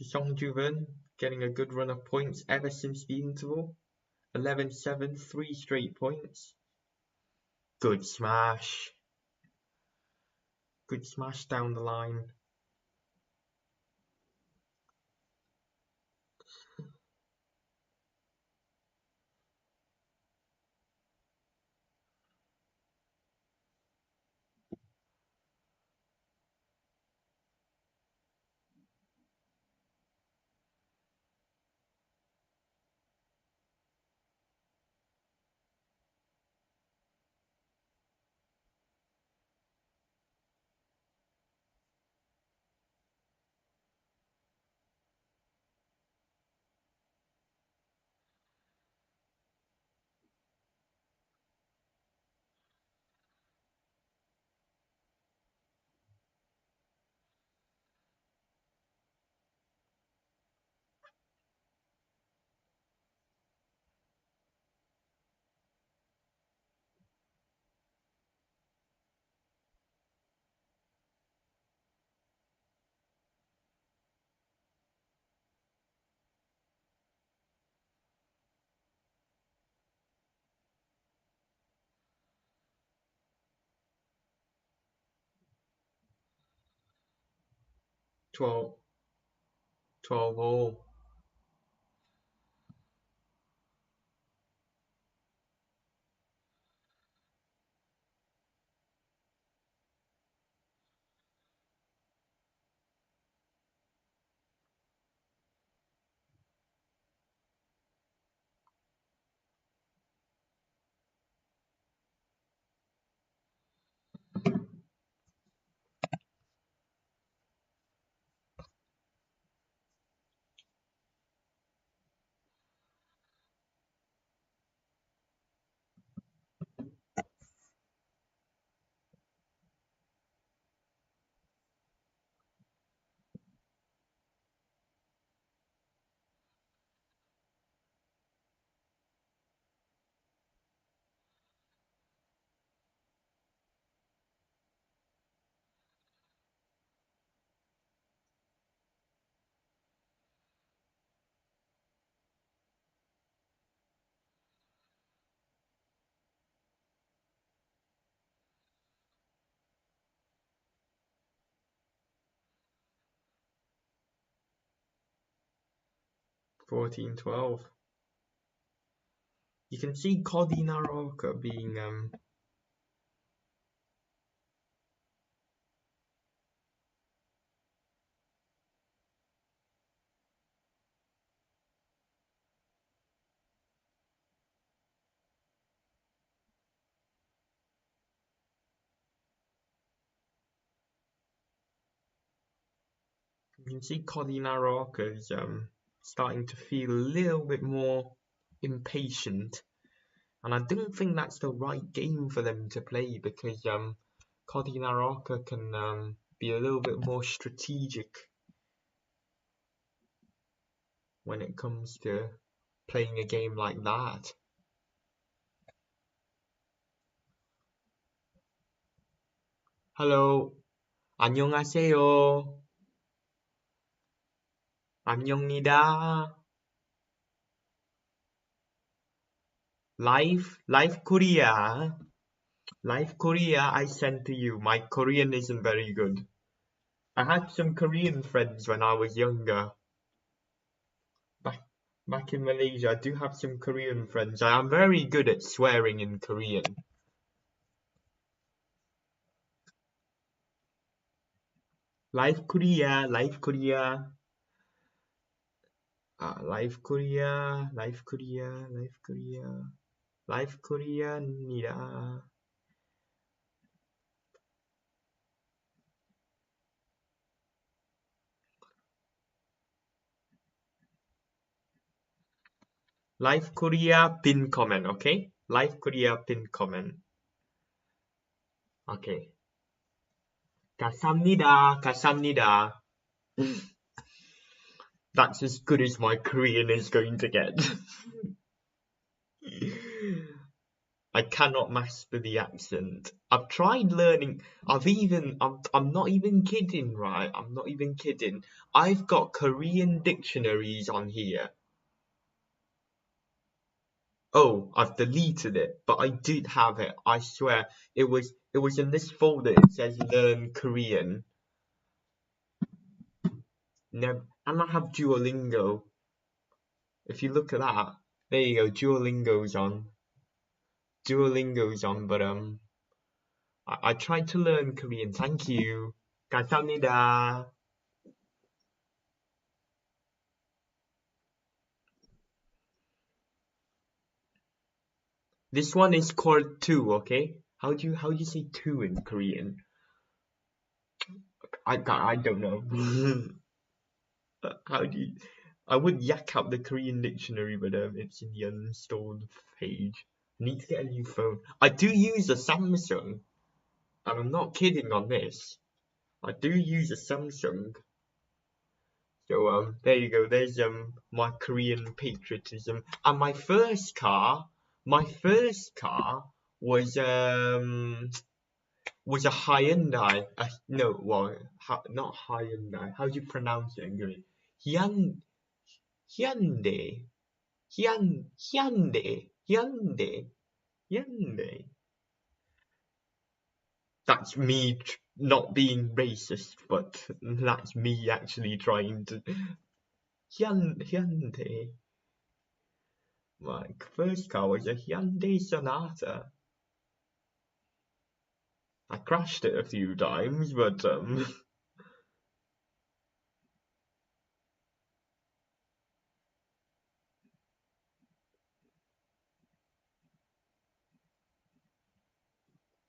SOONG JOO VEN getting a good run of points ever since the interval. 11-7, 3 straight points. Good smash. Good smash down the line. Twelve all. $14-12. You can see Kodai NARAOKA being is starting to feel a little bit more impatient, and I don't think that's the right game for them to play, because Kodai NARAOKA can be a little bit more strategic when it comes to playing a game like that. Hello, 안녕하세요. 안녕입니다. Live Korea. Live Korea I sent to you. My Korean isn't very good. I had some Korean friends when I was younger. Back in Malaysia, I do have some Korean friends. I am very good at swearing in Korean. Live Korea, Live Korea. Live Korea, Live Korea, Live Korea. Live Korea입니다. Live Korea pin comment, okay? Live Korea pin comment. Okay. 감사합니다. 감사합니다. That's as good as my Korean is going to get. I cannot master the accent. I've tried learning. I'm not even kidding, right? I'm not even kidding. I've got Korean dictionaries on here. Oh, I've deleted it, but I did have it. I swear, it was in this folder. It says learn Korean. No, and I have Duolingo. If you look at that, there you go. Duolingo's on. But I tried to learn Korean. Thank you. 감사합니다. This one is called two, okay? How do you say two in Korean? I don't know. How do you? I would yak out the Korean dictionary, but it's in the uninstalled page. I need to get a new phone. I do use a Samsung, and I'm not kidding on this. I do use a Samsung. So there you go. There's my Korean patriotism. And my first car was a Hyundai. No, well, not Hyundai. How do you pronounce it in Korean? Hyundai. That's me not being racist, but that's me actually trying to. Hyundai. My first car was a Hyundai Sonata. I crashed it a few times, but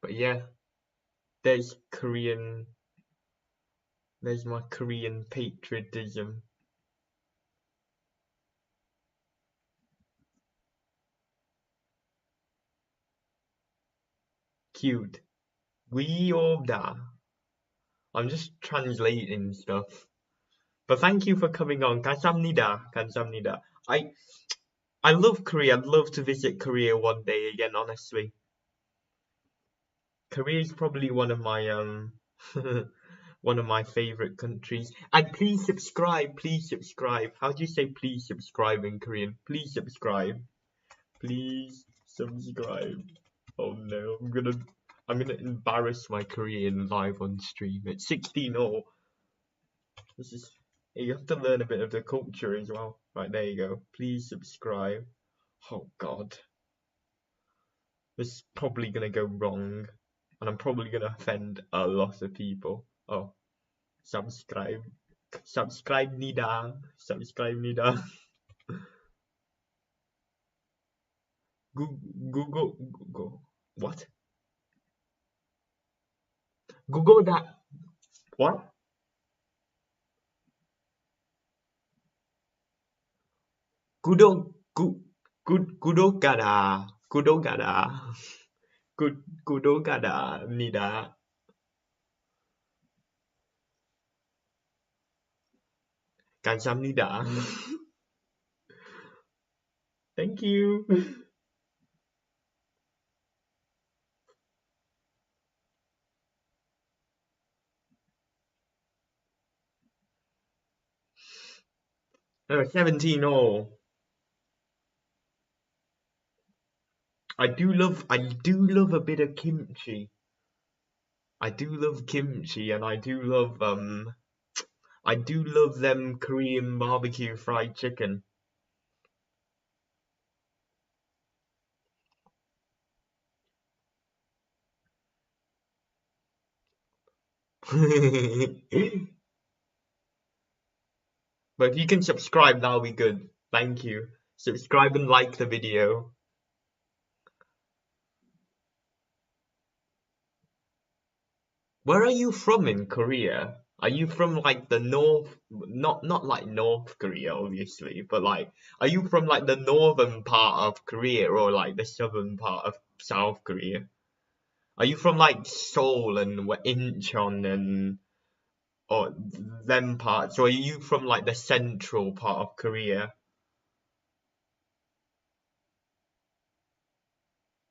but yeah, there's my Korean patriotism. Cute. Weoda. I'm just translating stuff. But thank you for coming on. 감사합니다. I love Korea. I'd love to visit Korea one day again, honestly. Korea is probably one of my one of my favorite countries. And please subscribe. How do you say please subscribe in Korean? Please subscribe. Oh no, I'm gonna embarrass my Korean live on stream. It's 16:00. You have to learn a bit of the culture as well. Right, there you go. Please subscribe. Oh god. This is probably gonna go wrong. And I'm probably gonna offend a lot of people. Oh. Subscribe. Subscribe-니다. Google. What? Google that. What? 구독가다. 감사합니다. Thank you. Oh, 17:00. I do love a bit of kimchi. I do love kimchi, and I do love them Korean barbecue fried chicken. But if you can subscribe, that'll be good. Thank you. Subscribe and like the video. Where are you from in Korea? Are you from like the north, not like North Korea obviously, but like are you from like the northern part of Korea or like the southern part of South Korea? Are you from like Seoul and Incheon and or them parts, or are you from like the central part of Korea?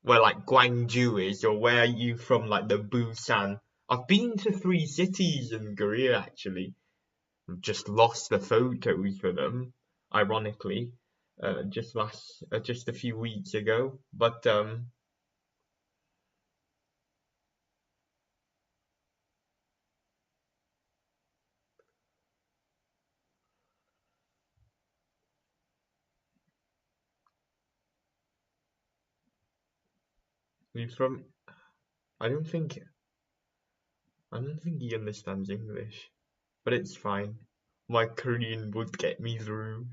where like Gwangju is, or where are you from, like the Busan? I've been to 3 cities in Korea actually. I've just lost the photos for them, ironically, just a few weeks ago. But he's from. I don't think he understands English, but it's fine. My Korean would get me through.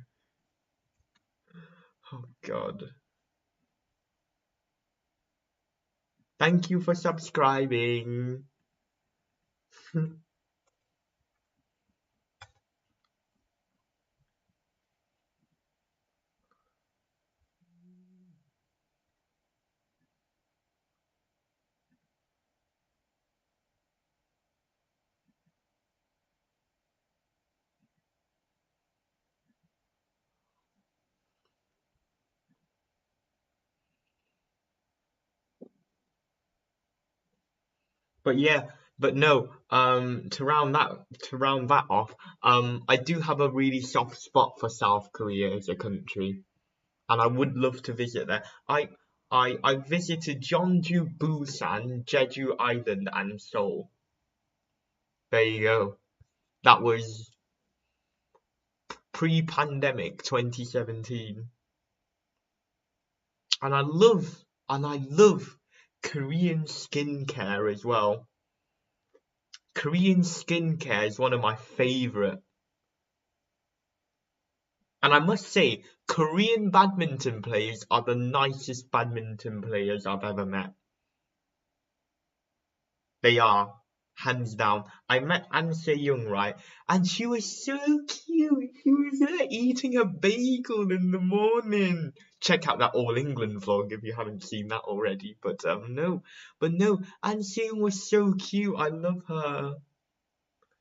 Oh God. Thank you for subscribing. But yeah, but no, to round that off, I do have a really soft spot for South Korea as a country, and I would love to visit there. I visited Jeonju, Busan, Jeju Island, and Seoul. There you go. That was pre-pandemic 2017. And I love Korean skincare as well. Korean skincare is one of my favorite. And I must say, Korean badminton players are the nicest badminton players I've ever met. They are, hands down. I met Seyoung, right? And she was so cute. She was there eating a bagel in the morning. Check out that All England vlog if you haven't seen that already. But no, Seyoung was so cute. I love her.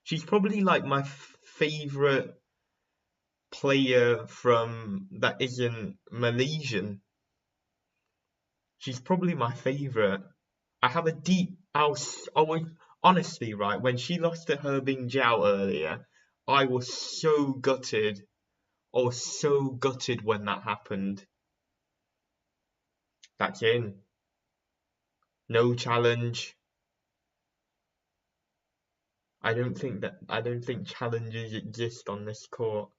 She's probably like my favorite player from that isn't Malaysian. She's probably my favorite. I have a deep. I was honestly, right, when she lost to her Bingjiao earlier, I was so gutted. I was so gutted when that happened. That's in. No challenge. I don't think challenges exist on this court.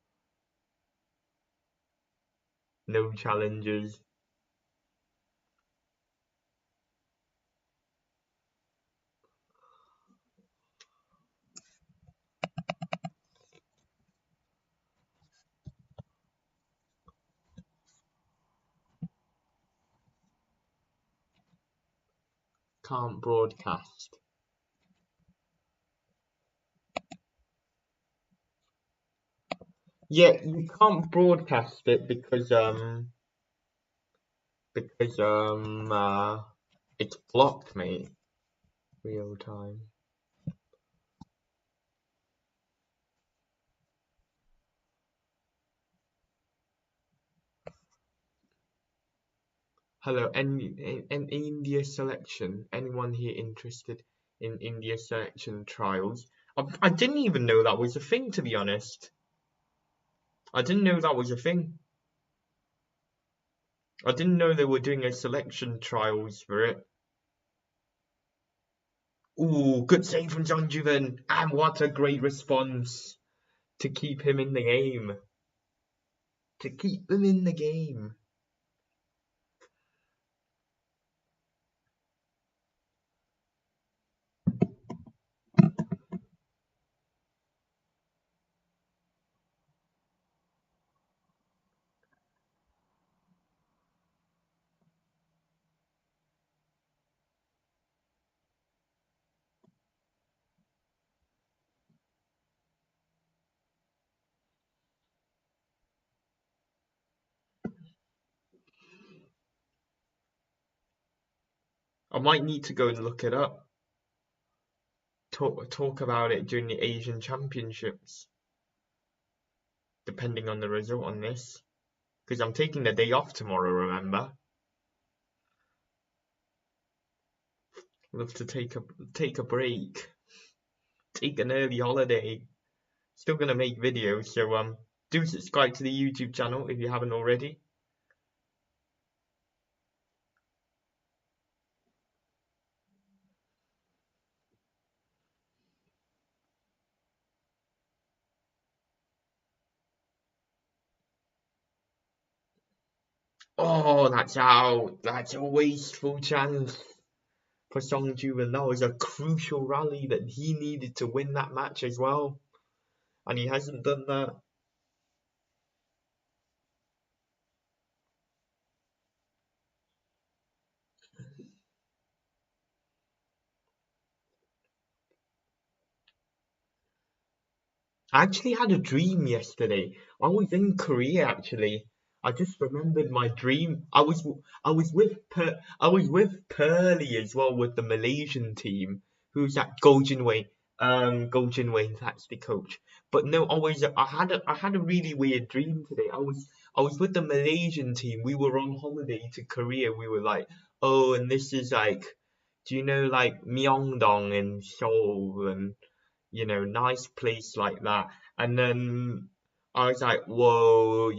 No challenges. Can't broadcast. Yeah, you can't broadcast it because it's blocked, mate. Real time. Hello, an India selection. Anyone here interested in India selection trials? I didn't even know that was a thing, to be honest. I didn't know that was a thing. I didn't know they were doing a selection trials for it. Ooh, good save from SOONG JOO VEN, and what a great response to keep him in the game. To keep him in the game. I might need to go and look it up. Talk about it during the Asian Championships, depending on the result on this. Because I'm taking the day off tomorrow, remember? Love to take a break, take an early holiday. Still gonna make videos, so do subscribe to the YouTube channel if you haven't already. Oh, that's out. That's a wasteful chance for SOONG JOO VEN. That was a crucial rally that he needed to win that match as well, and he hasn't done that. I actually had a dream yesterday. I was in Korea actually. I just remembered my dream. I was with Pearly as well with the Malaysian team, who's at Goljinwei. Goljinwei, that's the coach. But no, I had a really weird dream today. I was with the Malaysian team. We were on holiday to Korea. We were like, oh, and this is like, do you know like Myeongdong and Seoul and nice place like that. And then I was like, whoa,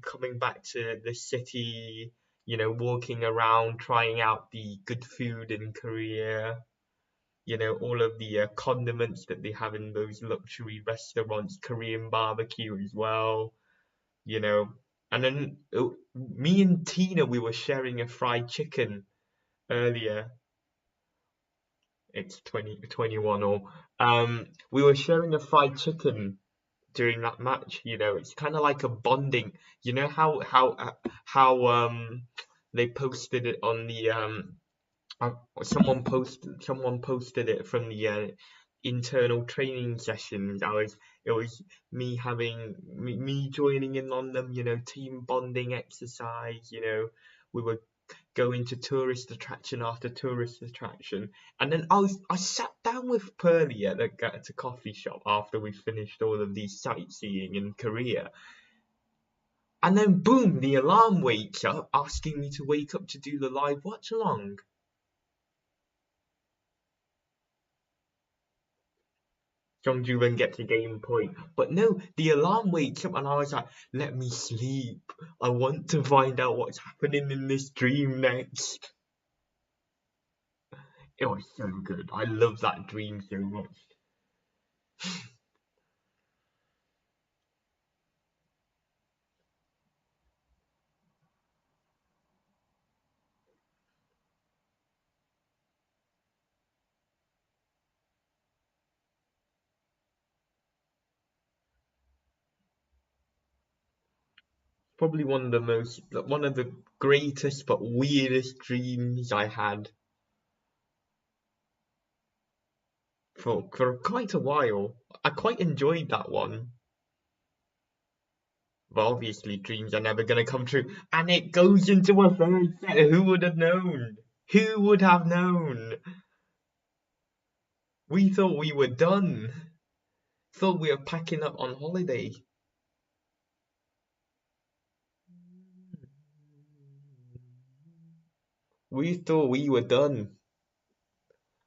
coming back to the city, walking around, trying out the good food in Korea, all of the condiments that they have in those luxury restaurants, Korean barbecue as well, you know. And then me and Tina, we were sharing a fried chicken earlier. It's 2021 or we were sharing a fried chicken during that match. It's kind of like a bonding. You know how they posted it on the someone posted it from the internal training sessions. It was me having me joining in on them. Team bonding exercise. We were going to tourist attraction after tourist attraction. And then I sat down with Pearly at a coffee shop after we finished all of these sightseeing in Korea. And then boom, the alarm wakes up asking me to wake up to do the live watch along. SOONG JOO VEN gets a game point. But no, the alarm wakes up and I was like, let me sleep. I want to find out what's happening in this dream next. It was so good. I love that dream so much. Probably one of the greatest but weirdest dreams I had for quite a while. I quite enjoyed that one. But obviously dreams are never gonna come true. And it goes into a third set. Who would have known? Who would have known? We thought we were done. Thought we were packing up on holiday. We thought we were done.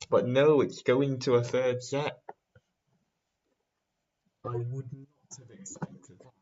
But no, it's going to a third set. I would not have expected that.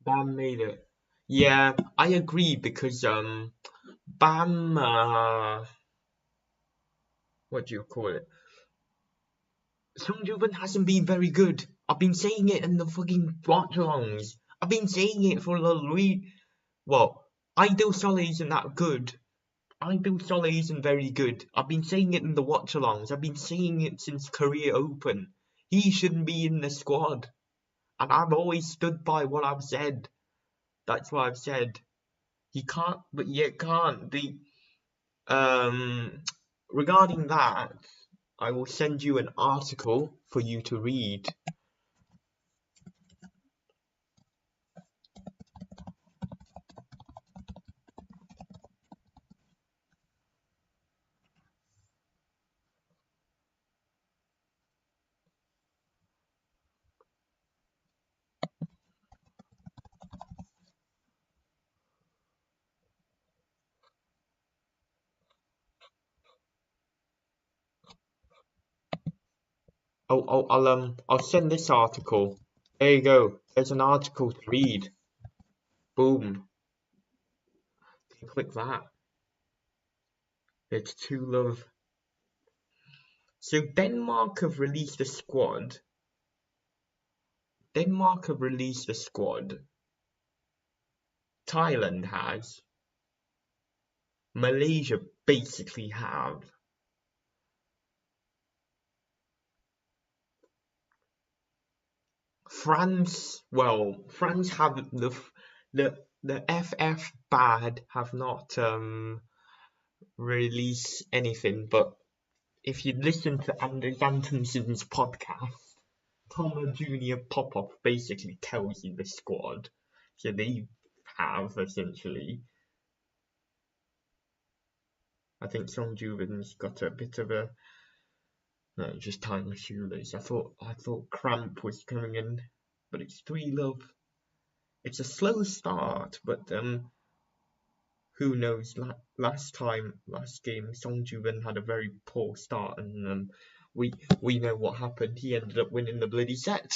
Bam made it. Yeah, I agree because Bam what do you call it? Soong Joo Ven hasn't been very good. I've been saying it in the fucking Watchalongs. I've been saying it for well, Idol Sole isn't that good. Idol Sole isn't very good. I've been saying it in the Watchalongs. I've been saying it since Korea Open. He shouldn't be in the squad. And I've always stood by what I've said. That's what I've said. He can't, but yet can't. Regarding that, I will send you an article for you to read. I'll send this article. There you go. There's an article to read. Boom. Click that. It's true love. So Denmark have released a squad. Thailand has. Malaysia basically have. France have the FF Bad have not released anything, but if you listen to Anders Antonsen's podcast, Thomas Junior Popov basically tells you the squad. So they have essentially. I think Soong Joo Ven's got a bit of a no, just tying my shoelace. I thought Cramp was coming in, but it's 3 Love. It's a slow start, but who knows? Last game, Soong Joo Ven had a very poor start, and we know what happened. He ended up winning the bloody set.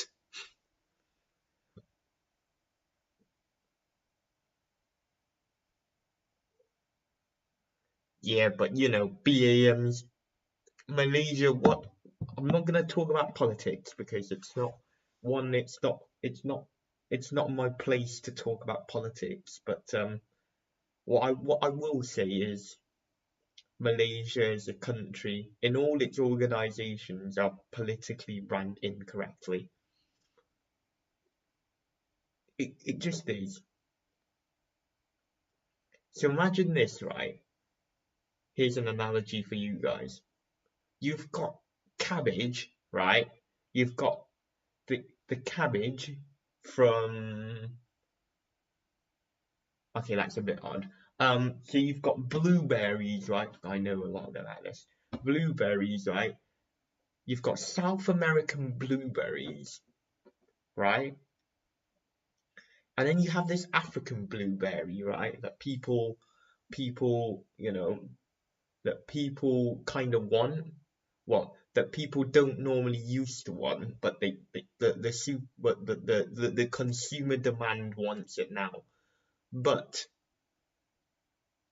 Yeah, but you know, BAM's Malaysia. What? I'm not gonna talk about politics because it's not my place to talk about politics. But what I will say is Malaysia as a country, in all its organizations, are politically run incorrectly. It just is. So imagine this, right? Here's an analogy for you guys. You've got cabbage, right? You've got the cabbage from. Okay, that's a bit odd. So you've got blueberries, right? I know a lot about this. Blueberries, right? You've got South American blueberries, right? And then you have this African blueberry, right? That people, you know, that people kind of want. Well, that people don't normally used to want, but the consumer demand wants it now. But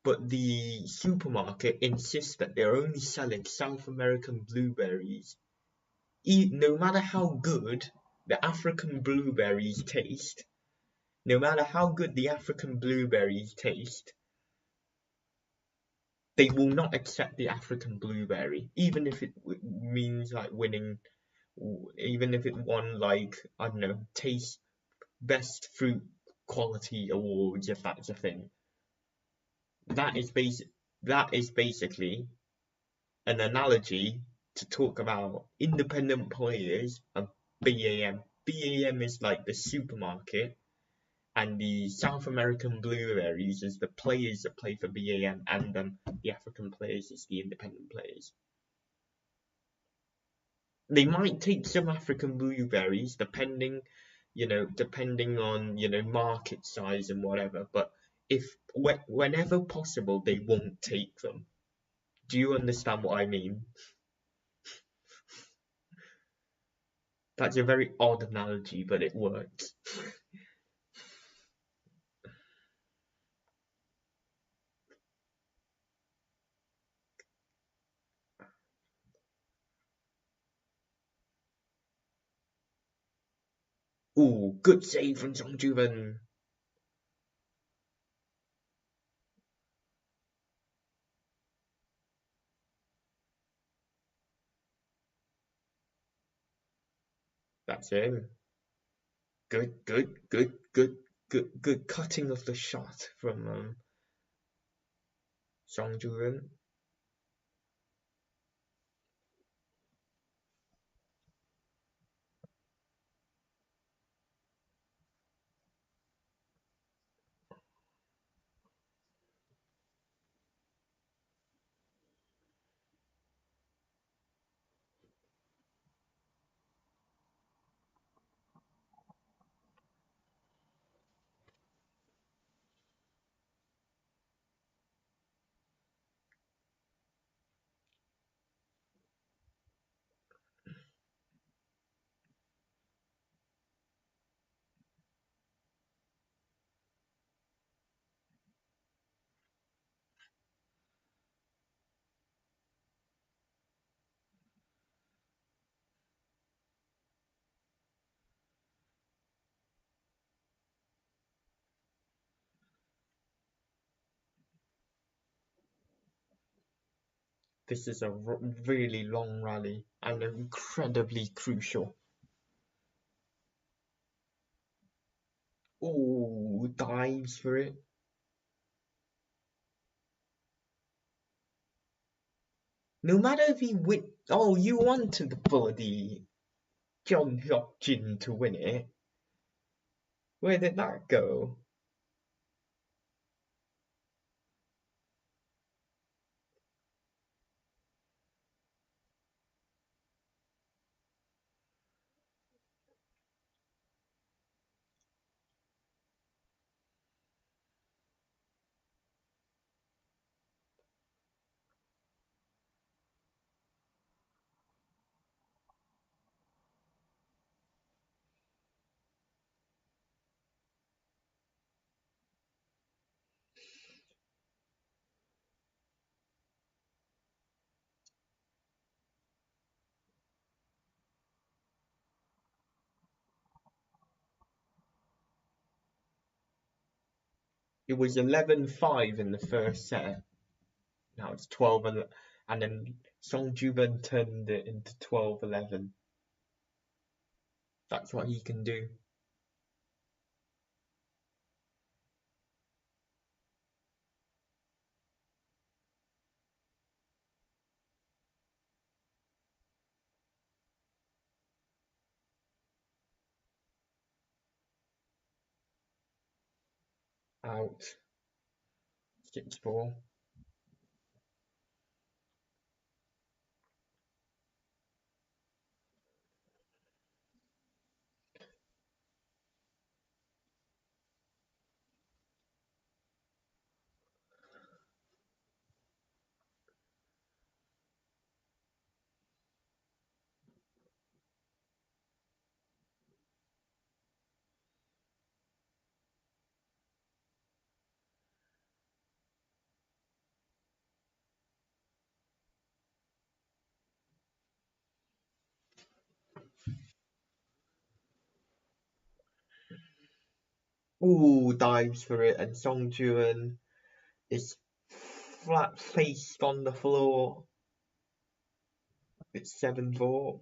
the supermarket insists that they're only selling South American blueberries. No matter how good the African blueberries taste, they will not accept the African blueberry, even if it means like winning, even if it won like, I don't know, taste best fruit quality awards, if that's a thing. That is basically an analogy to talk about independent players and BAM. BAM is like the supermarket, and the South American blueberries is the players that play for BAM, and the African players is the independent players. They might take some African blueberries depending on market size and whatever, but whenever possible they won't take them. Do you understand what I mean? That's a very odd analogy, but it works. Ooh, good save from SOONG JOO VEN. That's him. Good cutting of the shot from SOONG JOO VEN. This is a really long rally and incredibly crucial. Ooh, dives for it. No matter if he win, oh, you wanted for the Hyok to win it. Where did that go? It was 11-5 in the first set. Now it's 12, and then SOONG JOO VEN turned it into 12-11. That's what he can do. Out. 6-4. Ooh, dives for it, and SOONG JOO VEN is flat-faced on the floor. It's 7-4.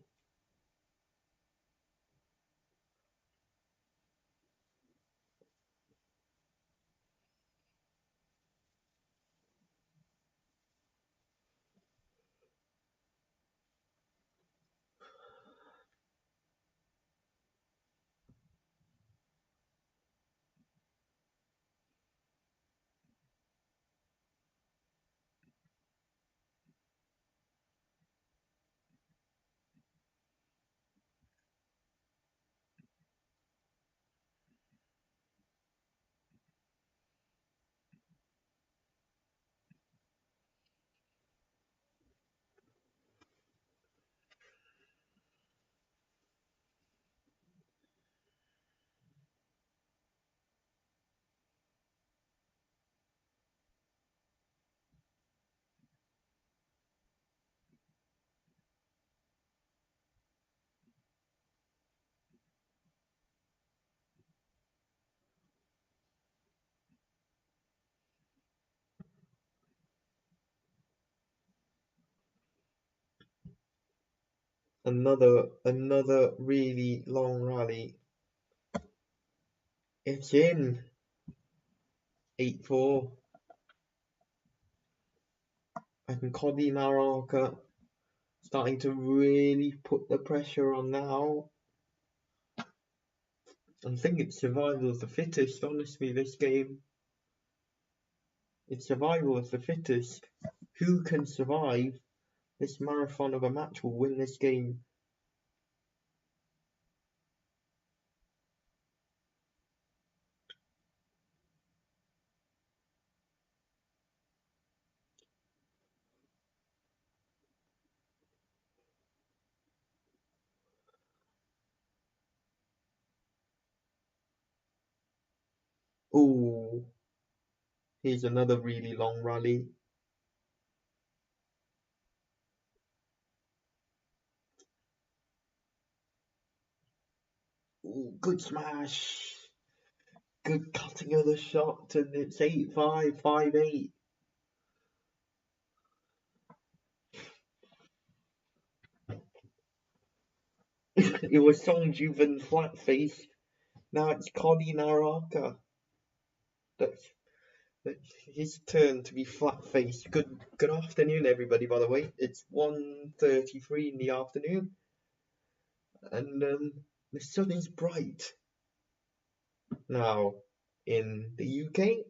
Another really long rally. It's in. 8-4. And Kodai NARAOKA starting to really put the pressure on now. I think it's survival of the fittest, honestly, this game. It's survival of the fittest. Who can survive this marathon of a match will win this game. Ooh, here's another really long rally. Ooh, good smash. Good cutting of the shot, and it's 8-5, 5-8. It was SOONG JOO VEN flat face. Now it's Kodai NARAOKA. That's his turn to be flat faced. Good afternoon, everybody. By the way, it's 1:33 in the afternoon, and the sun is bright now in the UK.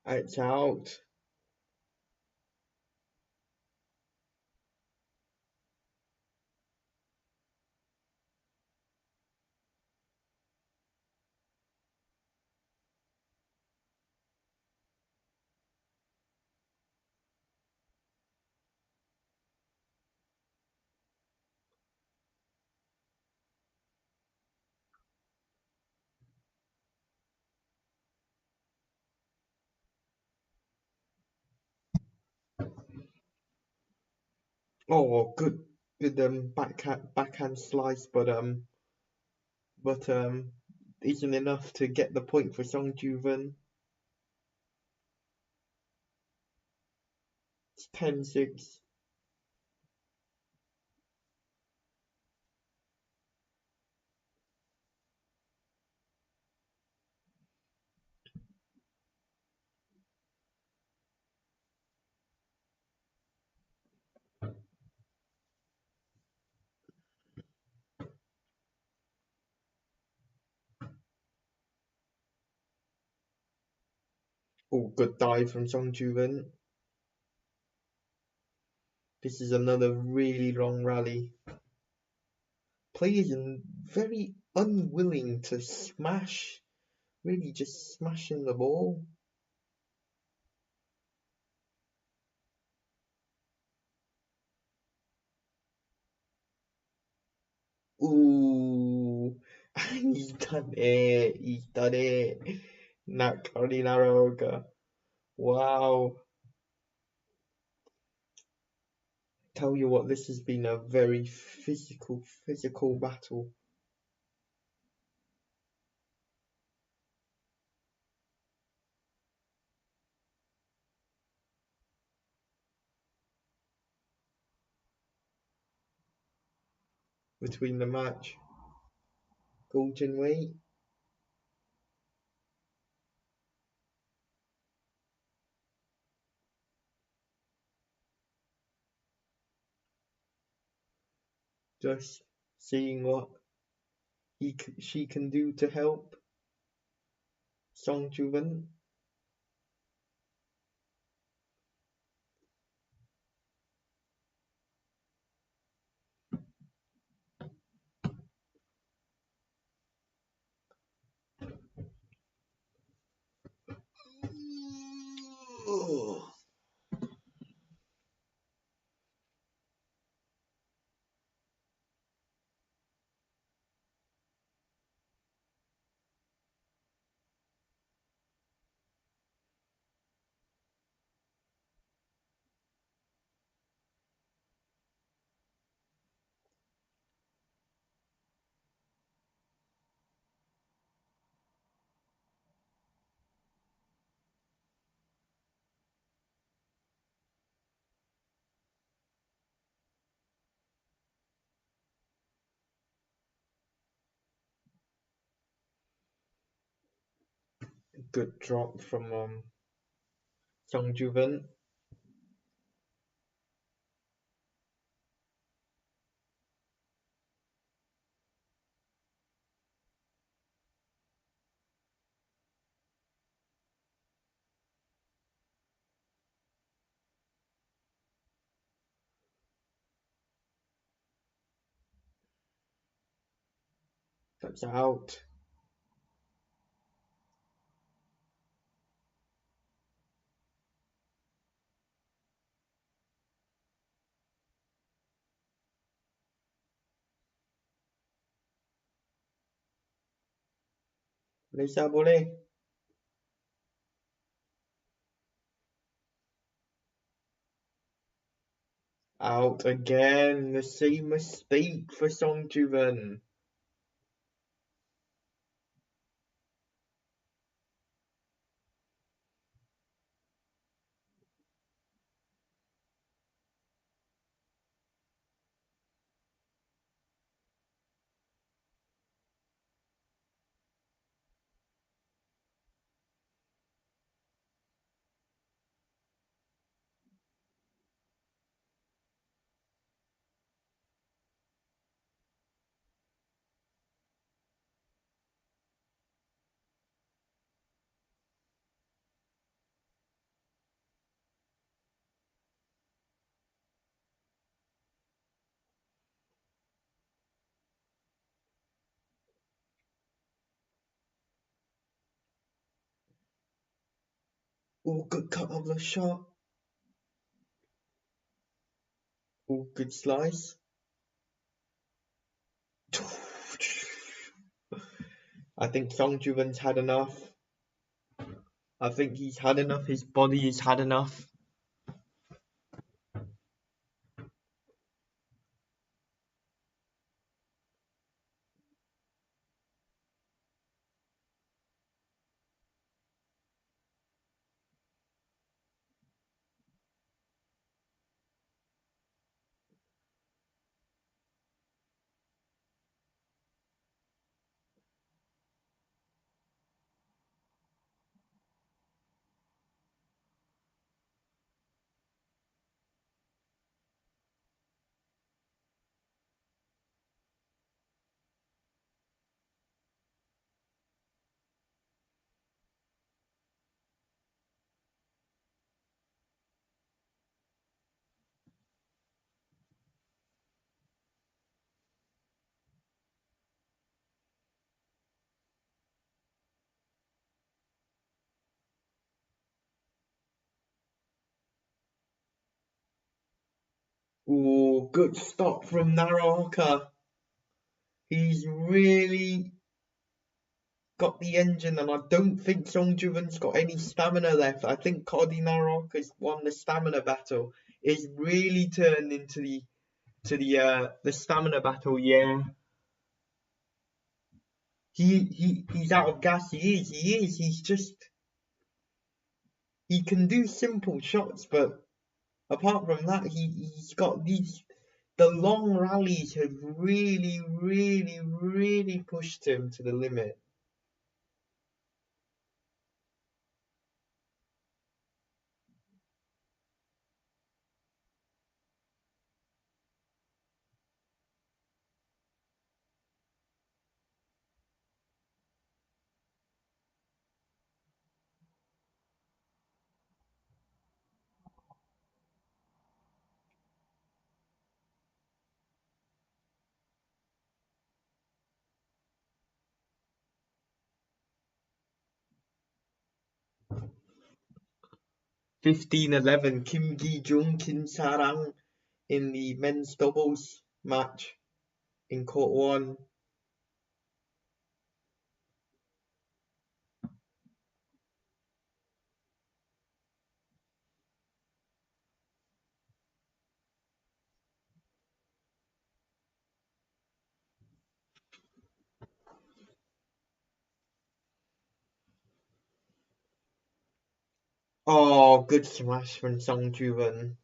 It's out. Oh, good backhand slice, but isn't enough to get the point for SOONG JOO VEN. It's 10-6. Oh, good dive from SOONG JOO VEN. This is another really long rally. Players are very unwilling to smash, really just smashing the ball. Ooh, he's done it. He's done it. Nakari Naraoka. Wow. Tell you what, this has been a very physical battle. Between the match. Golden weight. Just seeing what she can do to help Soong Joo Ven. Good drop from Soong Joo Ven. That's out. Malaysia boleh. Out again. The same mistake for Soong Joo Ven. Oh, good cut of the shot. Oh, good slice. I think Soong Joo Ven's had enough. I think he's had enough. His body has had enough. Oh, good stop from NARAOKA. He's really got the engine, and I don't think SOONG JOO VEN's got any stamina left. I think Kodai NARAOKA's won the stamina battle. It's really turned into the stamina battle. Yeah, he's out of gas. He is. He's just, he can do simple shots, but apart from that, he's got the long rallies have really pushed him to the limit. (15-11) Kim Gi-jung, Kim Sarang in the men's doubles match in court 1. Oh, good smash from SOONG JOO VEN.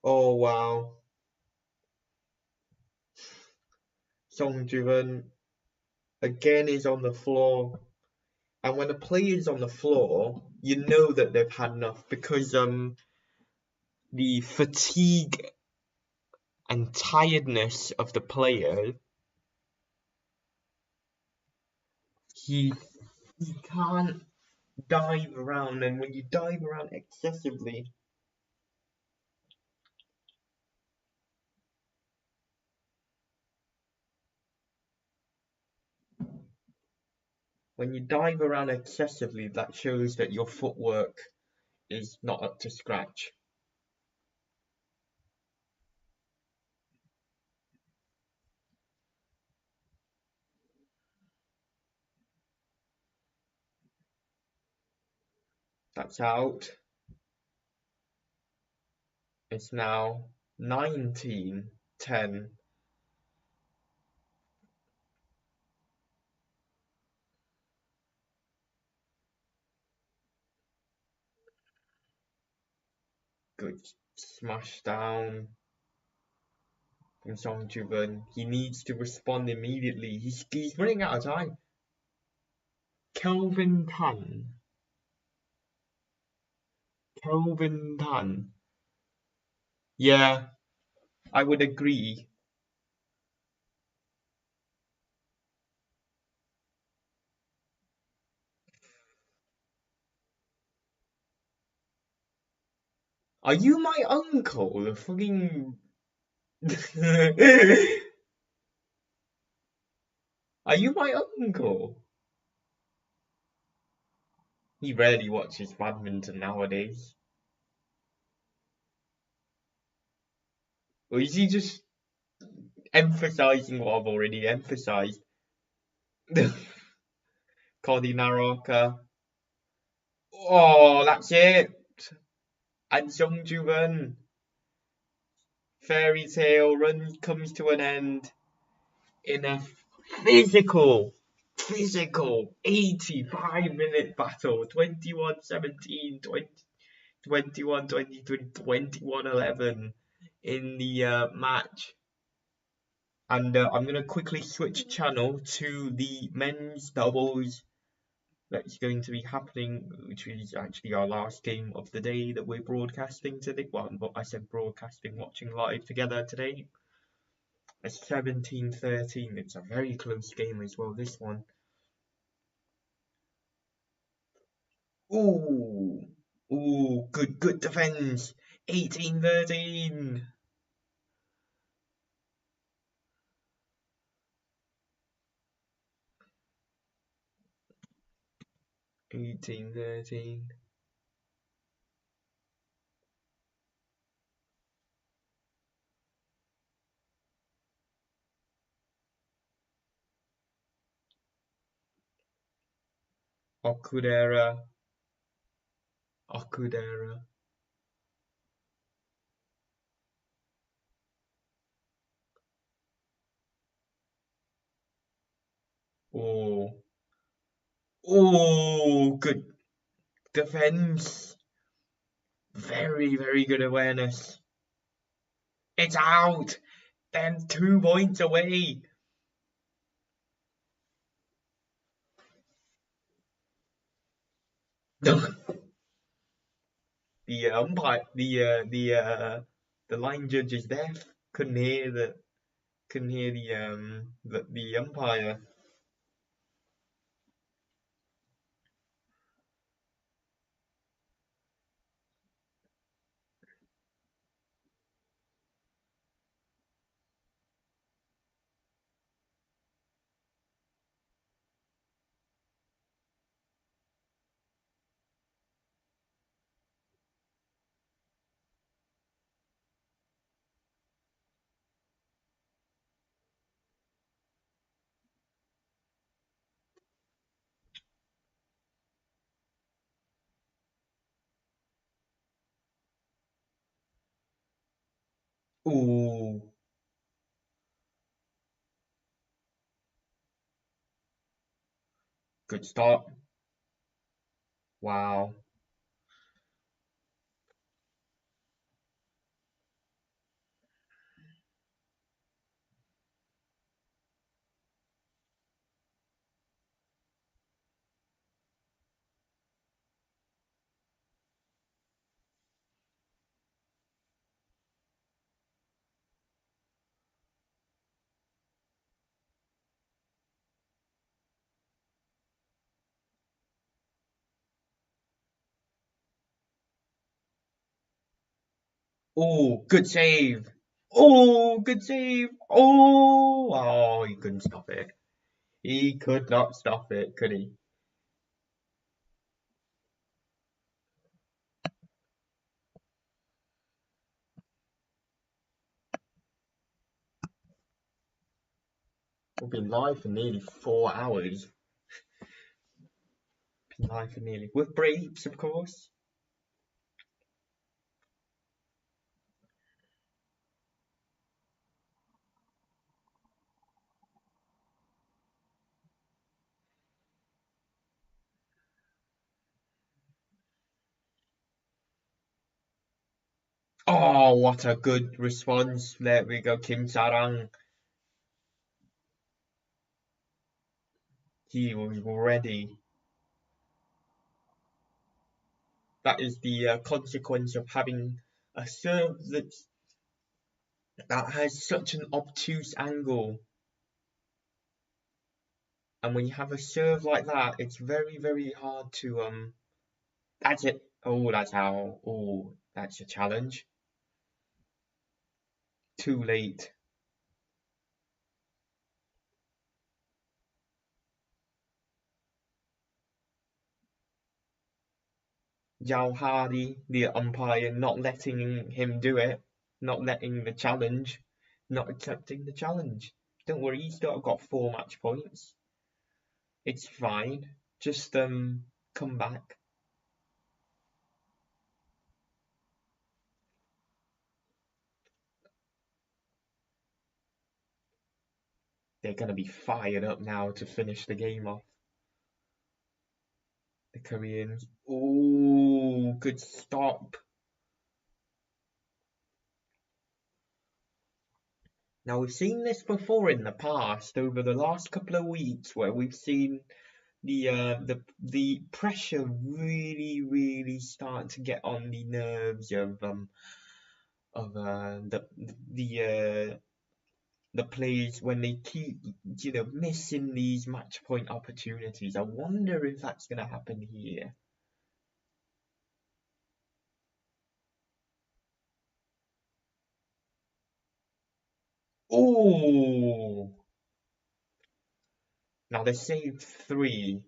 Oh wow. SOONG JOO VEN again is on the floor. And when a player's on the floor, you know that they've had enough, because the fatigue and tiredness of the player, he can't dive around, and when you dive around excessively, that shows that your footwork is not up to scratch. That's out. It's now 19-10. Good smash down from SOONG JOO VEN. He needs to respond immediately. He's running out of time. Kelvin Tan. Yeah, I would agree. Are you my uncle? The fucking. Are you my uncle? He rarely watches badminton nowadays. Or is he just emphasizing what I've already emphasized? Kodai NARAOKA. Oh, that's it. And SOONG JOO VEN. Fairy tale run comes to an end in a physical 85-minute battle. 21-17, 21-23, 21-11 in the match. And I'm going to quickly switch channel to the men's doubles that's going to be happening, which is actually our last game of the day that we're broadcasting today. Well, but I said broadcasting, watching live together today. It's 17-13. It's a very close game as well, this one. Ooh, good defense. 18-13. 18-13. Okudera. Good defense. Very good awareness. It's out. Then 2 points away. The umpire, the line judge is deaf. Couldn't hear the umpire. Ooh. Good start. Wow. Oh, good save. Oh, good save. Oh, he couldn't stop it. He could not stop it, could he? We've been live for nearly 4 hours. Been live for nearly, with breaks, of course. Oh, what a good response. There we go, Kim Sarang. He was ready. That is the consequence of having a serve that has such an obtuse angle. And when you have a serve like that, it's very hard to That's it. Oh, that's how. Oh, that's a challenge. Too late. Zhao Hardy, the umpire, not letting him do it, not letting the challenge, not accepting the challenge. Don't worry, he's still got 4 match points. It's fine. Just come back. They're gonna be fired up now to finish the game off. The Koreans. Oh, good stop. Now we've seen this before in the past, over the last couple of weeks, where we've seen the pressure really start to get on the nerves of the players when they keep missing these match point opportunities. I wonder if that's gonna happen here. Oh, now they saved 3.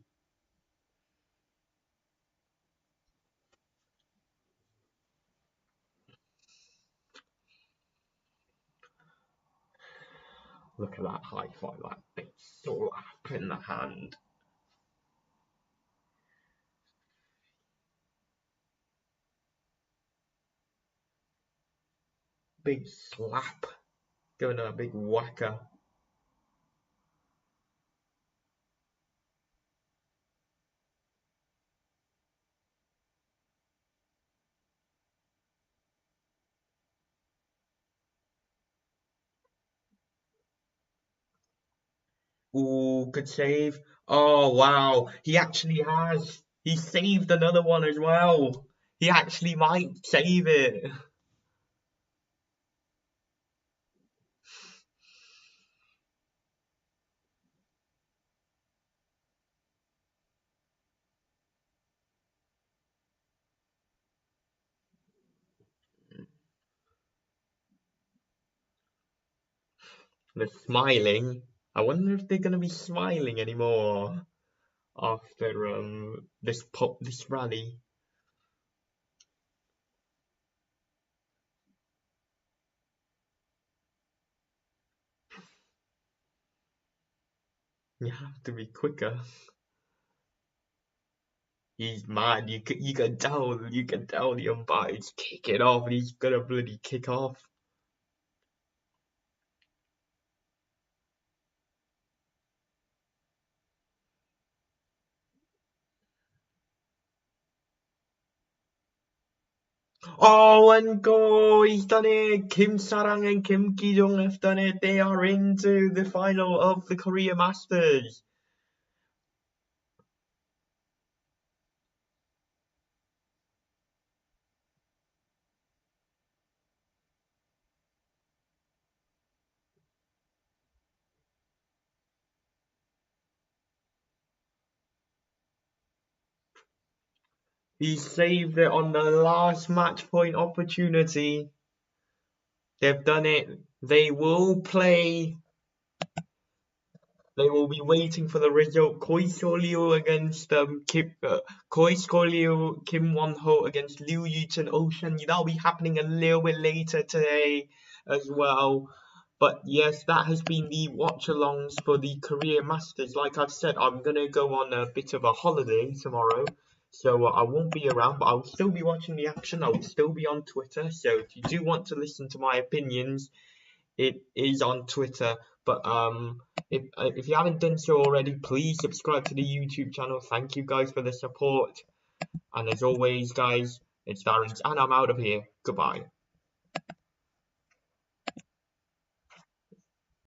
Look at that high five, that big slap in the hand. Big slap, giving a big whacker. Ooh, good save. Oh, wow. He actually has. He saved another one as well. He actually might save it. They're smiling. I wonder if they're going to be smiling anymore after this rally. You have to be quicker. He's mad. You can tell the umpire's kicking off, and he's gonna bloody kick off. Oh, and go! He's done it. Kim Sarang and Kim Ki-jung have done it. They are into the final of the Korea Masters. He saved it on the last match point opportunity. They've done it. They will play. They will be waiting for the result. Koi Solio against Koi Solio, Kim Won-ho against Liu Yuchen, Ocean. That'll be happening a little bit later today as well. But yes, that has been the watch-alongs for the Korea Masters. Like I've said, I'm gonna go on a bit of a holiday tomorrow, so I won't be around. But I'll still be watching the action. I'll still be on Twitter. So if you do want to listen to my opinions, it is on Twitter. But if you haven't done so already, please subscribe to the YouTube channel. Thank you guys for the support. And as always, guys, it's Darence, and I'm out of here. Goodbye.